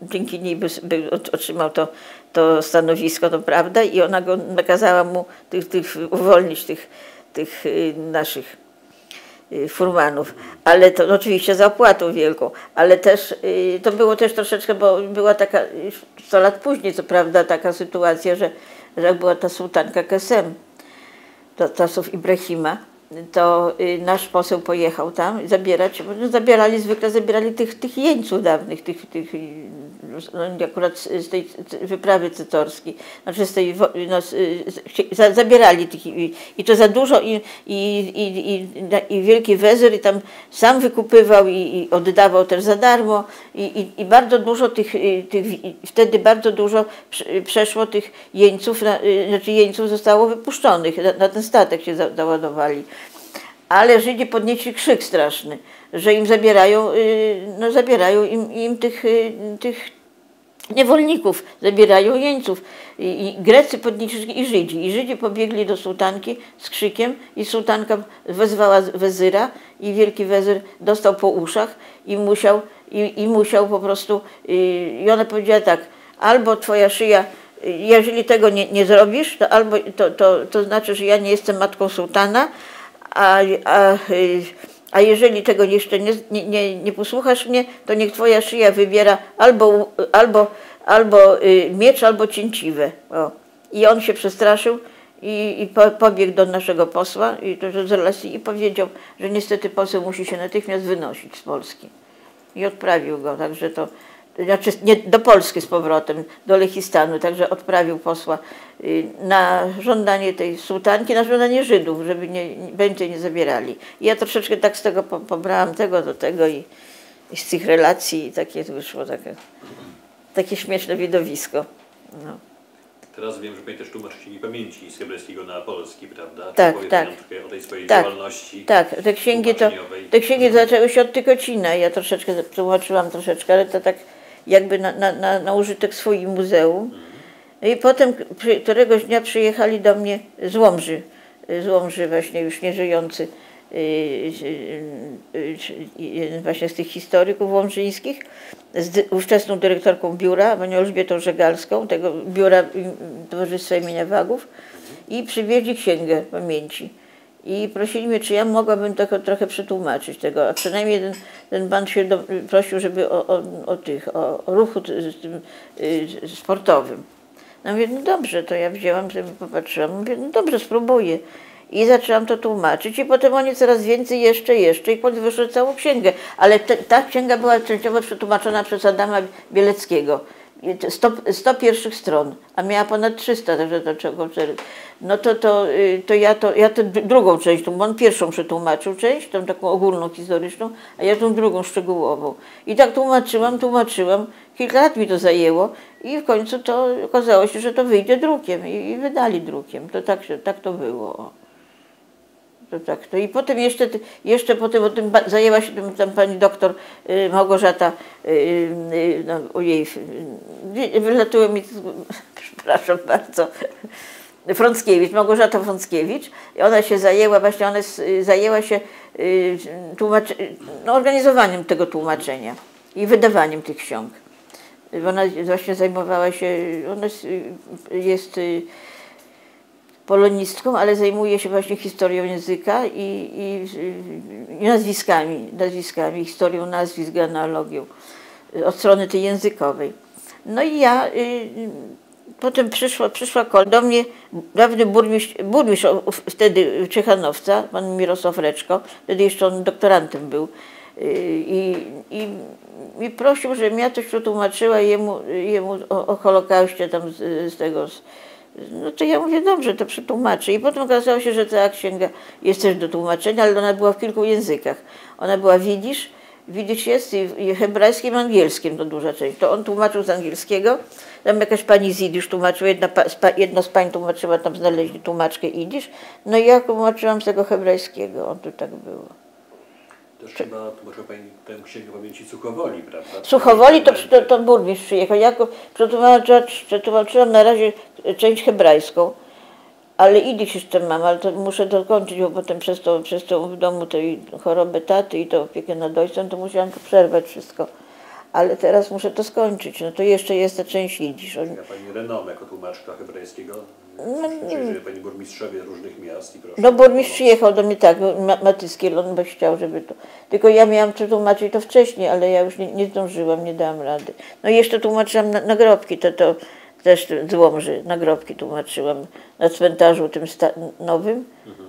dzięki niej otrzymał to stanowisko, to prawda, i ona go nakazała mu uwolnić tych naszych furmanów, ale to no, oczywiście za opłatą wielką, ale też to było też troszeczkę, bo była taka 100 lat później, co prawda, taka sytuacja, że jak była ta sułtanka Kesem, do czasów Ibrahima, to nasz poseł pojechał tam zabierać, bo zwykle zabierali tych jeńców dawnych, no, akurat z tej wyprawy cytorskiej, znaczy zabierali tych i to za dużo i wielki wezyr i tam sam wykupywał i oddawał też za darmo i bardzo dużo wtedy bardzo dużo przeszło tych jeńców, jeńców zostało wypuszczonych, na ten statek się załadowali. Ale Żydzi podnieśli krzyk straszny, że im zabierają im tych niewolników, zabierają jeńców. I Grecy podnieśli i Żydzi. I Żydzi pobiegli do sułtanki z krzykiem i sułtanka wezwała wezyra i wielki wezyr dostał po uszach i musiał po prostu, i ona powiedziała tak, albo twoja szyja, jeżeli tego nie zrobisz, to albo to znaczy, że ja nie jestem matką sułtana, a jeżeli tego jeszcze nie posłuchasz mnie, to niech twoja szyja wybiera albo miecz, albo cięciwe. O. I on się przestraszył i pobiegł do naszego posła i powiedział, że niestety poseł musi się natychmiast wynosić z Polski. I odprawił go, także to, znaczy nie do Polski z powrotem, do Lechistanu, także odprawił posła na żądanie tej sułtanki, na żądanie Żydów, żeby więcej nie zabierali. I ja troszeczkę tak z tego pobrałam tego do tego i z tych relacji i takie wyszło takie śmieszne widowisko. No. Teraz wiem, że pani też tłumaczycie mi pamięci z hebrajskiego na polski, prawda? Tak, tak. O tej swojej działalności. Tak, te księgi zaczęły się od Tykocina. Ja troszeczkę tłumaczyłam ale to tak jakby na użytek swój muzeum. I potem któregoś dnia przyjechali do mnie z Łomży właśnie już nieżyjący, właśnie z tych historyków łomżyńskich, z ówczesną dyrektorką biura, panią Elżbietą Żegalską, tego biura Towarzystwa imienia Wagów, i przywieźli księgę pamięci. I prosili mnie, czy ja mogłabym trochę przetłumaczyć tego, a przynajmniej ten pan się prosił, żeby o ruchu sportowym. No mówię, no dobrze, to ja wzięłam, sobie popatrzyłam, mówię, no dobrze, spróbuję. I zaczęłam to tłumaczyć i potem oni coraz więcej, jeszcze i potem wyszło całą księgę. Ale ta księga była częściowo przetłumaczona przez Adama Bieleckiego. 100 pierwszych stron, a miała ponad 300, także to czego. No to ja tę drugą część, bo on pierwszą przetłumaczył część, tą taką ogólną, historyczną, a ja tą drugą szczegółową. I tak tłumaczyłam, kilka lat mi to zajęło i w końcu to okazało się, że to wyjdzie drukiem i wydali drukiem. To tak to było. To tak. No i potem jeszcze potem o tym zajęła się tam pani doktor Małgorzata, no, ojej, wylatyło mi, przepraszam bardzo, Frąckiewicz, Małgorzata Frąckiewicz. I ona się zajęła, właśnie ona zajęła się no, organizowaniem tego tłumaczenia i wydawaniem tych ksiąg. Ona właśnie zajmowała się, ona jest polonistką, ale zajmuje się właśnie historią języka i nazwiskami, historią nazwisk, genealogią od strony tej językowej. No i ja, potem przyszła do mnie dawny burmistrz wtedy Ciechanowca, pan Mirosław Reczko, wtedy jeszcze on doktorantem był, i prosił, żebym ja coś przetłumaczyła jemu o Holokauście tam z tego. No to ja mówię, dobrze, to przetłumaczę. I potem okazało się, że ta księga jest też do tłumaczenia, ale ona była w kilku językach. Ona była widzisz jest i hebrajskim, i angielskim, to duża część. To on tłumaczył z angielskiego, tam jakaś pani z jidysz tłumaczyła, jedna z pań tłumaczyła, tam znaleźli tłumaczkę jidysz, no i ja tłumaczyłam z tego hebrajskiego, on tu tak było. Też chyba tłumaczyła pani tę księgę pamięci Suchowoli, prawda? Suchowoli to burmistrz przyjechał. Ja przetłumaczyłam na razie część hebrajską, ale jidysz jeszcze mam, ale to muszę dokończyć, bo potem przez to w domu tej chorobę taty i to opiekę nad ojcem, to musiałam to przerwać wszystko. Ale teraz muszę to skończyć. No to jeszcze jest ta część jidysz. Ja pani renomę jako tłumaczka hebrajskiego. Przyjrzeli pani burmistrzowie różnych miast i proszę. No burmistrz przyjechał do mnie, tak, Matyskiel, on by chciał, żeby to. Tylko ja miałam przetłumaczyć to wcześniej, ale ja już nie zdążyłam, nie dałam rady. No i jeszcze tłumaczyłam nagrobki, to też z Łomży nagrobki tłumaczyłam na cmentarzu tym nowym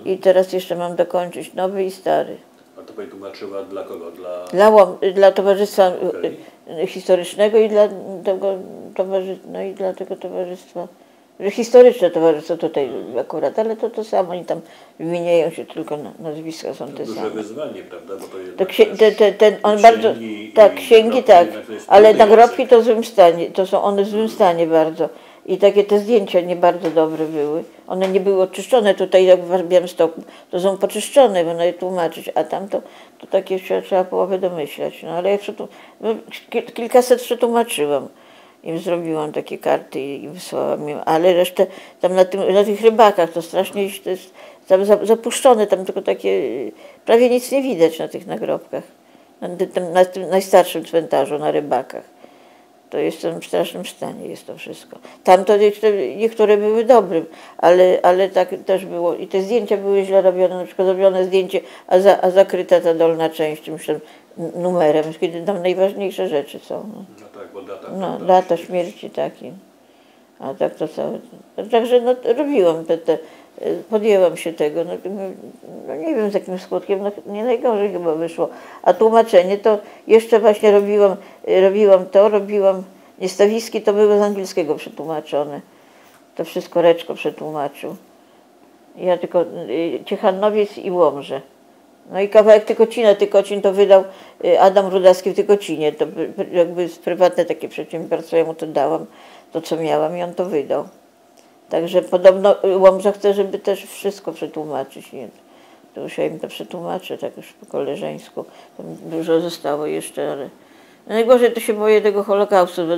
i teraz jeszcze mam dokończyć nowy i stary. A to pani tłumaczyła dla kogo? Dla Towarzystwa Historycznego i dla tego towarzystwa, no i dla tego towarzystwa. Że historyczne towarzystwo tutaj akurat, ale to samo, oni tam wymieniają się, tylko nazwiska są te same. To duże wyzwanie, prawda? Bo to on bardzo, tak, księgi tak, ale nagrobki to w złym stanie, to są one w złym stanie bardzo. I takie te zdjęcia nie bardzo dobre były. One nie były oczyszczone tutaj, jak w Białymstoku, to są poczyszczone, bo je tłumaczyć, a tam to takie trzeba połowę domyślać. No ale ja kilkaset przetłumaczyłam. Im zrobiłam takie karty i wysłałam im, ale resztę tam na tych rybakach to strasznie to jest tam zapuszczone, tam tylko takie, prawie nic nie widać na tych nagrobkach. Na tym najstarszym cmentarzu, na rybakach. To jest w tym strasznym stanie, jest to wszystko. Tam to niektóre były dobre, ale tak też było. I te zdjęcia były źle robione, na przykład zrobione zdjęcie, a zakryta ta dolna część czymś tam numerem, kiedy tam najważniejsze rzeczy są. No tak, bo data. No, data śmierci taki. A tak to całe. Także no, robiłam podjęłam się tego. No, nie wiem z jakim skutkiem, no, nie najgorzej chyba wyszło. A tłumaczenie to jeszcze właśnie robiłam niestawiski, to były z angielskiego przetłumaczone. To wszystko Reczko przetłumaczył. Ja tylko Ciechanowiec i Łomże. No i kawałek Tykocin to wydał Adam Rudaski w Tykocinie. To jakby prywatne takie przedsiębiorstwo, ja mu to dałam, to co miałam i on to wydał. Także podobno Łomża chce, żeby też wszystko przetłumaczyć. Nie, to już ja im to przetłumaczę, tak już po koleżeńsku. Tam dużo zostało jeszcze, ale najgorzej to się boję tego Holokaustu, bo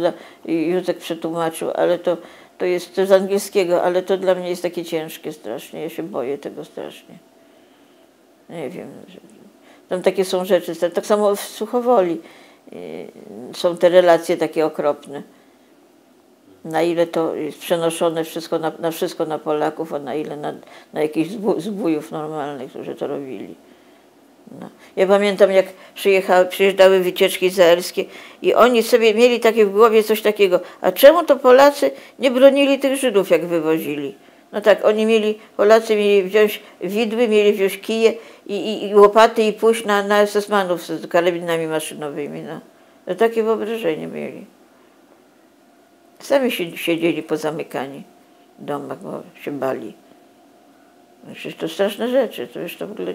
Józek przetłumaczył, ale to jest z angielskiego, ale to dla mnie jest takie ciężkie strasznie. Ja się boję tego strasznie. Nie wiem, tam takie są rzeczy, tak samo w Suchowoli są te relacje takie okropne. Na ile to jest przenoszone wszystko na Polaków, a na ile na jakichś zbójów normalnych, którzy to robili. No. Ja pamiętam, jak przyjeżdżały wycieczki izraelskie i oni sobie mieli takie w głowie coś takiego, a czemu to Polacy nie bronili tych Żydów, jak wywozili? No tak, Polacy mieli wziąć widły, mieli wziąć kije i łopaty i pójść na SS-manów z karabinami maszynowymi. No takie wyobrażenie mieli. Sami siedzieli pozamykani w domach, bo się bali. Przecież to straszne rzeczy. To już to w ogóle...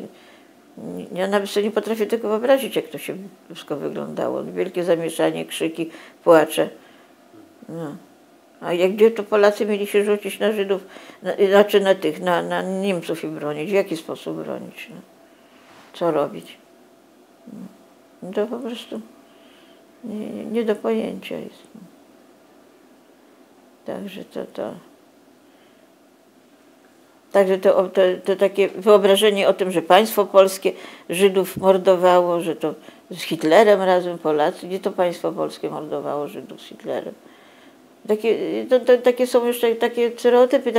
Ja nawet sobie nie potrafię tego wyobrazić, jak to się wszystko wyglądało. Wielkie zamieszanie, krzyki, płacze. No. A jak gdzie to Polacy mieli się rzucić na Żydów, znaczy na Niemców i bronić? W jaki sposób bronić? No? Co robić? No to po prostu nie do pojęcia jest. Także to takie wyobrażenie o tym, że państwo polskie Żydów mordowało, że to z Hitlerem razem Polacy, gdzie to państwo polskie mordowało Żydów z Hitlerem. Takie są jeszcze takie stereotypy,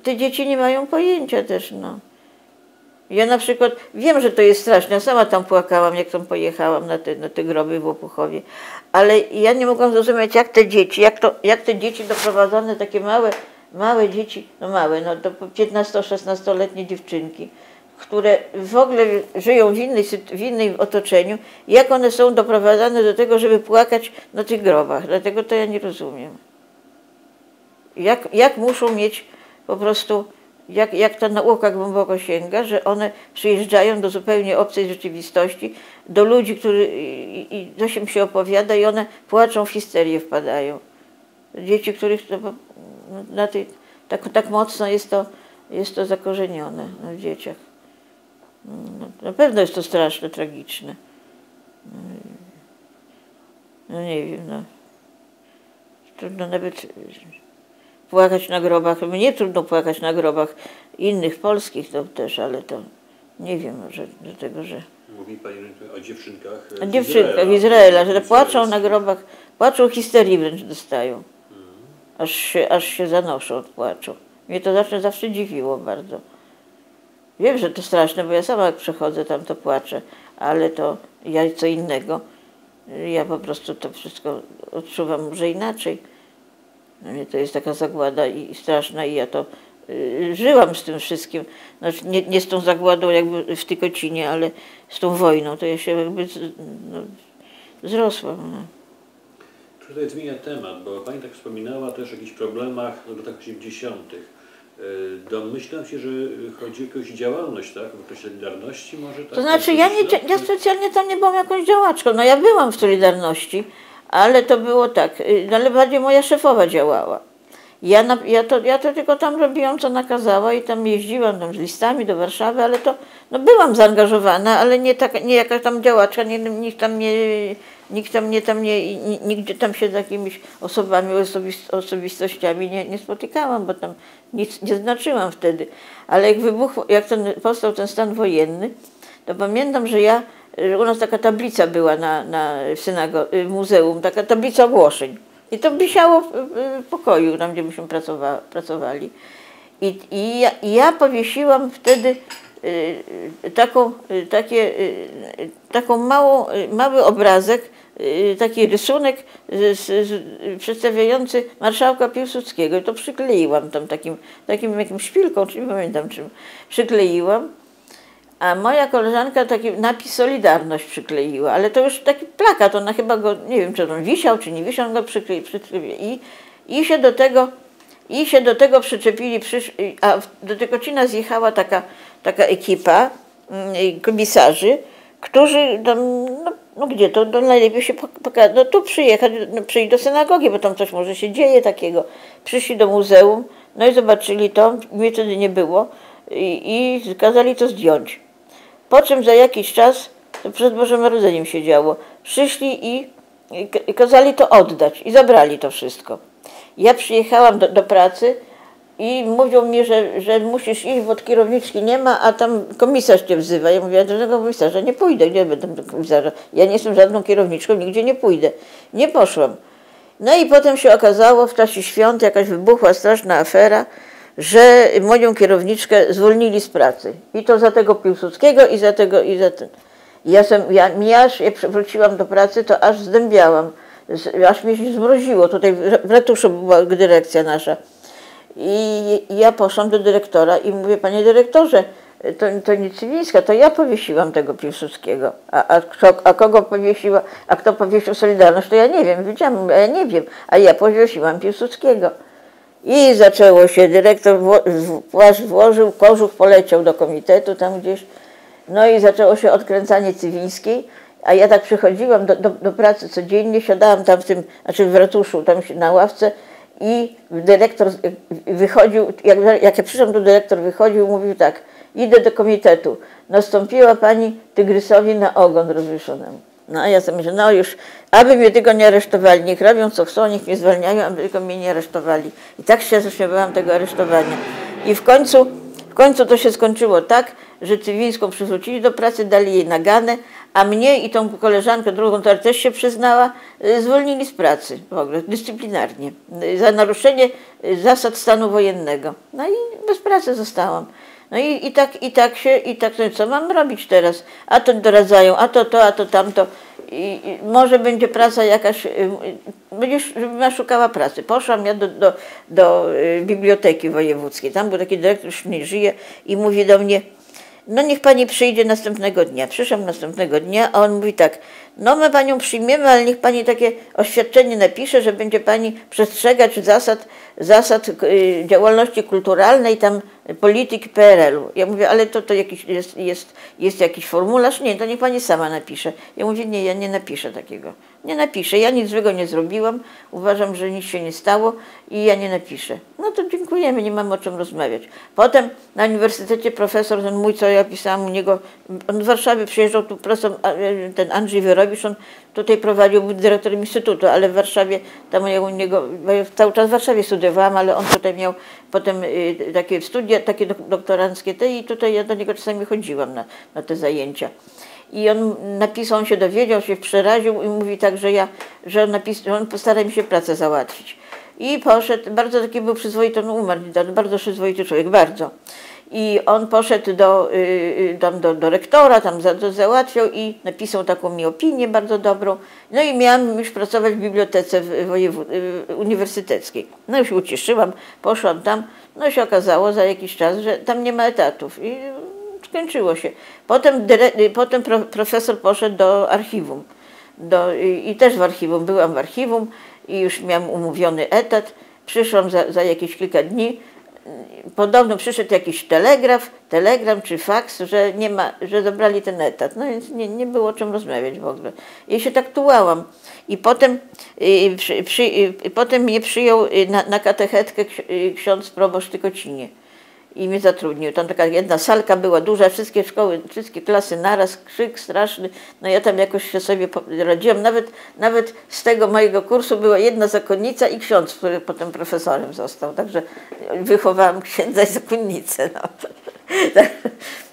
te dzieci nie mają pojęcia też, no. Ja na przykład wiem, że to jest straszne, ja sama tam płakałam, jak tam pojechałam na te groby w Łopuchowie, ale ja nie mogłam zrozumieć, jak te dzieci doprowadzone, takie małe dzieci, no małe, no to 15-16-letnie dziewczynki, które w ogóle żyją w innym otoczeniu, jak one są doprowadzane do tego, żeby płakać na tych grobach. Dlatego to ja nie rozumiem. Jak muszą mieć po prostu, jak ta nauka głęboko sięga, że one przyjeżdżają do zupełnie obcej rzeczywistości, do ludzi, i to się opowiada i one płaczą, w histerię wpadają. Dzieci, których tak mocno jest to zakorzenione w dzieciach. No, na pewno jest to straszne, tragiczne. No nie wiem, no. Trudno nawet płakać na grobach. Mnie trudno płakać na grobach innych polskich to też, ale to nie wiem, dlatego, że... Mówi Pani o dziewczynkach z Izraela, że płaczą na grobach, płaczą, histerii wręcz dostają. Aż się zanoszą od płaczu. Mnie to zawsze dziwiło bardzo. Wiem, że to straszne, bo ja sama jak przechodzę tam, to płaczę, ale to ja co innego. Ja po prostu to wszystko odczuwam może inaczej. To jest taka zagłada i straszna i ja to żyłam z tym wszystkim. Znaczy nie z tą zagładą jakby w Tykocinie, ale z tą wojną. To ja się jakby zrosłam. No. Tutaj zmienia temat, bo Pani tak wspominała też o jakichś problemach w latach 80. Domyślam się, że chodzi o jakąś działalność, tak? W okresie Solidarności może? Tak? To znaczy ja specjalnie tam nie byłam jakąś działaczką. No ja byłam w Solidarności, ale to było tak, ale bardziej moja szefowa działała. Ja to tylko tam robiłam, co nakazała i tam jeździłam z listami do Warszawy, ale to byłam zaangażowana, ale nie jakaś tam działaczka, nigdzie tam się z jakimiś osobami, osobistościami nie spotykałam, bo tam nic nie znaczyłam wtedy. Ale jak powstał ten stan wojenny, to pamiętam, że u nas taka tablica była w muzeum, taka tablica ogłoszeń. I to wisiało w pokoju, tam gdzie myśmy pracowali. I ja powiesiłam wtedy mały obrazek, taki rysunek przedstawiający marszałka Piłsudskiego. I to przykleiłam tam takim jakimś szpilką, czy nie pamiętam czym, przykleiłam. A moja koleżanka taki napis Solidarność przykleiła, ale to już taki plakat, ona chyba go, nie wiem, czy on wisiał, czy nie wisiał, on go przykleił. I się do tego przyczepili, a do Tykocina zjechała taka ekipa komisarzy, którzy gdzie to najlepiej się pokazać, tu przyjść do synagogi, bo tam coś może się dzieje takiego. Przyszli do muzeum, no i zobaczyli to, mnie wtedy nie było i kazali to zdjąć. Po czym za jakiś czas, to przed Bożym Narodzeniem się działo, przyszli i kazali to oddać i zabrali to wszystko. Ja przyjechałam do pracy i mówią mi, że musisz iść, bo kierowniczki nie ma, a tam komisarz cię wzywa. Ja mówię, do tego komisarza nie pójdę, nie będę do komisarza. Ja nie jestem żadną kierowniczką, nigdzie nie pójdę. Nie poszłam. No i potem się okazało, w czasie świąt jakaś wybuchła straszna afera, że moją kierowniczkę zwolnili z pracy. I to za tego Piłsudskiego i za ten. Ja wróciłam do pracy, to aż zdębiałam. Aż mnie się zmroziło. Tutaj w ratuszu była dyrekcja nasza. I ja poszłam do dyrektora i mówię, panie dyrektorze, to nie Cywińska, to ja powiesiłam tego Piłsudskiego. A kogo powiesiła, a kto powiesił Solidarność, to ja nie wiem, wiedziałam, ja nie wiem, a ja powiesiłam Piłsudskiego. I zaczęło się, dyrektor płaszcz włożył, kożuch poleciał do komitetu tam gdzieś, no i zaczęło się odkręcanie Cywińskiej, a ja tak przychodziłam do pracy codziennie, siadałam tam w ratuszu, tam na ławce I dyrektor wychodził, jak ja przyszłam, to dyrektor wychodził i mówił tak: idę do komitetu. Nastąpiła pani Tygrysowi na ogon rozwieszonemu. No a ja sobie myślę, no już, aby mnie tylko nie aresztowali, niech robią co chcą, niech mnie zwalniają, aby tylko mnie nie aresztowali. I tak się zaśmiewałam tego aresztowania. I w końcu to się skończyło tak, że Cywińską przywrócili do pracy, dali jej naganę, a mnie i tą koleżankę drugą, która też się przyznała, zwolnili z pracy w ogóle, dyscyplinarnie, za naruszenie zasad stanu wojennego. No i bez pracy zostałam. No i tak, no co mam robić teraz? A to doradzają, a to tamto. I może będzie praca jakaś, żebym szukała pracy. Poszłam ja do biblioteki wojewódzkiej. Tam był taki dyrektor, już nie żyje, i mówi do mnie: no niech pani przyjdzie następnego dnia. Przyszłam następnego dnia, a on mówi tak: no my panią przyjmiemy, ale niech pani takie oświadczenie napisze, że będzie pani przestrzegać zasad działalności kulturalnej, tam polityki PRL-u. Ja mówię: ale to jakiś jest jakiś formularz? Nie, to niech pani sama napisze. Ja mówię: nie, ja nie napiszę takiego. Nie napiszę, ja nic złego nie zrobiłam, uważam, że nic się nie stało i ja nie napiszę. No to dziękujemy, nie mamy o czym rozmawiać. Potem na uniwersytecie profesor, ten mój, co ja pisałam u niego, on z Warszawy przyjeżdżał tu, ten Andrzej Wyrobicz, on tutaj prowadził, był dyrektorem instytutu, ale w Warszawie, tam ja u niego, ja cały czas w Warszawie studiowałam, ale on tutaj miał potem takie studia, takie doktoranckie, i tutaj ja do niego czasami chodziłam na te zajęcia. I on napisał, on się dowiedział, się przeraził i mówi tak, że on postara mi się pracę załatwić. I poszedł, bardzo taki był przyzwoity, on umarł, bardzo przyzwoity człowiek, bardzo. I on poszedł do rektora, tam załatwiał i napisał taką mi opinię bardzo dobrą. No i miałam już pracować w bibliotece uniwersyteckiej. No już się ucieszyłam, poszłam tam, no się okazało za jakiś czas, że tam nie ma etatów. I skończyło się. Potem profesor poszedł do archiwum. I też w archiwum, byłam w archiwum i już miałam umówiony etat. Przyszłam za jakieś kilka dni. Podobno przyszedł jakiś telegram czy faks, że zabrali ten etat. No więc nie było o czym rozmawiać w ogóle. I się tak tułałam. I potem mnie przyjął na katechetkę ksiądz proboszcz w Tykocinie. I mnie zatrudnił. Tam taka jedna salka była duża, wszystkie szkoły, wszystkie klasy naraz, krzyk straszny. No ja tam jakoś się sobie radziłam. Nawet z tego mojego kursu była jedna zakonnica i ksiądz, który potem profesorem został. Także wychowałam księdza i zakonnicę. No.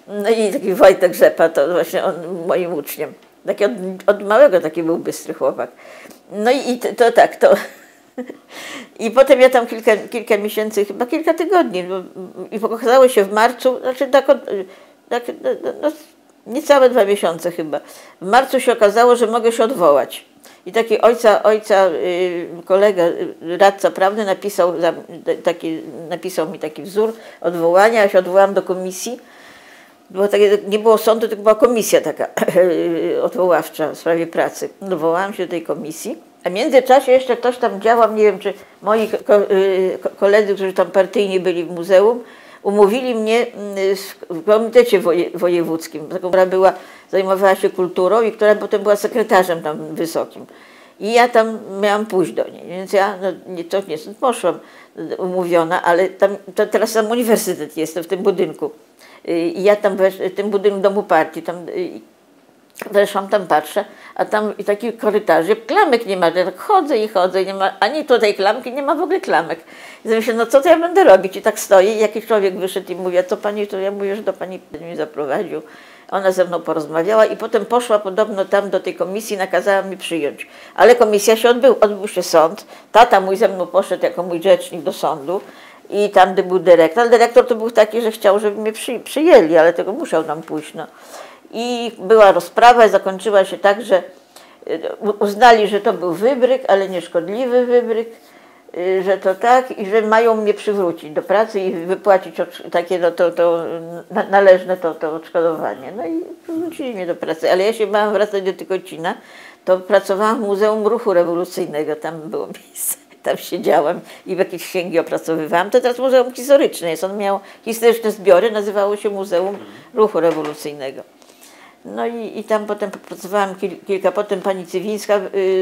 No i taki Wojtek Rzepa, to właśnie on moim uczniem. Taki od małego taki był bystry chłopak. No i to tak, to... I potem ja tam kilka miesięcy, chyba kilka tygodni, i okazało się w marcu, znaczy no, niecałe 2 miesiące chyba. W marcu się okazało, że mogę się odwołać. I taki ojca kolega, radca prawny napisał mi taki wzór odwołania. Ja się odwołałam do komisji. Nie było sądu, tylko była komisja taka odwoławcza w sprawie pracy. Odwołałam się do tej komisji. A w międzyczasie jeszcze ktoś tam działał, nie wiem, czy moi koledzy, którzy tam partyjni byli w muzeum, umówili mnie w komitecie wojewódzkim, która zajmowała się kulturą i która potem była sekretarzem tam wysokim. I ja tam miałam pójść do niej, więc ja nie poszłam umówiona, ale to teraz sam uniwersytet jest w tym budynku. I ja tam w tym budynku Domu Partii, tam weszłam, tam patrzę, a tam i taki korytarz, klamek nie ma, ja tak chodzę i nie ma ani tutaj klamki, nie ma w ogóle klamek. I myślę, no co to ja będę robić? I tak stoję i jakiś człowiek wyszedł i mówi: a co pani, to ja mówię, że do pani mnie zaprowadził. Ona ze mną porozmawiała i potem poszła podobno tam do tej komisji, nakazała mi przyjąć. Ale komisja się odbył się sąd, tata mój ze mną poszedł jako mój rzecznik do sądu i tam był dyrektor, ale dyrektor to był taki, że chciał, żeby mnie przyjęli, ale tego musiał tam pójść, no. I była rozprawa i zakończyła się tak, że uznali, że to był wybryk, ale nieszkodliwy wybryk, że to tak i że mają mnie przywrócić do pracy i wypłacić takie należne to odszkodowanie. No i przywrócili mnie do pracy, ale ja się bałam wracać do Tykocina, to pracowałam w Muzeum Ruchu Rewolucyjnego, tam było miejsce. Tam siedziałam i w jakieś księgi opracowywałam. To teraz muzeum historyczne jest. On miał historyczne zbiory, nazywało się Muzeum Ruchu Rewolucyjnego. No i tam potem pracowałam kilka, potem pani Cywińska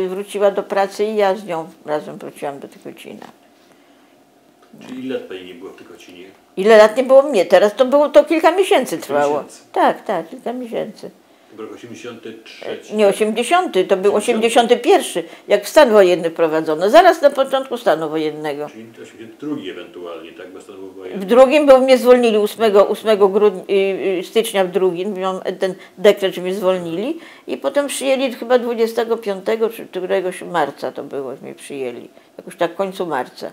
wróciła do pracy i ja z nią razem wróciłam do Tykocina. Czyli ile lat pani nie było w Tykocinie? Ile lat nie było mnie? Teraz to kilka miesięcy trwało. Tak, kilka miesięcy. To był rok 83? Nie 80, to był 81, jak w stan wojenny wprowadzono. Zaraz na początku stanu wojennego. Czyli 82 ewentualnie, tak, bo stanu wojenny. W drugim, bo mnie zwolnili 8 stycznia w drugim, miałam ten dekret, że mnie zwolnili i potem przyjęli chyba 25 czy któregoś marca to było, że mnie przyjęli. Jakoś tak w końcu marca.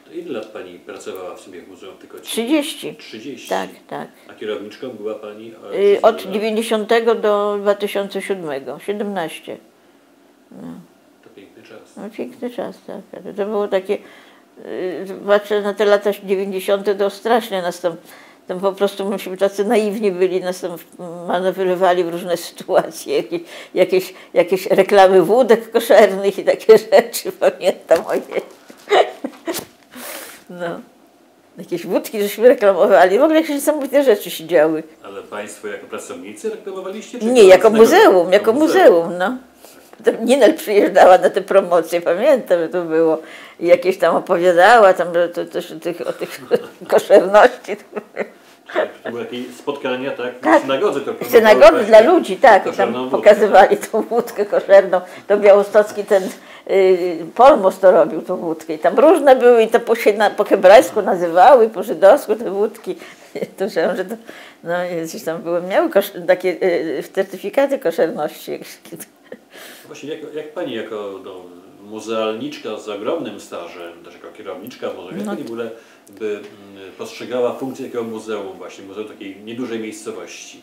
To ile lat pani pracowała w sumie w Muzeum w Tykocinie? 30. 30? Tak. A kierowniczką była pani? Od 90 do 2007, 17. No. To piękny czas. No, piękny czas, tak. To było takie, patrzę na te lata 90, to strasznie nas tam po prostu myśmy tacy naiwni byli, nas tam manewrowali w różne sytuacje, jakieś reklamy wódek koszernych i takie rzeczy, pamiętam, ojej. No. Jakieś wódki żeśmy reklamowali, w ogóle jakieś niesamowite rzeczy się działy. Ale państwo jako pracownicy reklamowaliście? Nie, jako muzeum, no. Potem Ninel przyjeżdżała na te promocje, pamiętam, że to było. I jakieś tam opowiadała tam o tych koszerności. To były jakieś spotkania, tak? Tak. W synagodze to W synagodze dla ludzi, tak. I tam pokazywali tą wódkę koszerną. To białostocki ten Polmos to robił tą wódkę. I tam różne były i to po hebrajsku nazywały, po żydowsku te wódki. To, że to, no gdzieś tam były, miały takie certyfikaty koszerności. Właśnie jak pani jako muzealniczka z ogromnym stażem, też jako kierowniczka muzeum, jak pani w ogóle by postrzegała funkcję takiego muzeum, właśnie muzeum takiej niedużej miejscowości?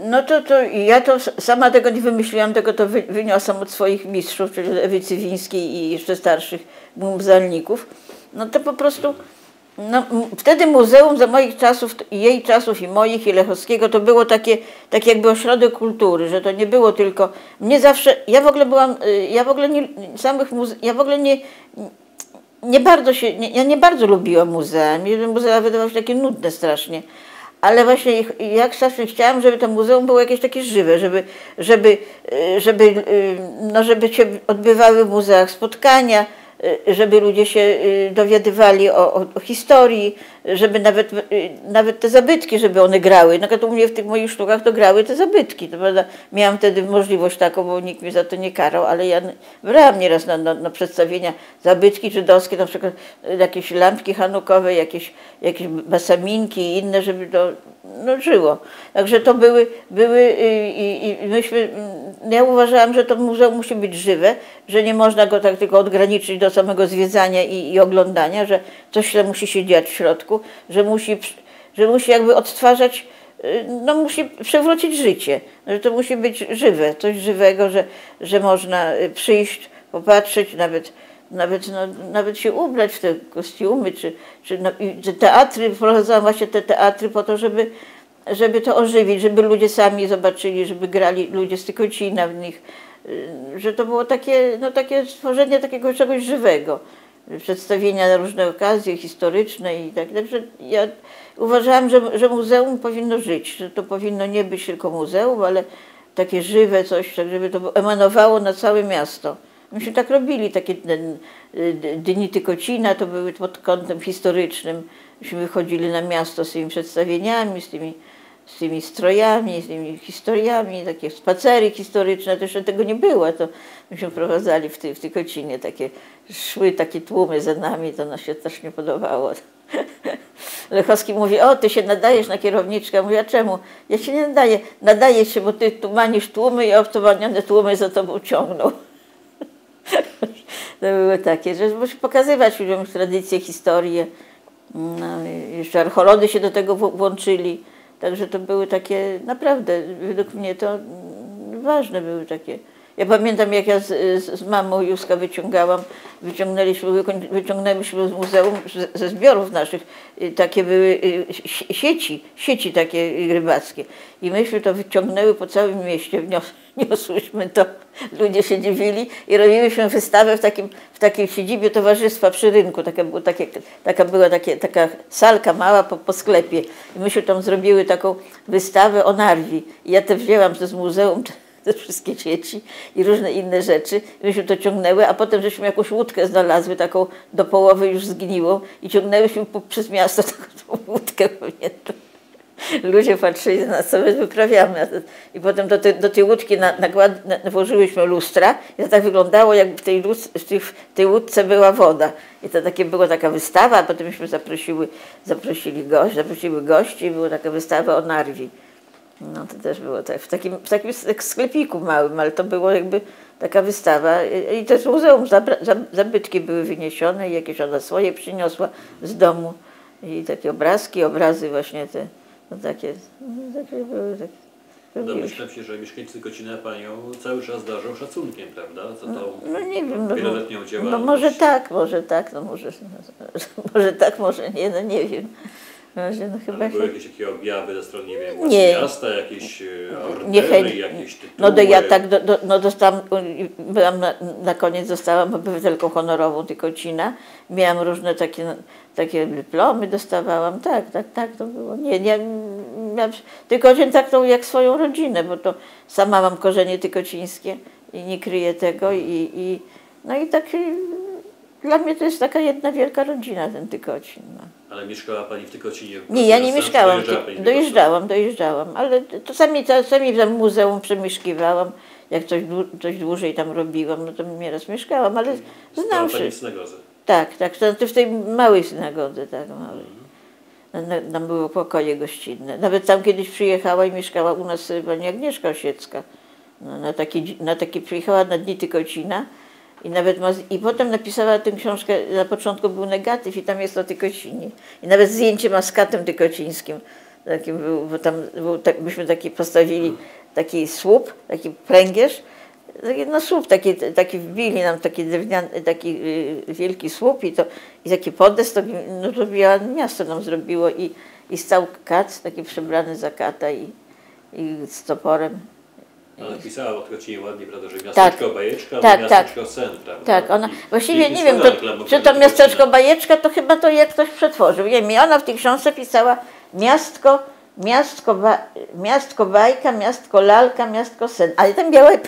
No to ja to sama tego nie wymyśliłam, tego to wyniosłam od swoich mistrzów, czyli Ewy Cywińskiej i jeszcze starszych muzealników. No to po prostu, no, wtedy muzeum za moich czasów, jej czasów i moich, i Lechowskiego, to było takie jakby ośrodek kultury, że to nie było tylko, mnie zawsze, ja w ogóle byłam, ja nie bardzo lubiłam muzea, mnie muzea wydawały się takie nudne strasznie. Ale właśnie jak strasznie chciałam, żeby to muzeum było jakieś takie żywe, żeby się odbywały w muzeach spotkania, żeby ludzie się dowiadywali o historii, żeby nawet te zabytki, żeby one grały. No to u mnie w tych moich sztukach to grały te zabytki. To prawda, miałam wtedy możliwość taką, bo nikt mnie za to nie karał, ale ja brałam nieraz na przedstawienia zabytki żydowskie, na przykład jakieś lampki hanukowe, jakieś basaminki i inne, żeby to żyło. Także to były i myśmy, ja uważałam, że to muzeum musi być żywe, że nie można go tak tylko odgraniczyć do samego zwiedzania i oglądania, że coś się musi się dziać w środku, że musi jakby odtwarzać, musi przywrócić życie, że to musi być żywe, coś żywego, że można przyjść, popatrzeć, nawet się ubrać w te kostiumy, czy teatry, wprowadzałam właśnie te teatry po to, żeby to ożywić, żeby ludzie sami zobaczyli, żeby grali ludzie z Tykocina w nich, że to było takie stworzenie takiego czegoś żywego, przedstawienia na różne okazje historyczne i tak. Także ja uważałam, że muzeum powinno żyć, że to powinno nie być tylko muzeum, ale takie żywe coś, tak żeby to emanowało na całe miasto. Myśmy tak robili, takie dni Tykocina, to były pod kątem historycznym. Myśmy wychodzili na miasto z tymi przedstawieniami, z tymi strojami, z tymi historiami, takie spacery historyczne, to jeszcze tego nie było, to myśmy prowadzali w Tykocinie, szły takie tłumy za nami, to nam się też nie podobało. Lechowski mówi, ty się nadajesz na kierowniczkę. Mówię, a czemu? Ja się nie nadaję. Nadaję się, bo ty tumanisz tłumy i obtumanione tłumy za tobą ciągną. To były takie, że musi pokazywać ludziom tradycje, historię. Jeszcze archeolodzy się do tego włączyli. Także to były takie, naprawdę, według mnie to ważne były takie. Ja pamiętam, jak ja z mamą Józka wyciągnęliśmy z muzeum, ze zbiorów naszych, takie były sieci takie rybackie. I myśmy to wyciągnęły po całym mieście, niosłyśmy to, ludzie się dziwili i robiliśmy wystawę w takiej siedzibie towarzystwa przy rynku. Taka salka mała po sklepie. I myśmy tam zrobiły taką wystawę o Narwi. I ja wzięłam to z muzeum, te wszystkie dzieci i różne inne rzeczy. Myśmy to ciągnęły, a potem żeśmy jakąś łódkę znalazły, taką do połowy już zgniłą i ciągnęłyśmy przez miasto taką łódkę, pamiętam. Ludzie patrzyli na nas, co my wyprawiamy. I potem do tej łódki włożyłyśmy lustra i to tak wyglądało, jakby w tej łódce była woda. I to była taka wystawa, a potem myśmy zaprosiły gości i była taka wystawa o Narwi. No to też było tak, w takim sklepiku małym, ale to było jakby taka wystawa. I też w muzeum zabytki były wyniesione i jakieś ona swoje przyniosła z domu. I takie obrazy właśnie te. No takie były. Domyślam się, że mieszkańcy Tykocina Panią cały czas darzą szacunkiem, prawda? Za tą no nie wiem, wieloletnią działalność. No może tak, może tak, może nie, no nie wiem. Może, no chyba były jakieś takie objawy ze strony, nie wiem, miasta, jakieś ordery, jakieś tytuły? No ja tak, dostałam, na koniec dostałam obywatelką honorową Tykocina. Miałam różne takie dyplomy dostawałam, tak, to było. Tykocin tak to jak swoją rodzinę, bo to sama mam korzenie tykocińskie i nie kryję tego no i tak dla mnie to jest taka jedna wielka rodzina, ten Tykocin. No. Ale mieszkała Pani w Tykocinie? Nie, ja nie mieszkałam, dojeżdżałam, ale czasami w muzeum przemieszkiwałam, jak coś dłużej tam robiłam, no to nieraz mieszkałam, ale znam Pani w synagodze? Tak, w tej małej synagodze, tak, małej. Tam były pokoje gościnne. Nawet tam kiedyś przyjechała i mieszkała u nas pani Agnieszka Osiecka. Przyjechała na Dni Tykocina i potem napisała tę książkę, na początku był negatyw i tam jest o Tykocinie. I nawet zdjęcie ma z katem tykocińskim. Takim był, bo tam myśmy postawili taki słup, taki pręgierz, słup taki wbili nam taki drewniany, taki wielki słup i taki podest, to miasto nam zrobiło i stał kat, taki przebrany za kata i z toporem. Ona pisała o Tykocinie ładnie, prawda, że miasteczko Bajeczka, miasteczko Sen, prawda? Tak, ona, właściwie nie wiem, czy to miasteczko Bajeczka, to chyba to jak ktoś przetworzył. Nie wiem, ona w tej książce pisała miastko bajka, miastko lalka, miastko sen. Ale tam miały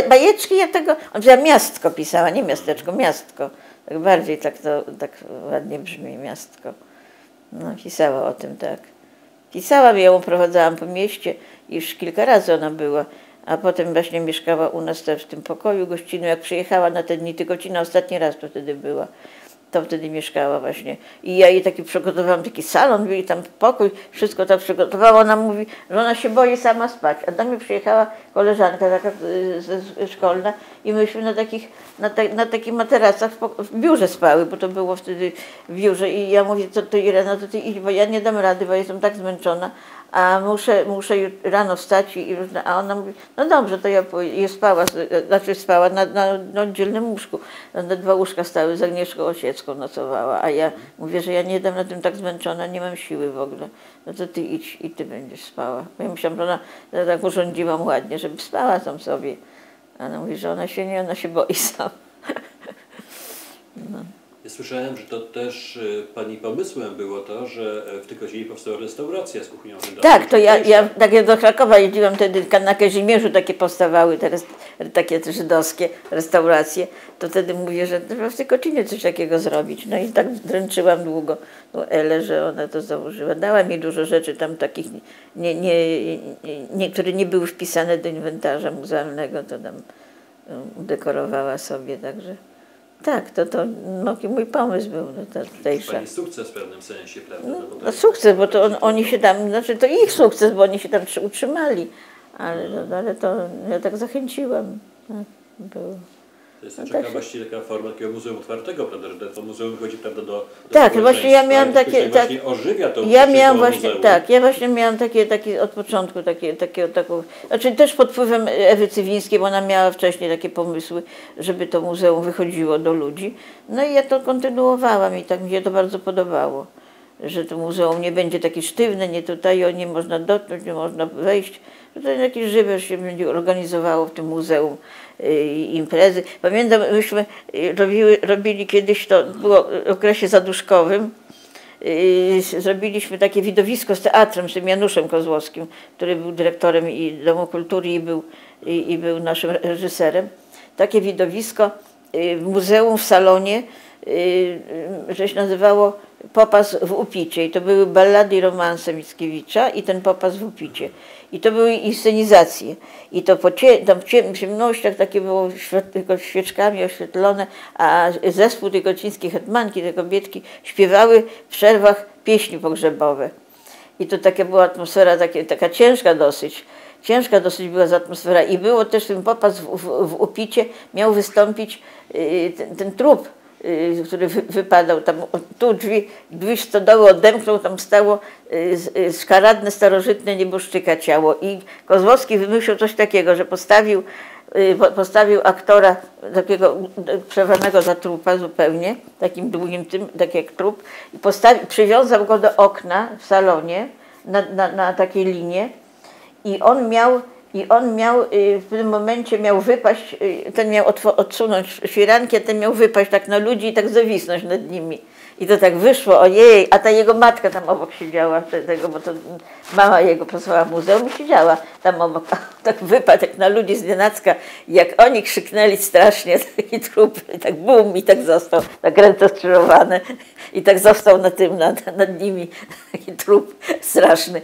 bajeczki, on wzięła miastko pisała, nie miasteczko, miastko. Tak bardziej tak ładnie brzmi, miastko. No, pisała o tym, tak. Pisałam, ją uprowadzałam po mieście, już kilka razy ona była, a potem właśnie mieszkała u nas też w tym pokoju gościnnym. Jak przyjechała na te Dni Tykocina, ostatni raz to wtedy była. To wtedy mieszkała właśnie. I ja jej przygotowałam taki salon, i tam pokój, wszystko tak przygotowała. Ona mówi, że ona się boi sama spać. A do mnie przyjechała koleżanka taka szkolna i myśmy na takich materacach w biurze spały, bo to było wtedy w biurze. I ja mówię, to Irena, to ty idź, bo ja nie dam rady, bo jestem tak zmęczona, a muszę rano wstać a ona mówi, no dobrze, to ja spała na oddzielnym łóżku. Na 2 łóżka stały, z Agnieszką Osiecką nocowała, a ja mówię, że ja nie dam na tym tak zmęczona, nie mam siły w ogóle. No to ty idź i ty będziesz spała. Bo ja myślałam, że ona tak urządziłam ładnie, żeby spała tam sobie. A ona mówi, że ona się boi sama. No. Ja słyszałem, że to też Pani pomysłem było to, że w Tykocinie powstała restauracja z kuchnią żydowską. Tak, to ja do Krakowa jeździłam wtedy, na Kazimierzu takie powstawały takie żydowskie restauracje. To wtedy mówię, że trzeba w Tykocinie coś takiego zrobić. No i tak dręczyłam długo Elę, że ona to założyła. Dała mi dużo rzeczy tam takich, które nie były wpisane do inwentarza muzealnego, to tam dekorowała sobie, także... Tak, to mój pomysł był. Pani sukces w pewnym sensie, prawda? No sukces, bo to oni się tam, to ich sukces, bo oni się tam utrzymali, ale to ja tak zachęciłam. To jest właściwie taka forma takiego muzeum otwartego, prawda, że to muzeum wychodzi, prawda, do tak, właśnie ja miałam takie... Właśnie ożywia to ja miałam właśnie, tak, ja właśnie miałam takie od początku, taką... Znaczy też pod wpływem Ewy Cywińskiej, bo ona miała wcześniej takie pomysły, żeby to muzeum wychodziło do ludzi. No i ja to kontynuowałam i tak mi się to bardzo podobało, że to muzeum nie będzie takie sztywne, nie tutaj, nie można dotknąć, nie można wejść, że to jakieś żywe się będzie organizowało w tym muzeum. Imprezy. Pamiętam, myśmy robili kiedyś, to było w okresie zaduszkowym, zrobiliśmy takie widowisko z teatrem, z tym Januszem Kozłowskim, który był dyrektorem i Domu Kultury i był naszym reżyserem. Takie widowisko w muzeum, w salonie, że się nazywało Popas w Upicie. I to były ballady i romanse Mickiewicza i ten Popas w Upicie. I to były inscenizacje. I to tam w ciemnościach takie było tylko świeczkami oświetlone, a zespół tej gocińskiej hetmanki, te kobietki śpiewały w przerwach pieśni pogrzebowe. I to taka była atmosfera, taka ciężka dosyć. Ciężka dosyć była atmosfera i było też ten Popas w Upicie, miał wystąpić ten trup, który wypadał tam, tu drzwi stodoły odemknął, tam stało szkaradne, starożytne nieboszczyka ciało i Kozłowski wymyślił coś takiego, że postawił aktora takiego przebranego za trupa zupełnie, takim długim tym, tak jak trup i przywiązał go do okna w salonie na takiej linie i on miał w tym momencie miał wypaść, ten miał odsunąć firanki, a ten miał wypaść tak na ludzi i tak zawisnąć nad nimi. I to tak wyszło, ojej, a ta jego matka tam obok siedziała, bo to mama jego pracowała w muzeum i siedziała tam obok, tak wypadł tak na ludzi znienacka. Jak oni krzyknęli strasznie, taki trup, i tak bum, i tak został, tak ręce skrzyżowane i tak został nad nimi taki trup straszny.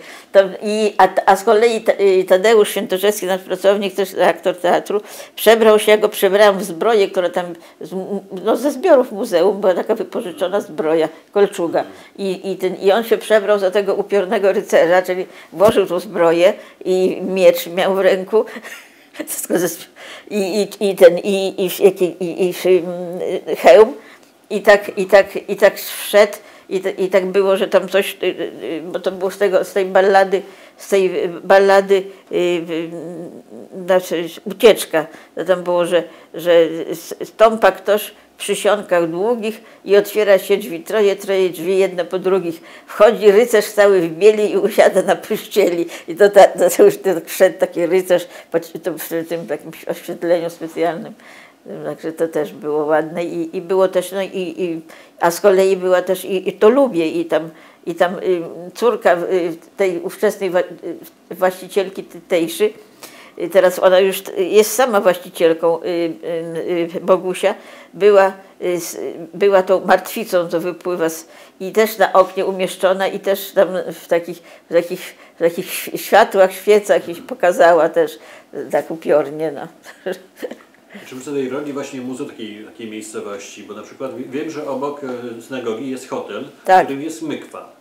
A z kolei Tadeusz Świętoszewski, nasz pracownik, też aktor teatru, przebrał się, ja go przebrałam w zbroję, która tam ze zbiorów muzeum była taka wypożyczona zbroja, kolczuga. I on się przebrał za tego upiornego rycerza, czyli włożył tą zbroję i miecz miał w ręku i hełm i tak wszedł. I tak było, że tam coś, bo to było z tej ballady znaczy ucieczka. To tam było, że stąpa ktoś w przysionkach długich i otwiera się drzwi, troje drzwi, jedne po drugich. Wchodzi rycerz cały w bieli i usiada na pościeli. I to już wszedł taki rycerz w tym takim oświetleniu specjalnym. Także to też było ładne i było też, a z kolei była też i to lubię i tam córka tej ówczesnej właścicielki tejszy, teraz ona już jest sama właścicielką, Bogusia, była tą martwicą, co wypływa i też na oknie umieszczona i też tam w takich światłach, świecach i pokazała też tak upiornie. No. Czy przy tej roli właśnie muzeum takiej miejscowości, bo na przykład wiem, że obok synagogi jest hotel, w którym jest mykwa.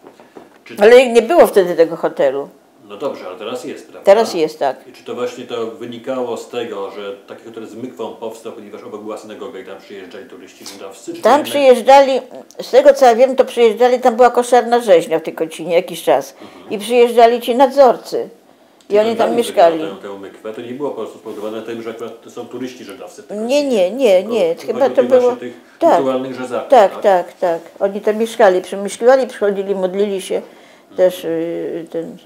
Ale nie było wtedy tego hotelu. No dobrze, ale teraz jest, prawda? Teraz jest, tak. I czy to właśnie to wynikało z tego, że taki hotel z mykwą powstał, ponieważ obok była synagoga i tam przyjeżdżali turyści żydowscy? Tam przyjeżdżali, z tego co ja wiem, to przyjeżdżali, tam była koszerna rzeźnia w tej Kocinie jakiś czas. I przyjeżdżali ci nadzorcy. I oni tam mieszkali. Tę mykwę, to nie było po prostu spowodowane tym, że akurat to są turyści żydowscy. Nie. Chyba to było tych rytualnych rzezaków. Tak. Oni tam mieszkali, przemyśliwali, przychodzili, modlili się. Też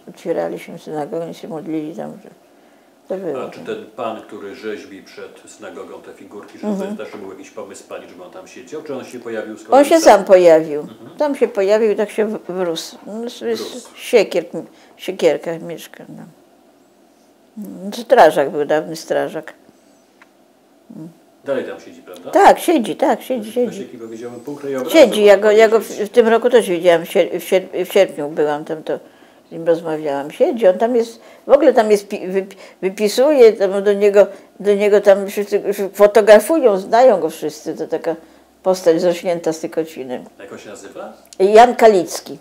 otwierali się synagogę, oni się modlili tam. To było. A czy ten pan, który rzeźbi przed synagogą te figurki, że to też był jakiś pomysł pani, żeby on tam siedział, czy on się pojawił z kolei? On się sam pojawił. Tam się pojawił i tak się wrósł. W Siekierkach mieszka. No. Strażak był, dawny strażak. Dalej tam siedzi, prawda? Tak, siedzi. Siedzi, ja go w tym roku też widziałam, w sierpniu byłam tam, to z nim rozmawiałam. Siedzi, on tam jest, w ogóle tam jest, wypisuje, tam do niego tam wszyscy fotografują, znają go wszyscy, to taka postać zrośnięta z Tykociny. Jak on się nazywa? Jan Kalicki.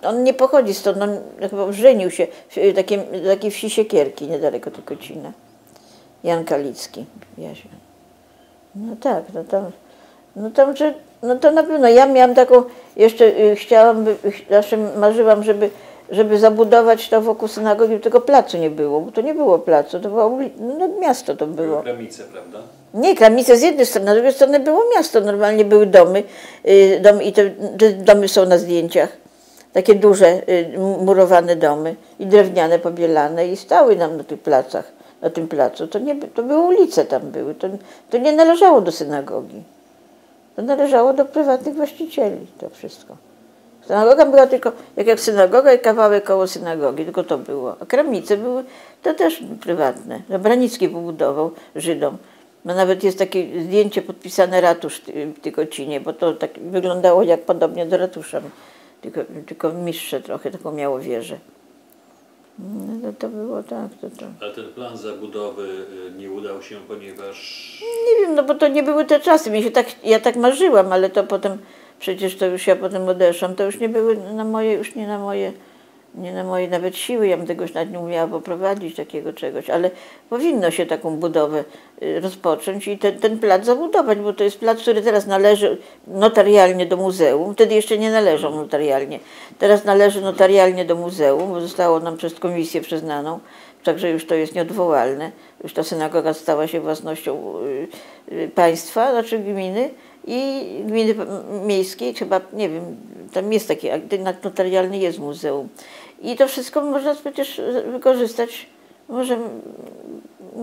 On nie pochodzi stąd, on chyba żenił się w takiej wsi Siekierki, niedaleko Tykocina. Jan Kalicki, Jasiu. No tak, no to na pewno. Ja miałam taką, jeszcze zawsze marzyłam, żeby zabudować to wokół synagogi, tylko placu nie było, bo to nie było placu, to było miasto to było. Były Kramice, prawda? Nie, Kramice z jednej strony, a z drugiej strony było miasto, normalnie były domy i te domy są na zdjęciach. Takie duże, murowane domy i drewniane, pobielane i stały nam na tych placach. Na tym placu. To były ulice tam były. To nie należało do synagogi. To należało do prywatnych właścicieli, to wszystko. Synagoga była tylko, jak synagoga i kawałek koło synagogi, tylko to było. A Kramnice były to też prywatne. Branicki pobudował Żydom. No nawet jest takie zdjęcie podpisane ratusz w Tykocinie, bo to tak wyglądało jak podobnie do ratusza, tylko niższe trochę, taką miało wieżę. No to było tak. Ale ten plan zabudowy nie udał się, ponieważ... Nie wiem, no bo to nie były te czasy. Ja tak marzyłam, ale to potem, przecież to już ja potem odeszłam, to już nie były nie na moje nawet siły, ja bym tego już nawet nie umiała poprowadzić, takiego czegoś, ale powinno się taką budowę rozpocząć i ten plac zabudować, bo to jest plac, który teraz należy notarialnie do muzeum, wtedy jeszcze nie należał notarialnie, teraz należy notarialnie do muzeum, bo zostało nam przez komisję przyznaną, także już to jest nieodwołalne, już ta synagoga stała się własnością państwa, znaczy gminy i gminy miejskiej, chyba, nie wiem, tam jest taki akt notarialny, jest muzeum. I to wszystko można przecież wykorzystać, może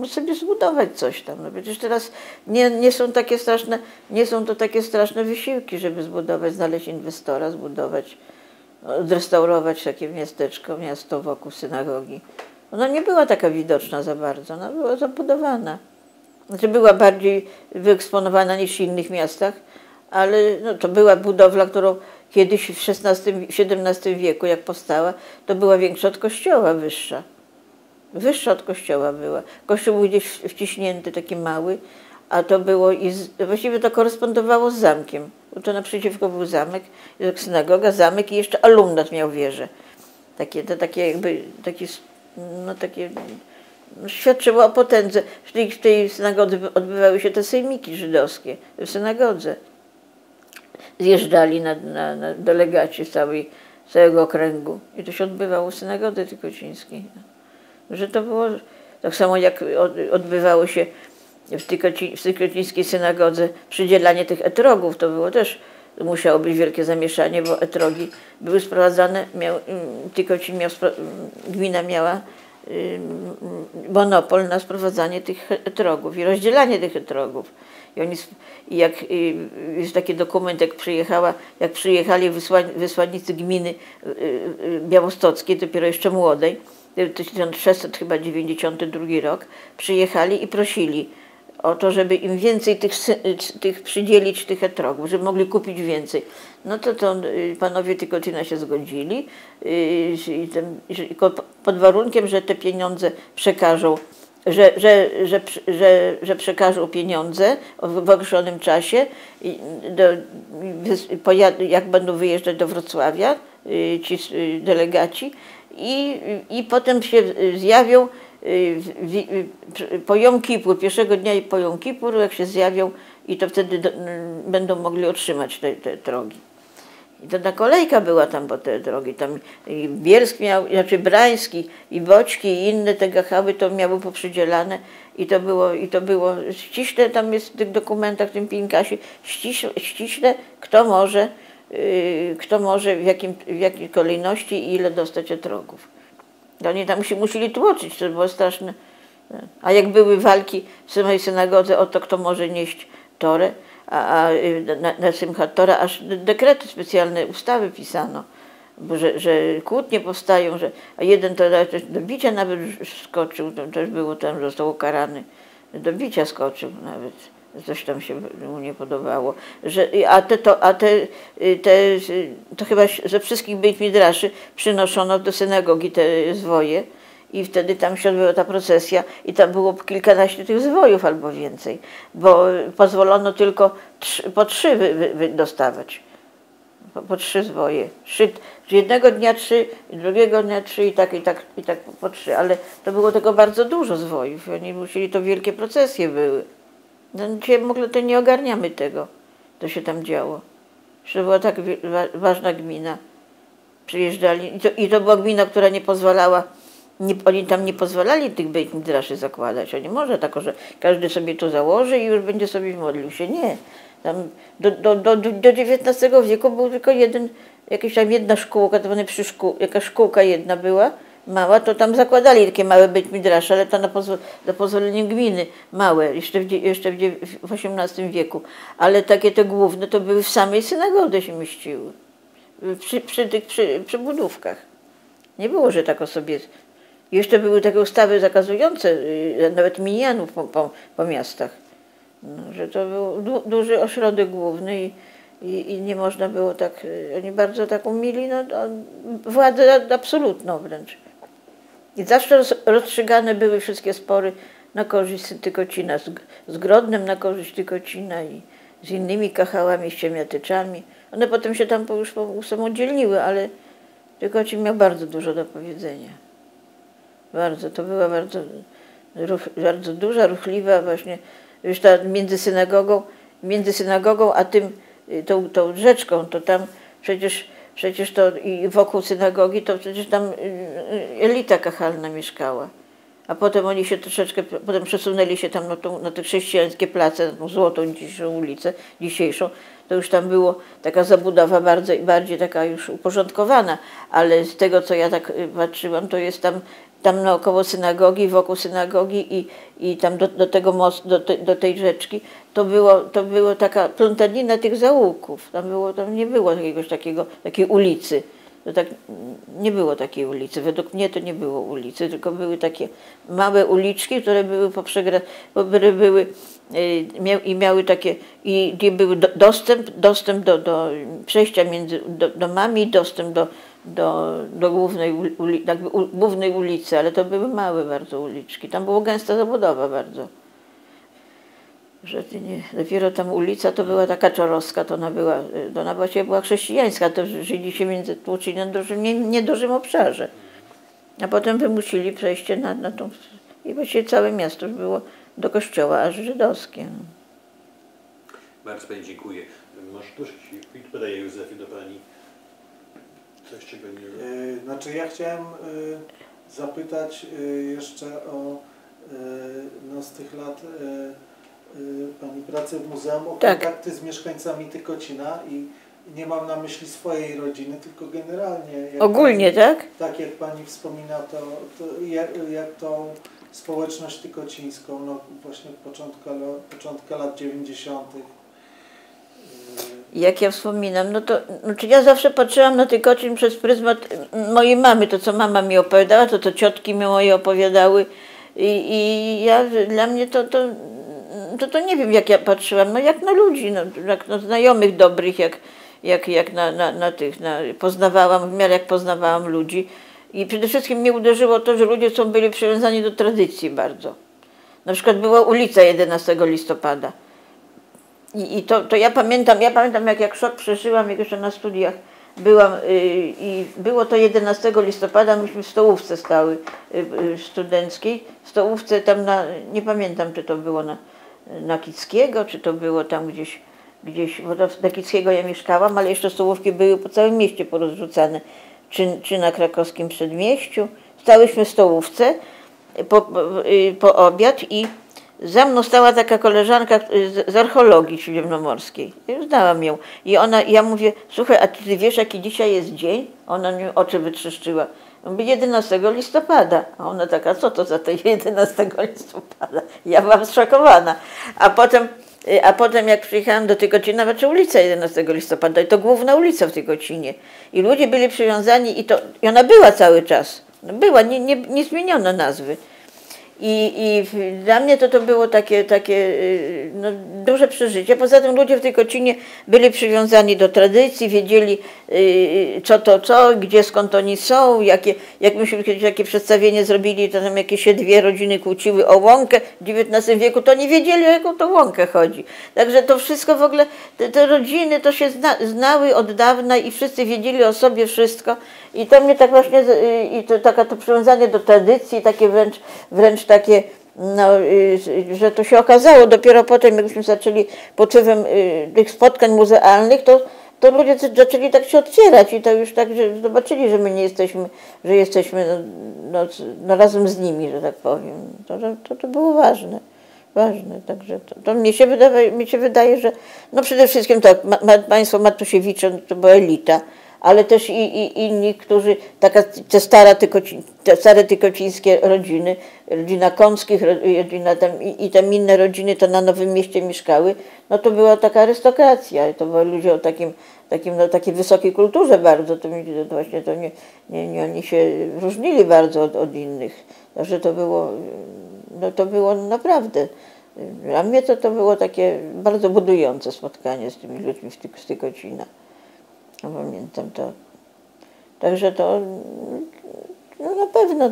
sobie zbudować coś tam. No przecież teraz nie są to takie straszne wysiłki, żeby zbudować, znaleźć inwestora, zbudować, odrestaurować takie miasto wokół synagogi. Ona nie była taka widoczna za bardzo, ona była zabudowana. Znaczy była bardziej wyeksponowana niż w innych miastach, ale no, to była budowla, którą kiedyś w XVII wieku, jak powstała, to była większa od kościoła, wyższa. Wyższa od kościoła była. Kościół był gdzieś wciśnięty, taki mały, a to było właściwie to korespondowało z zamkiem. Bo to naprzeciwko był zamek, synagoga, zamek i jeszcze alumnat miał wieżę. Świadczyło o potędze. W tej synagodze odbywały się te sejmiki żydowskie, w synagodze. Zjeżdżali na delegaci całego okręgu i to się odbywało w synagodze tykocińskiej. Że to było tak samo jak odbywało się w tykocińskiej synagodze przydzielanie tych etrogów, to było też, musiało być wielkie zamieszanie, bo etrogi były sprowadzane, Tykocin gmina miała monopol na sprowadzanie tych etrogów i rozdzielanie tych etrogów. Jest taki dokument, jak przyjechali wysłannicy gminy białostockiej, dopiero jeszcze młodej, 1692 rok, przyjechali i prosili o to, żeby im więcej tych przydzielić tych etrogów, żeby mogli kupić więcej. No to panowie Tykocina się zgodzili pod warunkiem, że te pieniądze przekażą, że przekażą pieniądze w określonym czasie, jak będą wyjeżdżać do Wrocławia ci delegaci i potem się zjawią po Jom Kipur, pierwszego dnia po Jom Kipur, jak się zjawią i to wtedy będą mogli otrzymać te drogi. I to ta kolejka była tam po te drogi. Tam i Bielsk miał, znaczy Brański i Boćki i inne te gachały to miały poprzydzielane i to było ściśle, tam jest w tych dokumentach, w tym Pinkasie, ściśle kto może w jakiej kolejności i ile dostać etrogów. Oni tam musieli tłoczyć, to było straszne. A jak były walki w samej synagodze o to, kto może nieść Torę, na Simchat Tora, aż dekrety specjalne, ustawy pisano, że kłótnie powstają, a jeden to do bicia nawet skoczył, to też było tam, został ukarany, do bicia skoczył nawet. Coś tam się mu nie podobało. To chyba ze wszystkich Beit Midraszy przynoszono do synagogi te zwoje i wtedy tam się odbyła ta procesja i tam było kilkanaście tych zwojów albo więcej, bo pozwolono tylko po 3 dostawać. Po 3 zwoje. Jednego dnia 3, drugiego dnia 3 i tak po 3, ale to było tego bardzo dużo zwojów. Oni musieli, to wielkie procesje były. No, dzisiaj w ogóle to nie ogarniamy tego, co się tam działo. Że była tak ważna gmina. Przyjeżdżali i to była gmina, która nie pozwalała, oni tam nie pozwalali tych Beit Midraszy zakładać. Oni może tak, że każdy sobie to założy i już będzie sobie modlił się. Nie. Tam do XIX wieku był tylko jakaś tam jedna szkółka, to jakaś szkółka jedna była, mała, to tam zakładali takie małe Beit Midrasze, ale to na pozwolenie gminy, małe, jeszcze w XVIII wieku. Ale takie te główne to były w samej synagodze się mieściły. przy tych przybudówkach. Nie było, że tak o sobie... Jeszcze były takie ustawy zakazujące nawet minianów po miastach. No, że to był duży ośrodek główny i nie można było tak... Oni bardzo taką mieli władzę absolutną wręcz. I zawsze rozstrzygane były wszystkie spory na korzyść Tykocina, z Grodnem na korzyść Tykocina i z innymi kachałami, ściemiatyczami. One potem się tam już usamodzielniły, ale Tykocin miał bardzo dużo do powiedzenia. Bardzo, to była bardzo duża, ruchliwa właśnie, już ta między synagogą a tą rzeczką, to tam przecież to i wokół synagogi to przecież tam elita kachalna mieszkała. A potem oni się troszeczkę, potem przesunęli się tam na te chrześcijańskie place, na tą złotą dzisiejszą, to już tam było taka zabudowa bardziej taka już uporządkowana, ale z tego, co ja tak patrzyłam, to jest tam naokoło synagogi, wokół synagogi i tam do tego mostu, do tej rzeczki, to było taka plątanina tych zaułków. Tam nie było takiej ulicy. To tak, nie było takiej ulicy. Według mnie to nie było ulicy, tylko były takie małe uliczki, które były miały takie, i gdzie był dostęp do przejścia między domami, dostęp do głównej ulicy, ale to były małe bardzo uliczki. Tam było gęsta zabudowa bardzo. Że dopiero tam ulica to była taka czorowska, to ona właściwie była chrześcijańska, to żyli się między tłoczyli na niedużym obszarze. A potem wymusili przejście na tą... I właściwie całe miasto już było do kościoła aż żydowskie. Bardzo Pani dziękuję. Może proszę się, podaję Józefie do Pani. Coś, czego nie... Znaczy ja chciałem zapytać jeszcze z tych lat Pani pracy w muzeum, o kontakty z mieszkańcami Tykocina i nie mam na myśli swojej rodziny, tylko generalnie. Ogólnie, tak? Tak jak Pani wspomina, jak tą społeczność tykocińską, właśnie początka lat 90. Jak ja wspominam, czy ja zawsze patrzyłam na Tykocin przez pryzmat mojej mamy, to co mama mi opowiadała, to ciotki mi moje opowiadały i dla mnie to nie wiem, jak ja patrzyłam, jak na ludzi, jak na znajomych dobrych, jak poznawałam, w miarę jak poznawałam ludzi. I przede wszystkim mnie uderzyło to, że ludzie byli przywiązani do tradycji bardzo. Na przykład była ulica 11 listopada. I to ja pamiętam jak szok przeżyłam, jak jeszcze na studiach byłam i było to 11 listopada, myśmy w stołówce stały studenckiej, w stołówce tam nie pamiętam, czy to było na Kickiego, czy to było tam gdzieś, bo na Kickiego ja mieszkałam, ale jeszcze stołówki były po całym mieście porozrzucane, czy na krakowskim przedmieściu. Stałyśmy w stołówce po obiad i za mną stała taka koleżanka z archeologii śródziemnomorskiej. Ja znałam ją. Ja mówię, słuchaj, a ty wiesz, jaki dzisiaj jest dzień? Ona mi oczy wytrzeszczyła. Ja mówię, 11 listopada. A ona taka, co to za to 11 listopada? Ja byłam zszokowana. A potem jak przyjechałam do Tykocina, znaczy ulica 11 listopada, i to główna ulica w Tykocinie. I ludzie byli przywiązani i ona była cały czas. Była, nie zmieniono nazwy. I dla mnie to było takie duże przeżycie. Poza tym ludzie w Tykocinie byli przywiązani do tradycji, wiedzieli gdzie, skąd oni są, jak myśmy kiedyś takie przedstawienie zrobili, to tam jakieś się dwie rodziny kłóciły o łąkę w XIX wieku, to nie wiedzieli, o jaką to łąkę chodzi. Także to wszystko w ogóle, te rodziny to się znały od dawna i wszyscy wiedzieli o sobie wszystko. I to mnie tak właśnie, to przywiązanie do tradycji, takie wręcz takie, że to się okazało dopiero potem, jakbyśmy zaczęli pod wpływem tych spotkań muzealnych, to ludzie zaczęli tak się otwierać i to już tak, że zobaczyli, że my nie jesteśmy, że jesteśmy razem z nimi, że tak powiem. To było ważne. Także to mnie się wydaje, że przede wszystkim tak, państwo Matusiewicze to była elita, ale też i inni, którzy, te stare tykocińskie rodziny, rodzina Kąckich, rodzina i tam inne rodziny, to na Nowym Mieście mieszkały, no to była taka arystokracja, to byli ludzie o takiej wysokiej kulturze bardzo, to właśnie to nie oni się różnili bardzo od innych, także to było naprawdę, dla mnie to było takie bardzo budujące spotkanie z tymi ludźmi z Tykocina. No, pamiętam to. Także to, no na pewno,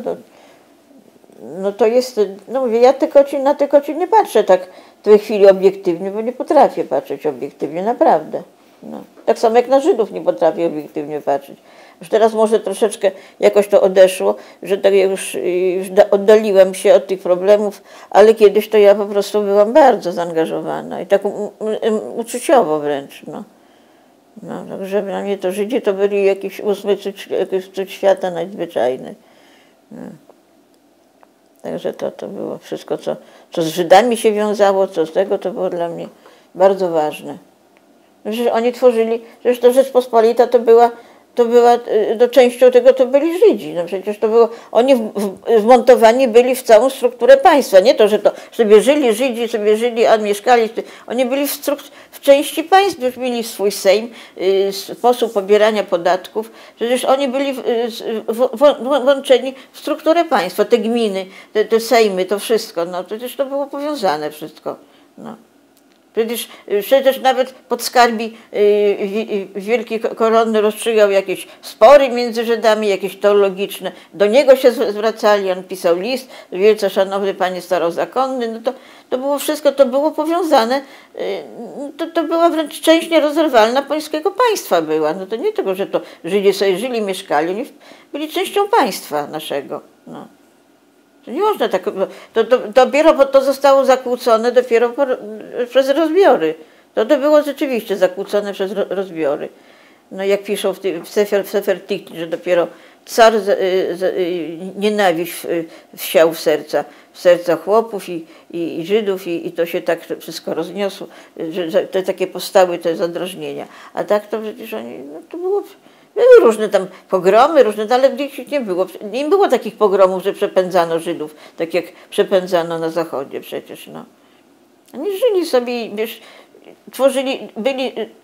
no to jest, no mówię, ja na Tykocin nie patrzę tak w tej chwili obiektywnie, bo nie potrafię patrzeć obiektywnie, naprawdę. No. Tak samo jak na Żydów nie potrafię obiektywnie patrzeć. Już teraz może troszeczkę jakoś to odeszło, że tak już oddaliłam się od tych problemów, ale kiedyś to ja po prostu byłam bardzo zaangażowana i tak uczuciowo wręcz, no. No, także dla mnie to Żydzi to byli jakiś ósmy cud świata nadzwyczajny. No. Także to było wszystko, co z Żydami się wiązało, co z tego, to było dla mnie bardzo ważne. Przecież oni tworzyli, przecież to Rzeczpospolita to była częścią tego to byli Żydzi. No przecież to było, oni wmontowani byli w całą strukturę państwa. Nie to, że to sobie żyli Żydzi, a mieszkali. Oni byli w części państw, już mieli swój Sejm, sposób pobierania podatków. Przecież oni byli włączeni w strukturę państwa, te gminy, te sejmy, to wszystko. No przecież to było powiązane wszystko. No. Przecież nawet podskarbi wielki koronny rozstrzygał jakieś spory między Żydami, jakieś teologiczne. Do niego się zwracali, on pisał list, wielce szanowny panie starozakonny, no to było wszystko, to było powiązane, to była wręcz część nierozerwalna polskiego państwa była. No to nie tego, że to Żydzi sobie żyli, mieszkali, oni byli częścią państwa naszego. No. To nie można tak, dopiero bo to zostało zakłócone dopiero przez rozbiory. To było rzeczywiście zakłócone przez rozbiory. No jak piszą w Sefer Tikli, że dopiero car nienawiść wsiał w serca chłopów i Żydów i to się tak wszystko rozniosło, że te takie powstały te zadrażnienia. A tak to przecież oni, no to było... Były różne tam pogromy, ale gdzieś nie było takich pogromów, że przepędzano Żydów, tak jak przepędzano na Zachodzie przecież, no. Oni żyli sobie, wiesz,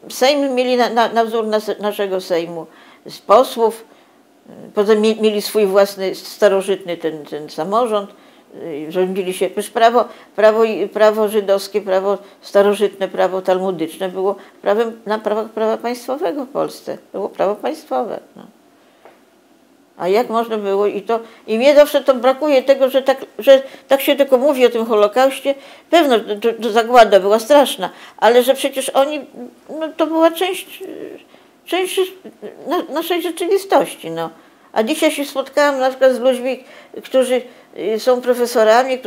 Sejm mieli na wzór naszego Sejmu z posłów, potem mieli swój własny starożytny ten samorząd, rządzili się, przecież prawo żydowskie, prawo starożytne, prawo talmudyczne było prawem na prawa państwowego w Polsce. To było prawo państwowe. No. A jak można było i mnie zawsze to brakuje tego, że tak się tylko mówi o tym Holokauście. Pewno to zagłada była straszna, ale że przecież oni, no to była część naszej rzeczywistości. No. A dzisiaj się spotkałam na przykład z ludźmi, którzy są profesorami,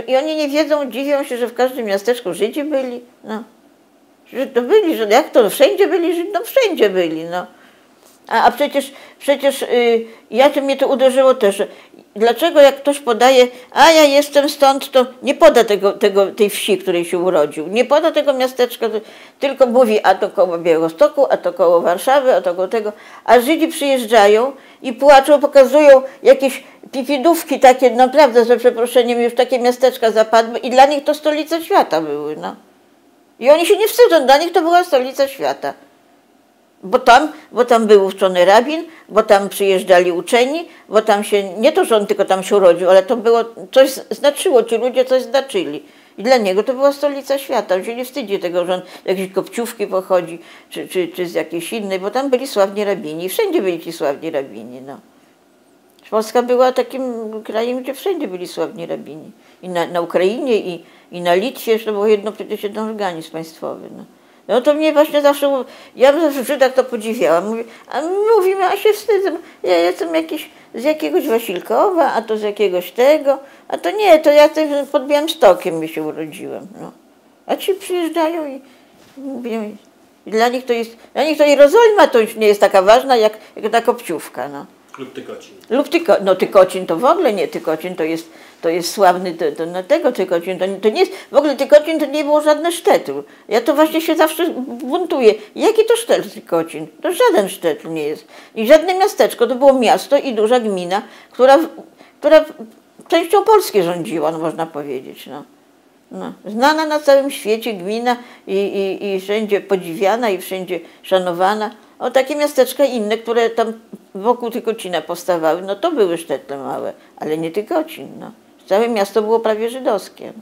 i oni nie wiedzą, dziwią się, że w każdym miasteczku Żydzi byli. No. Że to byli, że jak to, wszędzie byli Żydzi? No wszędzie byli, no. A przecież mnie to uderzyło też, że dlaczego jak ktoś podaje, a ja jestem stąd, to nie poda tej wsi, której się urodził, nie poda tego miasteczka, tylko mówi, a to koło Białegostoku, a to koło Warszawy, a to koło tego, a Żydzi przyjeżdżają i płaczą, pokazują jakieś pipidówki takie, naprawdę, za przeproszeniem, już takie miasteczka zapadły i dla nich to stolica świata były, no. I oni się nie wstydzą, dla nich to była stolica świata. Bo tam był uczony rabin, bo tam przyjeżdżali uczeni, bo tam się, nie to, że on tylko tam się urodził, ale to było, coś znaczyło, ci ludzie coś znaczyli. I dla niego to była stolica świata. On się nie wstydzi tego, że on z jakiejś Kopciówki pochodzi, czy z jakiejś innej, bo tam byli sławni rabini. Wszędzie byli ci sławni rabini, no. Polska była takim krajem, gdzie wszędzie byli sławni rabini. I na Ukrainie, i na Litwie, to było przecież jeden organizm państwowy, no. No to mnie właśnie zawsze, ja w Żydach to podziwiałam. Mówimy, a się wstydzę. Ja jestem z jakiegoś Wasilkowa, a to z jakiegoś tego, a to nie, to ja pod Białymstokiem się urodziłem. No. A ci przyjeżdżają i mówią, dla nich to Jerozolima to już nie jest taka ważna jak ta Kopciówka. No. Lub Tykocin. Tykocin to w ogóle nie, Tykocin to jest sławny, no tego Tykocin, to nie jest, w ogóle Tykocin to nie było żadne Sztetl. Ja to właśnie się zawsze buntuję. Jaki to Sztetl Tykocin? To żaden Sztetl nie jest. I żadne miasteczko, to było miasto i duża gmina, która częścią Polski rządziła, no można powiedzieć, no. No. Znana na całym świecie gmina i wszędzie podziwiana i wszędzie szanowana. O takie miasteczka inne, które tam wokół Tykocina powstawały, no to były Sztetle małe, ale nie Tykocin, no. Całe miasto było prawie żydowskie.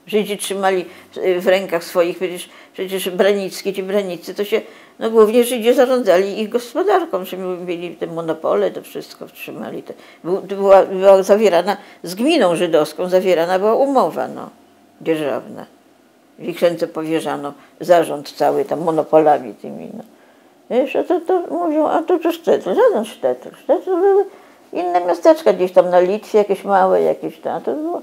Żydzi trzymali w rękach swoich, przecież ci Braniccy, to się, no głównie Żydzi zarządzali ich gospodarką, że mieli te monopole, to wszystko trzymali. Była zawierana z gminą żydowską, zawierana była umowa, no, dzierżawna. W ich ręce powierzano zarząd cały tam monopolami tymi, no. Jeszcze to mówią, a to Sztetl, żaden Sztetl. Sztetl to były inne miasteczka gdzieś tam na Litwie, jakieś małe, jakieś tam, to było.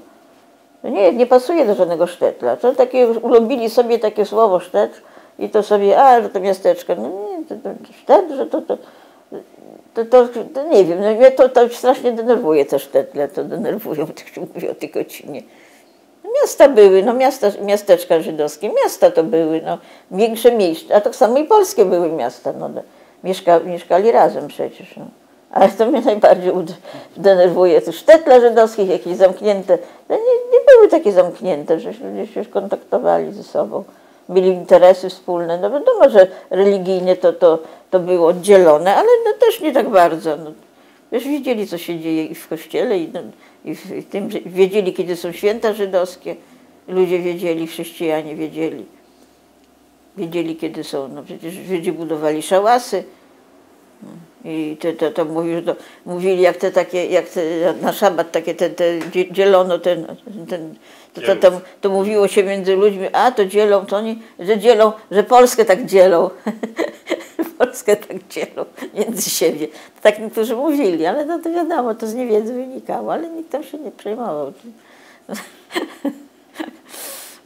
Nie pasuje do żadnego Sztetla. To takie, ulubili sobie takie słowo Sztetl i to sobie, że to miasteczko. No nie, to Sztetl, że to nie wiem, no mnie to strasznie denerwuje te Sztetle, to denerwują, tak się mówi o Tykocinie. Miasta były, no miasteczka żydowskie, miasta to były, no większe miejsca, a tak samo i polskie były miasta, no mieszkali razem przecież, no. Ale to mnie najbardziej denerwuje, te Sztetle żydowskich, jakieś zamknięte, to nie były takie zamknięte, że ludzie się kontaktowali ze sobą, mieli interesy wspólne, no wiadomo, że religijnie to było oddzielone, ale no też nie tak bardzo, no. Wiesz, wiedzieli, co się dzieje i w kościele, i w tym, wiedzieli, kiedy są święta żydowskie, ludzie wiedzieli, chrześcijanie wiedzieli. Wiedzieli, kiedy są, no przecież Żydzi budowali szałasy. I to mówili, jak na szabat takie dzielono to mówiło się między ludźmi, to dzielą, to oni, że dzielą, że Polskę tak dzielą. Polskę tak dzielą między siebie. Tak niektórzy mówili, ale no to wiadomo, to z niewiedzy wynikało, ale nikt tam się nie przejmował.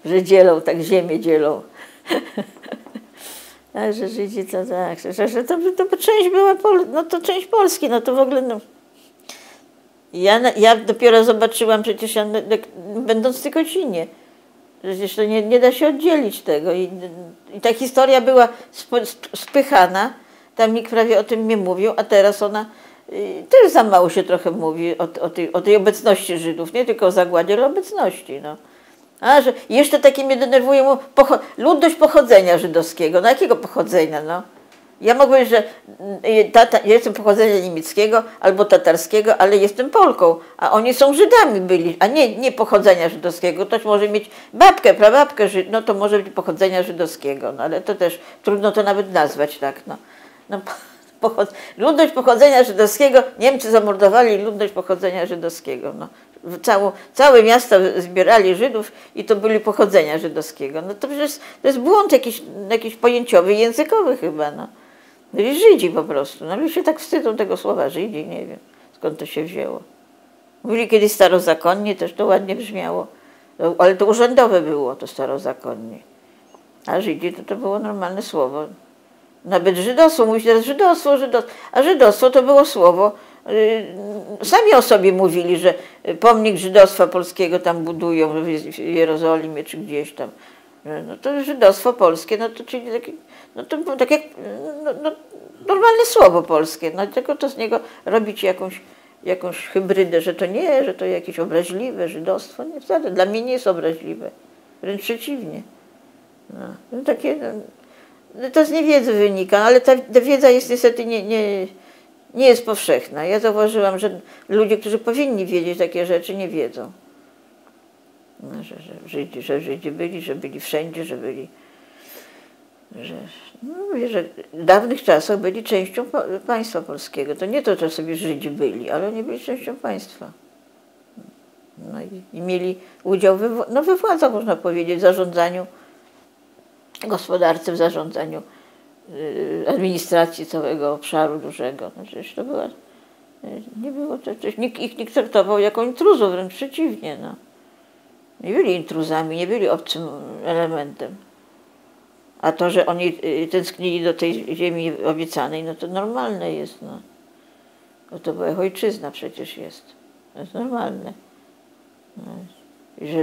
Że dzielą, tak ziemię dzielą. A że Żydzi to tak, że to część była, no to część Polski, no to w ogóle, no. Ja dopiero zobaczyłam przecież, będąc w Tykocinie, przecież to nie da się oddzielić tego i ta historia była spychana, tam nikt prawie o tym nie mówił, a teraz ona, też za mało się trochę mówi o tej obecności Żydów, nie tylko o zagładzie, ale obecności, no. A, że jeszcze takie mnie denerwuje ludność pochodzenia żydowskiego. No jakiego pochodzenia, no? Ja mogę powiedzieć, że ja jestem pochodzenia niemieckiego albo tatarskiego, ale jestem Polką, a oni są Żydami byli, a nie pochodzenia żydowskiego. Ktoś może mieć babkę, prababkę, no to może być pochodzenia żydowskiego, no ale to też trudno to nawet nazwać tak, no. Ludność pochodzenia żydowskiego, Niemcy zamordowali ludność pochodzenia żydowskiego, no. Całe miasta zbierali Żydów i to byli pochodzenia żydowskiego. No to przecież to jest błąd jakiś pojęciowy, językowy chyba, no. Byli Żydzi po prostu. No ludzie się tak wstydzą tego słowa Żydzi, nie wiem skąd to się wzięło. Mówili kiedyś starozakonnie, też to ładnie brzmiało, ale to urzędowe było to starozakonnie. A Żydzi to było normalne słowo. Nawet żydostwo, mówi się teraz żydostwo, a żydostwo to było słowo, sami o sobie mówili, że pomnik żydostwa polskiego tam budują w Jerozolimie czy gdzieś tam. No to żydostwo polskie, no to czyli tak jak normalne słowo polskie, no tylko to z niego robić jakąś hybrydę, że to nie, że to jakieś obraźliwe żydostwo, nie, wcale dla mnie nie jest obraźliwe, wręcz przeciwnie. No takie, to z niewiedzy wynika, ale ta wiedza jest niestety nie jest powszechna. Ja zauważyłam, że ludzie, którzy powinni wiedzieć takie rzeczy, nie wiedzą. No, że Żydzi byli wszędzie, że w dawnych czasach byli częścią państwa polskiego. To nie to, że sobie Żydzi byli, ale oni byli częścią państwa. No i mieli udział we władzach, można powiedzieć, w zarządzaniu gospodarce, w zarządzaniu administracji całego obszaru dużego. No przecież to była, nie było to, nikt ich traktował jako intruzów, wręcz przeciwnie. No. Nie byli intruzami, nie byli obcym elementem. A to, że oni tęsknili do tej ziemi obiecanej, no to normalne jest. No. Bo to była ich ojczyzna przecież jest. To jest normalne.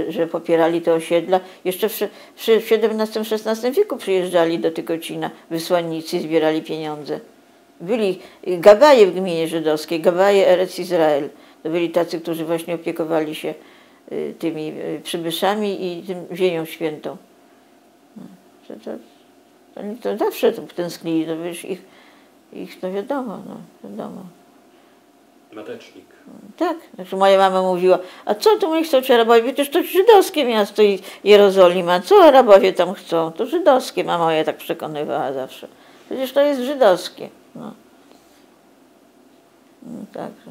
Że popierali te osiedla. Jeszcze w XVII-XVI wieku przyjeżdżali do Tykocina wysłannicy i zbierali pieniądze. Byli gabaje w gminie żydowskiej, gabaje Erec Izrael. To byli tacy, którzy właśnie opiekowali się tymi przybyszami i tym ziemią świętą. Oni to zawsze tęsknili, to wiesz, ich to wiadomo, wiadomo. Matecznik. Tak, znaczy moja mama mówiła, a co tu nie chcą ci Arabowie? Przecież to żydowskie miasto Jerozolima, co Arabowie tam chcą? To żydowskie, mama moja tak przekonywała zawsze. Przecież to jest żydowskie. No także.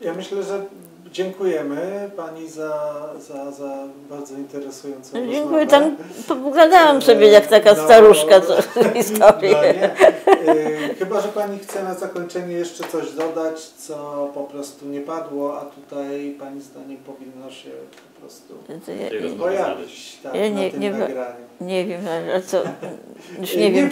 Ja myślę, że dziękujemy Pani za bardzo interesującą rozmowę. Dziękuję, tam pogadałam sobie jak taka staruszka historię. Chyba że Pani chce na zakończenie jeszcze coś dodać, co po prostu nie padło, a tutaj Pani zdaniem powinno się po prostu pojawić na tym nagraniu. Nie wiem, a co, już nie wiem,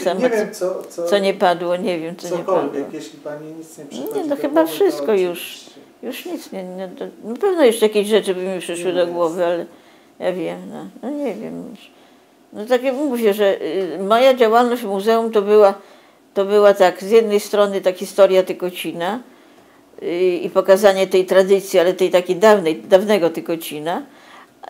co nie padło, nie wiem, co nie padło. Jeśli Pani nic nie przychodzi. Nie, no chyba wszystko już. Już nic nie, na pewno jeszcze jakieś rzeczy by mi przyszły do głowy, ale ja wiem, no nie wiem. No tak jak mówię, że moja działalność w muzeum to była tak, z jednej strony ta historia Tykocina i pokazanie tej tradycji, ale tej takiej dawnego Tykocina.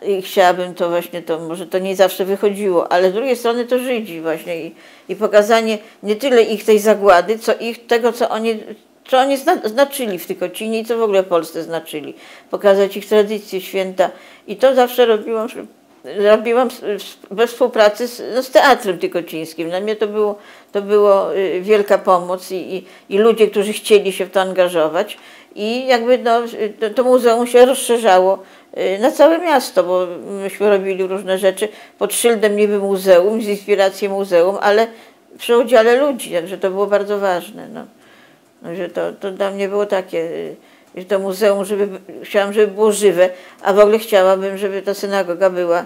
I chciałabym to właśnie, może to nie zawsze wychodziło, ale z drugiej strony to Żydzi właśnie i pokazanie nie tyle ich tej zagłady, co ich tego, co oni znaczyli w Tykocinie i co w ogóle w Polsce znaczyli. Pokazać ich tradycje, święta. I to zawsze robiłam we współpracy z Teatrem Tykocińskim. Dla mnie to było wielka pomoc i ludzie, którzy chcieli się w to angażować. I jakby to muzeum się rozszerzało na całe miasto, bo myśmy robili różne rzeczy pod szyldem niby muzeum, z inspiracji muzeum, ale przy udziale ludzi, także to było bardzo ważne. Że to dla mnie było takie, że to muzeum, chciałam, żeby było żywe, a w ogóle chciałabym, żeby ta synagoga była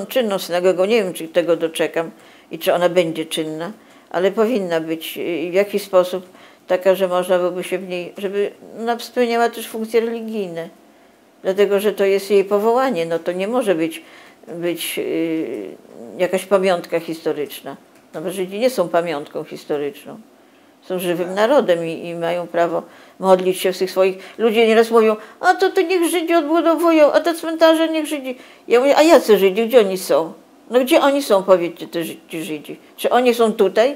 czynną synagogą. Nie wiem, czy tego doczekam i czy ona będzie czynna, ale powinna być w jakiś sposób taka, że można byłoby się w niej, żeby ona spełniała też funkcje religijne. Dlatego, że to jest jej powołanie, no to nie może być jakaś pamiątka historyczna. No bo Żydzi nie są pamiątką historyczną. Są żywym narodem i mają prawo modlić się w tych swoich... Ludzie nieraz mówią, a to niech Żydzi odbudowują, a te cmentarze niech Żydzi... Ja mówię, a jacy Żydzi? Gdzie oni są? No gdzie oni są, powiedzcie, ci Żydzi? Czy oni są tutaj?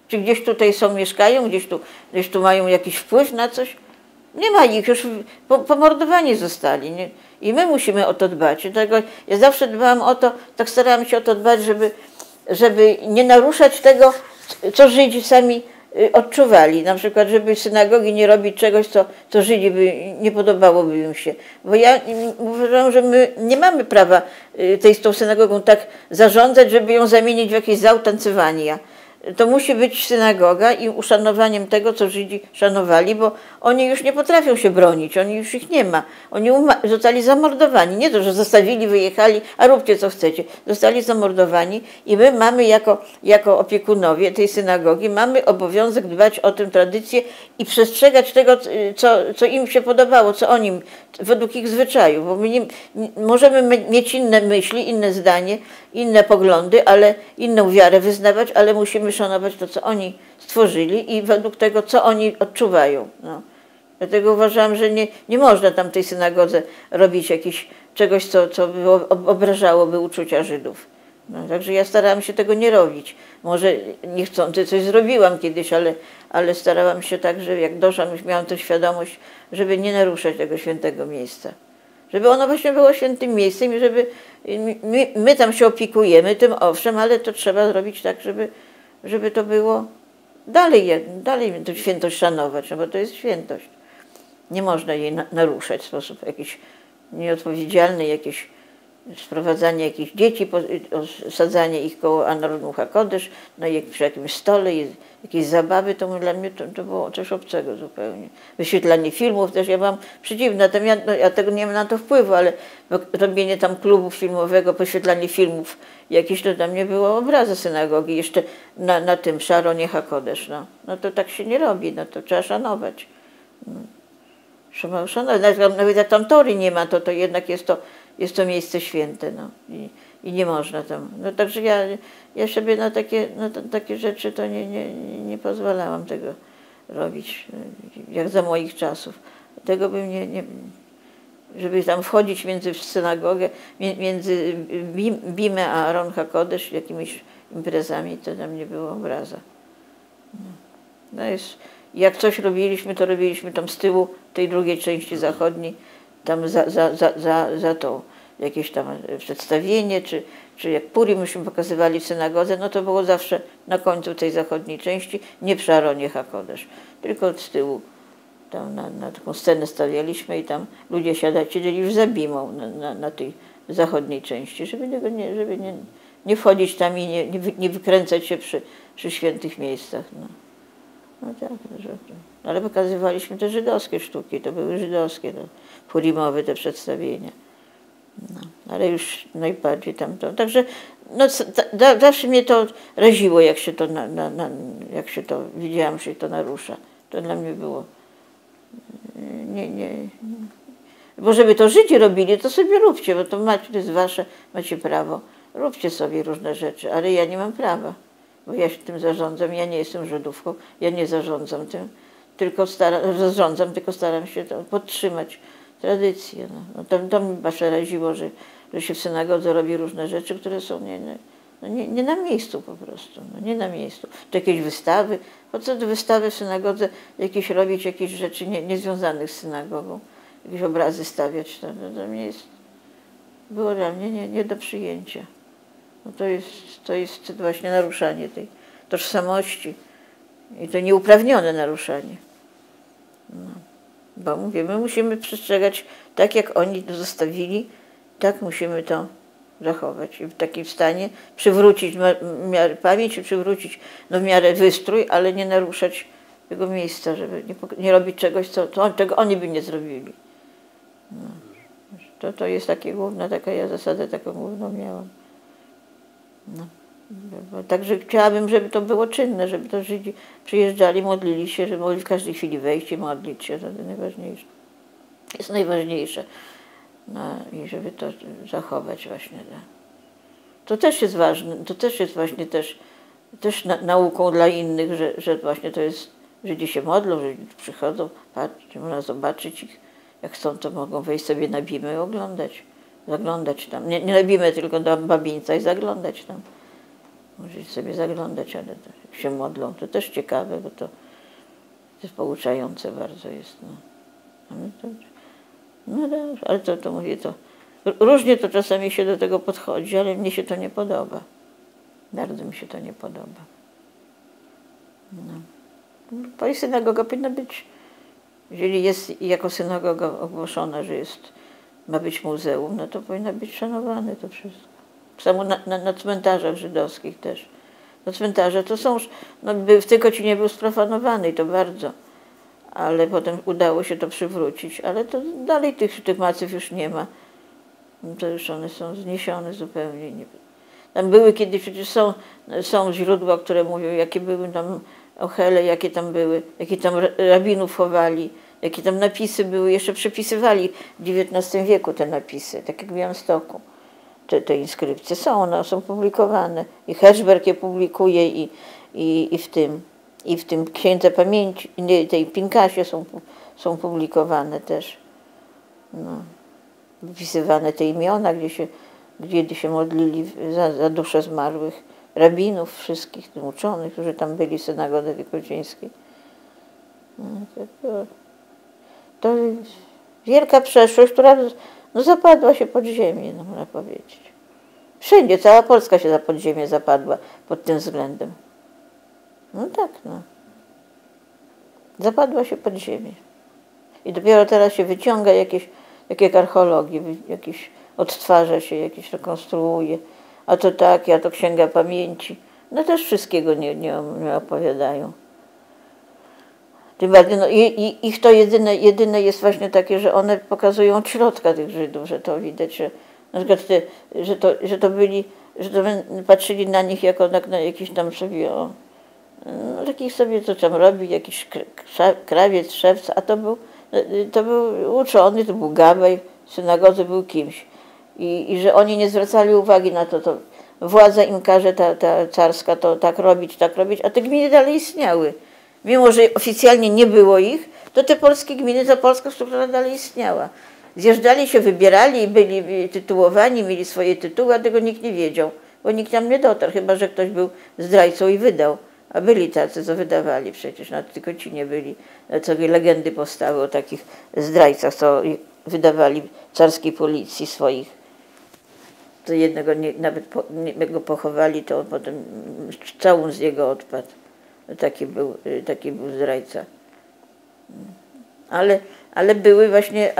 Czy gdzieś tutaj mieszkają? Gdzieś tu mają jakiś wpływ na coś? Nie ma ich, już pomordowani zostali. Nie? I my musimy o to dbać. Dlatego ja zawsze dbałam o to, tak starałam się o to dbać, żeby nie naruszać tego, co Żydzi sami odczuwali. Na przykład, żeby synagogi nie robić czegoś, co Żydzi nie podobałoby im się. Bo ja uważam, że my nie mamy prawa tą synagogą tak zarządzać, żeby ją zamienić w jakieś zautancywania. To musi być synagoga i uszanowaniem tego, co Żydzi szanowali, bo oni już nie potrafią się bronić, oni już ich nie ma. Oni zostali zamordowani. Nie to, że zostawili, wyjechali, a róbcie co chcecie. Zostali zamordowani i my mamy jako opiekunowie tej synagogi, mamy obowiązek dbać o tę tradycję i przestrzegać tego, co im się podobało, co oni, według ich zwyczajów. Bo my możemy mieć inne myśli, inne zdanie, inne poglądy, ale inną wiarę wyznawać, ale musimy szanować to, co oni stworzyli i według tego, co oni odczuwają. No. Dlatego uważam, że nie można tam tej synagodze robić czegoś, co obrażałoby uczucia Żydów. No, także ja starałam się tego nie robić. Może niechcący coś zrobiłam kiedyś, ale starałam się tak, że jak doszłam, już miałam tę świadomość, żeby nie naruszać tego świętego miejsca. Żeby ono właśnie było świętym miejscem i żeby my tam się opiekujemy tym, owszem, ale to trzeba zrobić tak, żeby to było dalej tę świętość szanować, no bo to jest świętość. Nie można jej naruszać w sposób jakiś nieodpowiedzialny, jakiś sprowadzanie jakichś dzieci, sadzanie ich koło Anaron HaKodesh, no i przy jakimś stole, jakieś zabawy, to dla mnie to było coś obcego zupełnie. Wyświetlanie filmów też, ja byłam przeciwna, ja tego nie mam na to wpływu, ale robienie tam klubu filmowego, wyświetlanie filmów jakieś, to dla mnie było obraza synagogi, jeszcze na tym Sharonie HaKodesh, no to tak się nie robi, no to trzeba szanować. Trzeba szanować, nawet jak tam tory nie ma, to jednak jest to miejsce święte, no. I nie można tam. No także ja sobie na takie rzeczy to nie pozwalałam tego robić, jak za moich czasów. Tego bym żeby tam wchodzić między synagogę, między Bimę a Aron HaKodesh jakimiś imprezami, to dla mnie było obraza. No jak coś robiliśmy, to robiliśmy tam z tyłu tej drugiej części zachodniej, tam za to jakieś tam przedstawienie, czy jak Purim myśmy pokazywali w synagodze, no to było zawsze na końcu tej zachodniej części, nie przy Aronie HaKodesh, tylko z tyłu. Tam na taką scenę stawialiśmy i tam ludzie siedzieli już za bimą na tej zachodniej części, żeby nie wchodzić tam i nie wykręcać się przy świętych miejscach. No tak, ale pokazywaliśmy te żydowskie sztuki, to były żydowskie, purimowe te przedstawienia. No, ale już najbardziej tamto. Także zawsze mnie to raziło, jak się to, jak się to widziałam, że się to narusza. To dla mnie było bo żeby to Żydzi robili, to sobie róbcie, bo to jest wasze, macie prawo. Róbcie sobie różne rzeczy, ale ja nie mam prawa, bo ja się tym zarządzam, ja nie jestem Żydówką, ja nie zarządzam tym, tylko staram się to podtrzymać tradycję. To mi wasze raziło, że się w synagodze robi różne rzeczy, które są nie na miejscu po prostu, nie na miejscu. To jakieś wystawy, po co do wystawy w synagodze jakieś robić, jakieś rzeczy niezwiązanych z synagogą, jakieś obrazy stawiać, to mnie było dla mnie nie do przyjęcia. No to jest właśnie naruszanie tej tożsamości i to nieuprawnione naruszanie. No. Bo mówię, my musimy przestrzegać tak, jak oni to zostawili, tak musimy to zachować i w takim stanie przywrócić w miarę pamięć i przywrócić w miarę wystrój, ale nie naruszać tego miejsca, żeby nie robić czegoś, czego oni by nie zrobili. No. To jest ja zasadę taką główną miałam. No. Także chciałabym, żeby to było czynne, żeby to Żydzi przyjeżdżali, modlili się, żeby mogli w każdej chwili wejść i modlić się, to najważniejsze. Jest najważniejsze. No, i żeby to zachować właśnie. To też jest ważne, to też jest właśnie też nauką dla innych, że właśnie to jest, Żydzi się modlą, Żydzi przychodzą, można zobaczyć ich, jak chcą, to mogą wejść sobie na Bimę i zaglądać tam. Nie na Bimę, tylko do Babińca i zaglądać tam. Możecie sobie zaglądać, ale jak się modlą, to też ciekawe, bo to jest pouczające bardzo jest. No dobrze, ale to mówię, różnie to czasami się do tego podchodzi, ale mnie się to nie podoba. Bardzo mi się to nie podoba. No. I synagoga powinna być, jeżeli jest jako synagoga ogłoszona, że ma być muzeum, no to powinno być szanowane to wszystko. Samo na cmentarzach żydowskich też. No cmentarze to są, w Tykocinie był sprofanowany i to bardzo. Ale potem udało się to przywrócić, ale to dalej tych maców już nie ma. To już one są zniesione zupełnie. Tam były kiedyś, przecież są źródła, które mówią, jakie były tam ochele, jakie tam były, jakie tam rabinów chowali, jakie tam napisy były. Jeszcze przepisywali w XIX wieku te napisy, tak jak w Białymstoku. Te inskrypcje one są publikowane. I Hershberg je publikuje i w tym Księdze Pamięci, tej Pinkasie są publikowane też. No. Wypisywane te imiona, gdzie się modlili za dusze zmarłych rabinów wszystkich, tym uczonych, którzy tam byli w synagodze wielkocińskiej. To wielka przeszłość, która zapadła się pod ziemię, można powiedzieć. Wszędzie, cała Polska się pod ziemię zapadła pod tym względem. No tak, Zapadła się pod ziemię. I dopiero teraz się wyciąga jakieś archeologii, jakieś odtwarza się, jakieś rekonstruuje. A to tak, a to księga pamięci. No też wszystkiego nie opowiadają. Tym bardziej, no, ich to jedyne jest właśnie takie, że one pokazują od środka tych Żydów, że to widać, że na przykład że to patrzyli na nich jako na jakiś tam sobie, no, takich sobie, co tam robi, jakiś krawiec, szewc, a to był uczony, to był gabej, w synagodze był kimś. I że oni nie zwracali uwagi na to władza im każe, ta carska, to tak robić, a te gminy dalej istniały. Mimo że oficjalnie nie było ich, to te polskie gminy, ta polska struktura dalej istniała. Zjeżdżali się, wybierali, byli tytułowani, mieli swoje tytuły, a tego nikt nie wiedział, bo nikt tam nie dotarł, chyba że ktoś był zdrajcą i wydał. A byli tacy, co wydawali przecież, na Tykocinie byli, co legendy powstały o takich zdrajcach, co wydawali carskiej policji swoich. To jednego nawet go pochowali, to potem całun z jego odpadł. Taki był zdrajca. Ale były właśnie,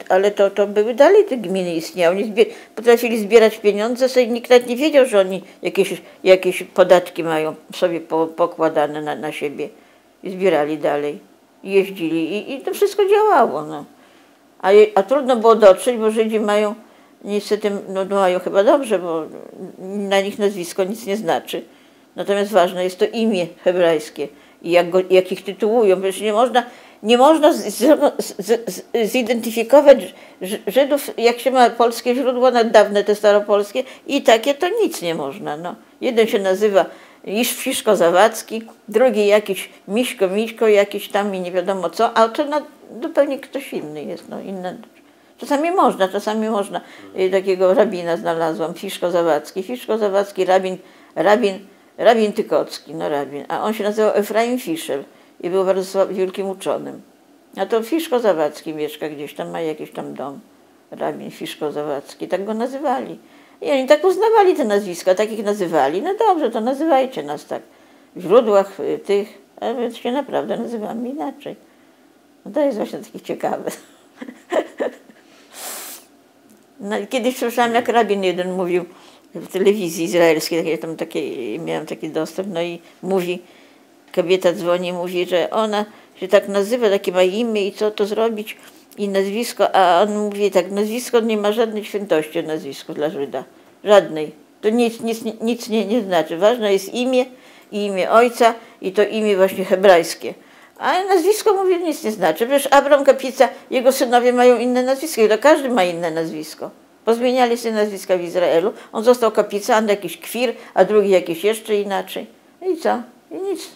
ale to były dalej te gminy istniały. Oni potrafili zbierać pieniądze, sobie nikt nawet nie wiedział, że oni jakieś podatki mają sobie pokładane na siebie. I zbierali dalej. Jeździli i to wszystko działało. No. A trudno było dotrzeć, bo Żydzi mają, niestety, no mają chyba dobrze, bo na nich nazwisko nic nie znaczy. Natomiast ważne jest to imię hebrajskie i jak ich tytułują. Przecież nie można zidentyfikować Żydów, jak się ma polskie źródło, dawne te staropolskie, i takie to nic nie można. No. Jeden się nazywa Fiszko Zawadzki, drugi jakiś Miśko, jakiś tam i nie wiadomo co, a to zupełnie ktoś inny jest. No, Czasami można. Takiego rabina znalazłam, Fiszko Zawadzki, rabin Tykocki, no rabin, a on się nazywał Efraim Fiszel i był bardzo wielkim uczonym. A to Fiszko Zawadzki mieszka gdzieś tam, ma jakiś tam dom, rabin Fiszko Zawadzki, tak go nazywali. I oni tak uznawali te nazwiska, tak ich nazywali. No dobrze, to nazywajcie nas tak. W źródłach tych, a my się naprawdę nazywamy inaczej. No to jest właśnie takie ciekawe. No, kiedyś słyszałam, jak rabin jeden mówił w telewizji izraelskiej, miałam taki dostęp, no i mówi, kobieta dzwoni, mówi, że ona się tak nazywa, takie ma imię i co to zrobić i nazwisko, a on mówi tak, nazwisko nie ma żadnej świętości, nazwisko dla Żyda, żadnej, to nic nie znaczy, ważne jest imię i imię ojca i to imię właśnie hebrajskie, a nazwisko, mówię, nic nie znaczy, przecież Abram Kapica, jego synowie mają inne nazwisko i to każdy ma inne nazwisko. Pozmieniali sobie nazwiska w Izraelu. On został Kapican, jakiś Kwir, a drugi jakieś jeszcze inaczej. I co? I nic.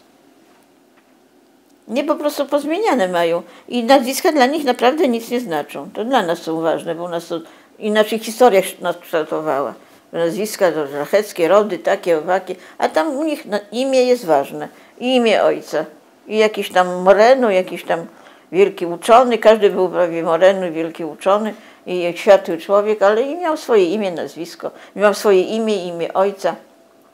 Nie, po prostu pozmieniane mają. I nazwiska dla nich naprawdę nic nie znaczą. To dla nas są ważne, bo u nas to inaczej historia nas kształtowała. Nazwiska to szlacheckie, rody, takie, owakie, a tam u nich imię jest ważne. I imię ojca. I jakiś tam Moreno, jakiś tam wielki uczony, każdy był prawie Moreno, wielki uczony i światły człowiek, ale i miał swoje imię, nazwisko. Miał swoje imię ojca.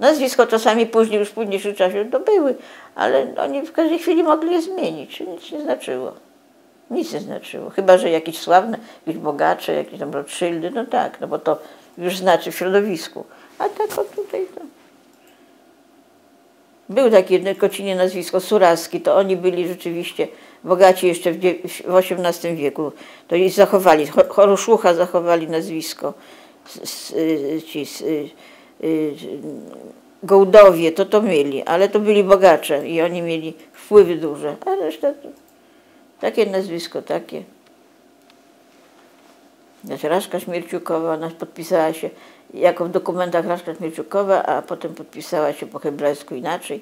Nazwisko czasami później, już w późniejszym czasie to były, ale oni w każdej chwili mogli je zmienić. Nic nie znaczyło. Nic nie znaczyło. Chyba że jakieś sławne, jakieś bogacze, jakieś tam Rothschildy, no tak, no bo to już znaczy w środowisku. A tak o tutaj to... Był taki w Kocinie nazwisko Suraski, to oni byli rzeczywiście bogaci jeszcze w XVIII wieku. To i zachowali, Choroszłucha zachowali nazwisko. Gołdowie to mieli, ale to byli bogacze i oni mieli wpływy duże. A reszta to takie nazwisko, takie. Znaczy Raszka Śmierciukowa, ona podpisała się jako w dokumentach Raszka Śmierciukowa, a potem podpisała się po hebrajsku inaczej.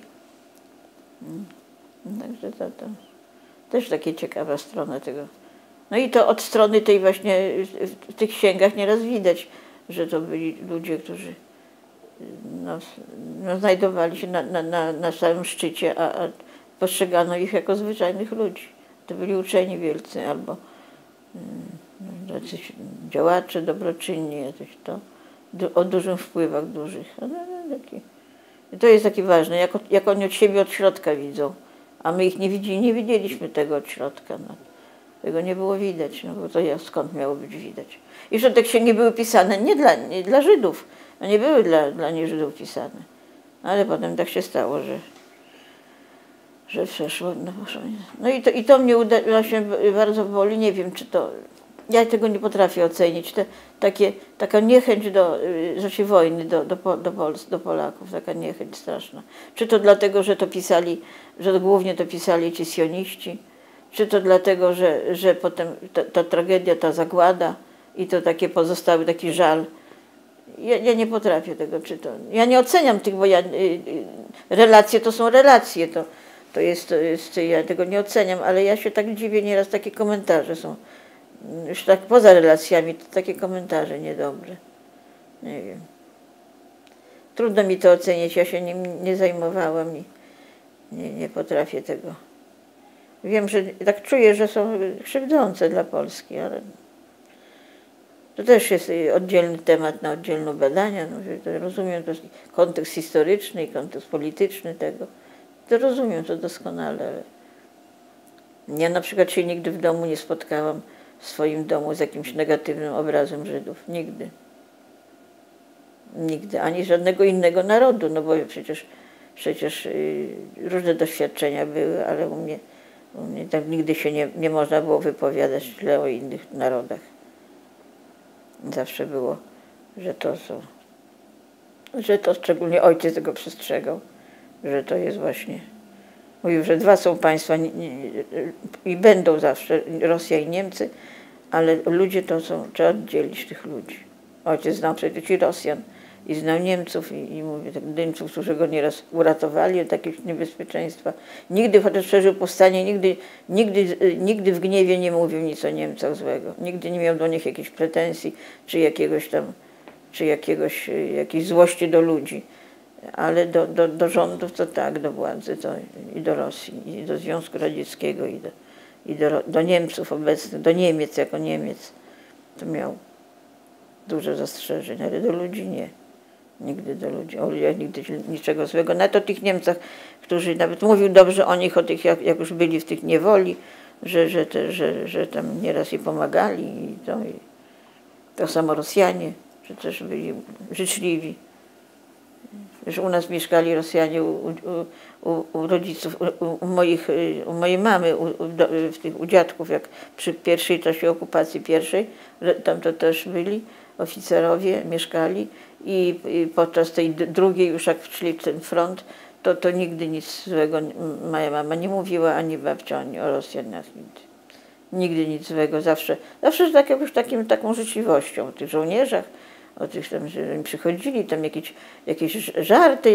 Także to też takie ciekawa strona tego. No i to od strony tej właśnie w tych księgach nieraz widać, że to byli ludzie, którzy znajdowali się na samym szczycie, a postrzegano ich jako zwyczajnych ludzi. To byli uczeni wielcy albo jacyś działacze dobroczynni, jacyś o dużych wpływach dużych. To jest takie ważne, jak oni od siebie od środka widzą, a my ich nie widzieliśmy tego od środka. No. Tego nie było widać, no bo to skąd miało być widać. I że te księgi były pisane nie dla Żydów, no nie były dla nieżydów pisane. Ale potem tak się stało, że przeszło. No i to mnie właśnie bardzo boli, nie wiem czy to, ja tego nie potrafię ocenić, taka niechęć do rzeczy wojny do Polaków, taka niechęć straszna. Czy to dlatego, że to pisali, że głównie to pisali ci sioniści, czy to dlatego, że potem ta tragedia, ta zagłada i to takie pozostały taki żal. Ja nie potrafię tego czytać. Ja nie oceniam tych, bo relacje to są relacje, to jest, ja tego nie oceniam, ale ja się tak dziwię, nieraz takie komentarze są. Już tak poza relacjami, to takie komentarze niedobre. Nie wiem. Trudno mi to ocenić, ja się nim nie zajmowałam i nie potrafię tego. Wiem, że tak czuję, że są krzywdzące dla Polski, ale to też jest oddzielny temat na oddzielne badania. No, to rozumiem, to jest kontekst historyczny i kontekst polityczny tego. To rozumiem to doskonale. Ale ja na przykład się nigdy w domu nie spotkałam w swoim domu z jakimś negatywnym obrazem Żydów. Nigdy. Nigdy. Ani żadnego innego narodu, no bo przecież różne doświadczenia były, ale u mnie tak nigdy się nie można było wypowiadać źle o innych narodach. Zawsze było, że to szczególnie ojciec tego przestrzegał, że to jest właśnie, mówił, że dwa są państwa i będą zawsze, Rosja i Niemcy, ale ludzie to są, trzeba oddzielić tych ludzi. Ojciec znał przecież i Rosjan, i znał Niemców, i mówię, tak, Niemców, którzy go nieraz uratowali od takich niebezpieczeństwa. Nigdy, chociaż przeżył powstanie, nigdy w gniewie nie mówił nic o Niemcach złego. Nigdy nie miał do nich jakichś pretensji, czy jakiejś złości do ludzi. Ale do rządów to tak, do władzy to i do Rosji, i do Związku Radzieckiego, i do Niemców obecnych, do Niemiec jako Niemiec. To miał duże zastrzeżenia, ale do ludzi nie. Nigdy do ludzi, o ludziach nigdy niczego złego. Nawet o tych Niemcach, którzy nawet mówił dobrze o nich, o tych, jak już byli w tych niewoli, że tam nieraz jej pomagali i to samo Rosjanie, że też byli życzliwi. Że u nas mieszkali Rosjanie u rodziców, u mojej mamy, u dziadków, jak przy pierwszej czasie okupacji pierwszej, tam to też byli oficerowie, mieszkali i podczas tej drugiej, już jak szli ten front, to nigdy nic złego moja mama nie mówiła, ani babcia, ani o Rosjanach nigdy. Nigdy nic złego, zawsze z taką życzliwością o tych żołnierzach, o tych tam, że im przychodzili, tam jakieś żarty,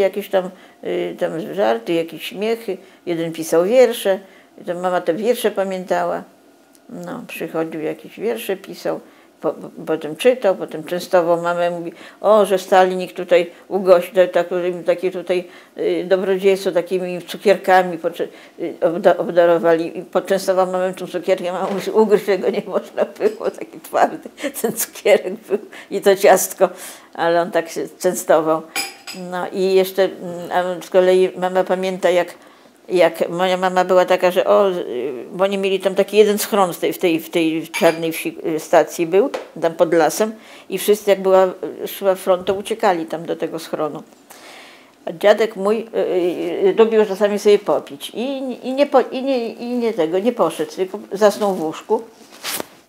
jakieś śmiechy. Jeden pisał wiersze, to mama te wiersze pamiętała. No, przychodził, jakieś wiersze pisał, potem czytał, potem częstował mamę, mówi, że Stalin ich tutaj ugościł, takie tutaj dobrodziejstwo, takimi cukierkami obdarowali i poczęstował mamę tym cukierkiem, mama mówi, ugryźć tego nie można było, taki twardy ten cukierek był i to ciastko, ale on tak się częstował. No i jeszcze z kolei mama pamięta, jak moja mama była taka, że bo oni mieli tam taki jeden schron w tej Czarnej Wsi stacji był, tam pod lasem i wszyscy jak szła front, to uciekali tam do tego schronu. A dziadek mój lubił czasami sobie popić nie poszedł, tylko zasnął w łóżku.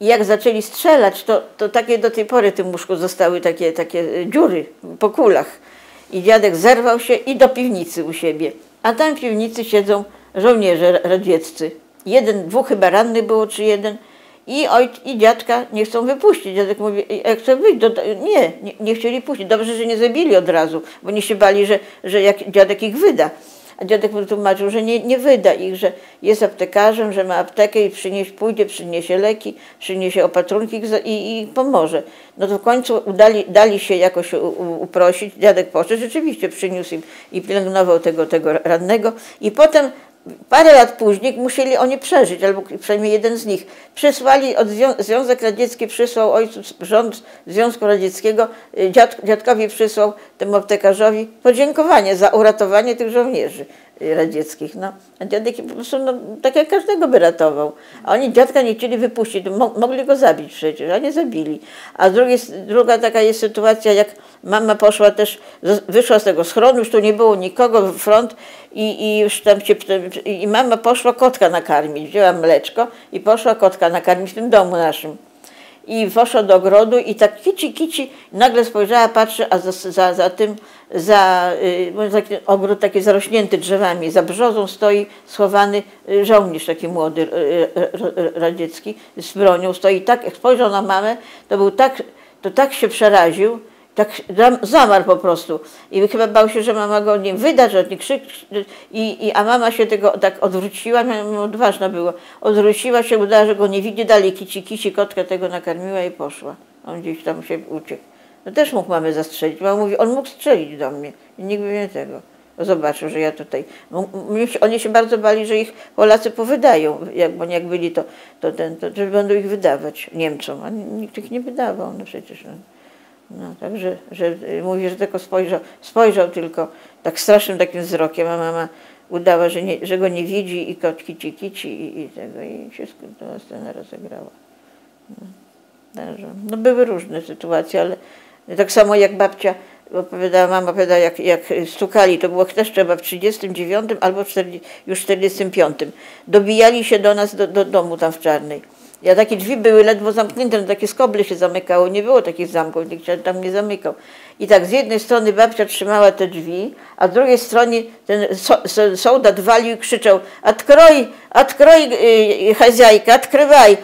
I jak zaczęli strzelać, to takie do tej pory w tym łóżku zostały takie dziury po kulach. I dziadek zerwał się i do piwnicy u siebie. A tam w piwnicy siedzą żołnierze radzieccy. Dwóch chyba rannych było, czy jeden. I dziadka nie chcą wypuścić. Dziadek mówi, jak chcę wyjść, nie chcieli puścić. Dobrze, że nie zabili od razu, bo nie się bali, że jak dziadek ich wyda. A dziadek mu tłumaczył, że nie wyda ich, że jest aptekarzem, że ma aptekę i przyniesie leki, przyniesie opatrunki i pomoże. No to w końcu dali się jakoś uprosić. Dziadek poszedł, rzeczywiście przyniósł im i pielęgnował tego rannego. I potem parę lat później musieli oni przeżyć, albo przynajmniej jeden z nich. Związek Radziecki przysłał ojcu, rząd Związku Radzieckiego, dziadkowi przysłał temu aptekarzowi podziękowanie za uratowanie tych żołnierzy. radzieckich. No. A dziadek po prostu, no, tak jak każdego by ratował. A oni dziadka nie chcieli wypuścić, mogli go zabić przecież, a nie zabili. A druga taka jest sytuacja, jak mama poszła też, wyszła z tego schronu, już tu nie było nikogo, front i już tam i mama poszła kotka nakarmić, wzięła mleczko i poszła kotka nakarmić w tym domu naszym. I poszła do ogrodu i tak kici, nagle spojrzała, patrzy, a taki ogród taki zarośnięty drzewami, za brzozą stoi schowany żołnierz taki młody, radziecki, z bronią stoi. Tak, jak spojrzał na mamę, to tak się przeraził, tak zamarł po prostu. I chyba bał się, że mama go nie wyda, że nie krzyczy. A mama się tego tak odwróciła, odważna była. Odwróciła się, udała, że go nie widzi, dalej kici, kotkę tego nakarmiła i poszła. On gdzieś tam się uciekł. No też mógł mamę zastrzelić. Mama mówi, on mógł strzelić do mnie. I nikt by nie tego. Zobaczył, że ja tutaj... Oni się bardzo bali, że ich Polacy powydają. Bo jak byli, to że będą ich wydawać Niemcom. A nikt ich nie wydawał, no przecież... No, także, że mówi, że tylko spojrzał tylko tak strasznym takim wzrokiem, a mama udała, że go nie widzi i kotki kici i tego i się ta scena rozegrała. No, także, no były różne sytuacje, ale tak samo jak babcia opowiadała, mama opowiadała, jak stukali, to było też trzeba w 39 albo już w 45. Dobijali się do nas do domu tam w Czarnej. Takie drzwi były ledwo zamknięte, no takie skobly się zamykało, nie było takich zamków, nikt się tam nie zamykał. I tak z jednej strony babcia trzymała te drzwi, a z drugiej strony ten soldat walił i krzyczał: odkroj, chazjajka, odkrywaj.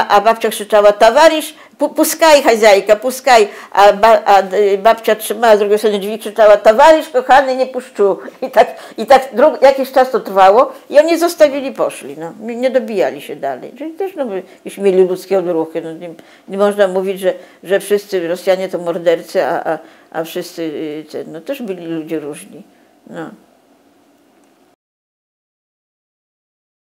A babcia krzyczała: towarzysz, puskaj, chazjajka, puskaj. A babcia trzymała z drugiej strony drzwi i krzyczała: towarzysz kochany, nie puszczu. I tak jakiś czas to trwało i oni zostawili, poszli. No. Nie dobijali się dalej. Czyli też już mieli ludzkie odruchy. No, nie można mówić, że wszyscy Rosjanie to mordercy, a wszyscy no, też byli ludzie różni. No.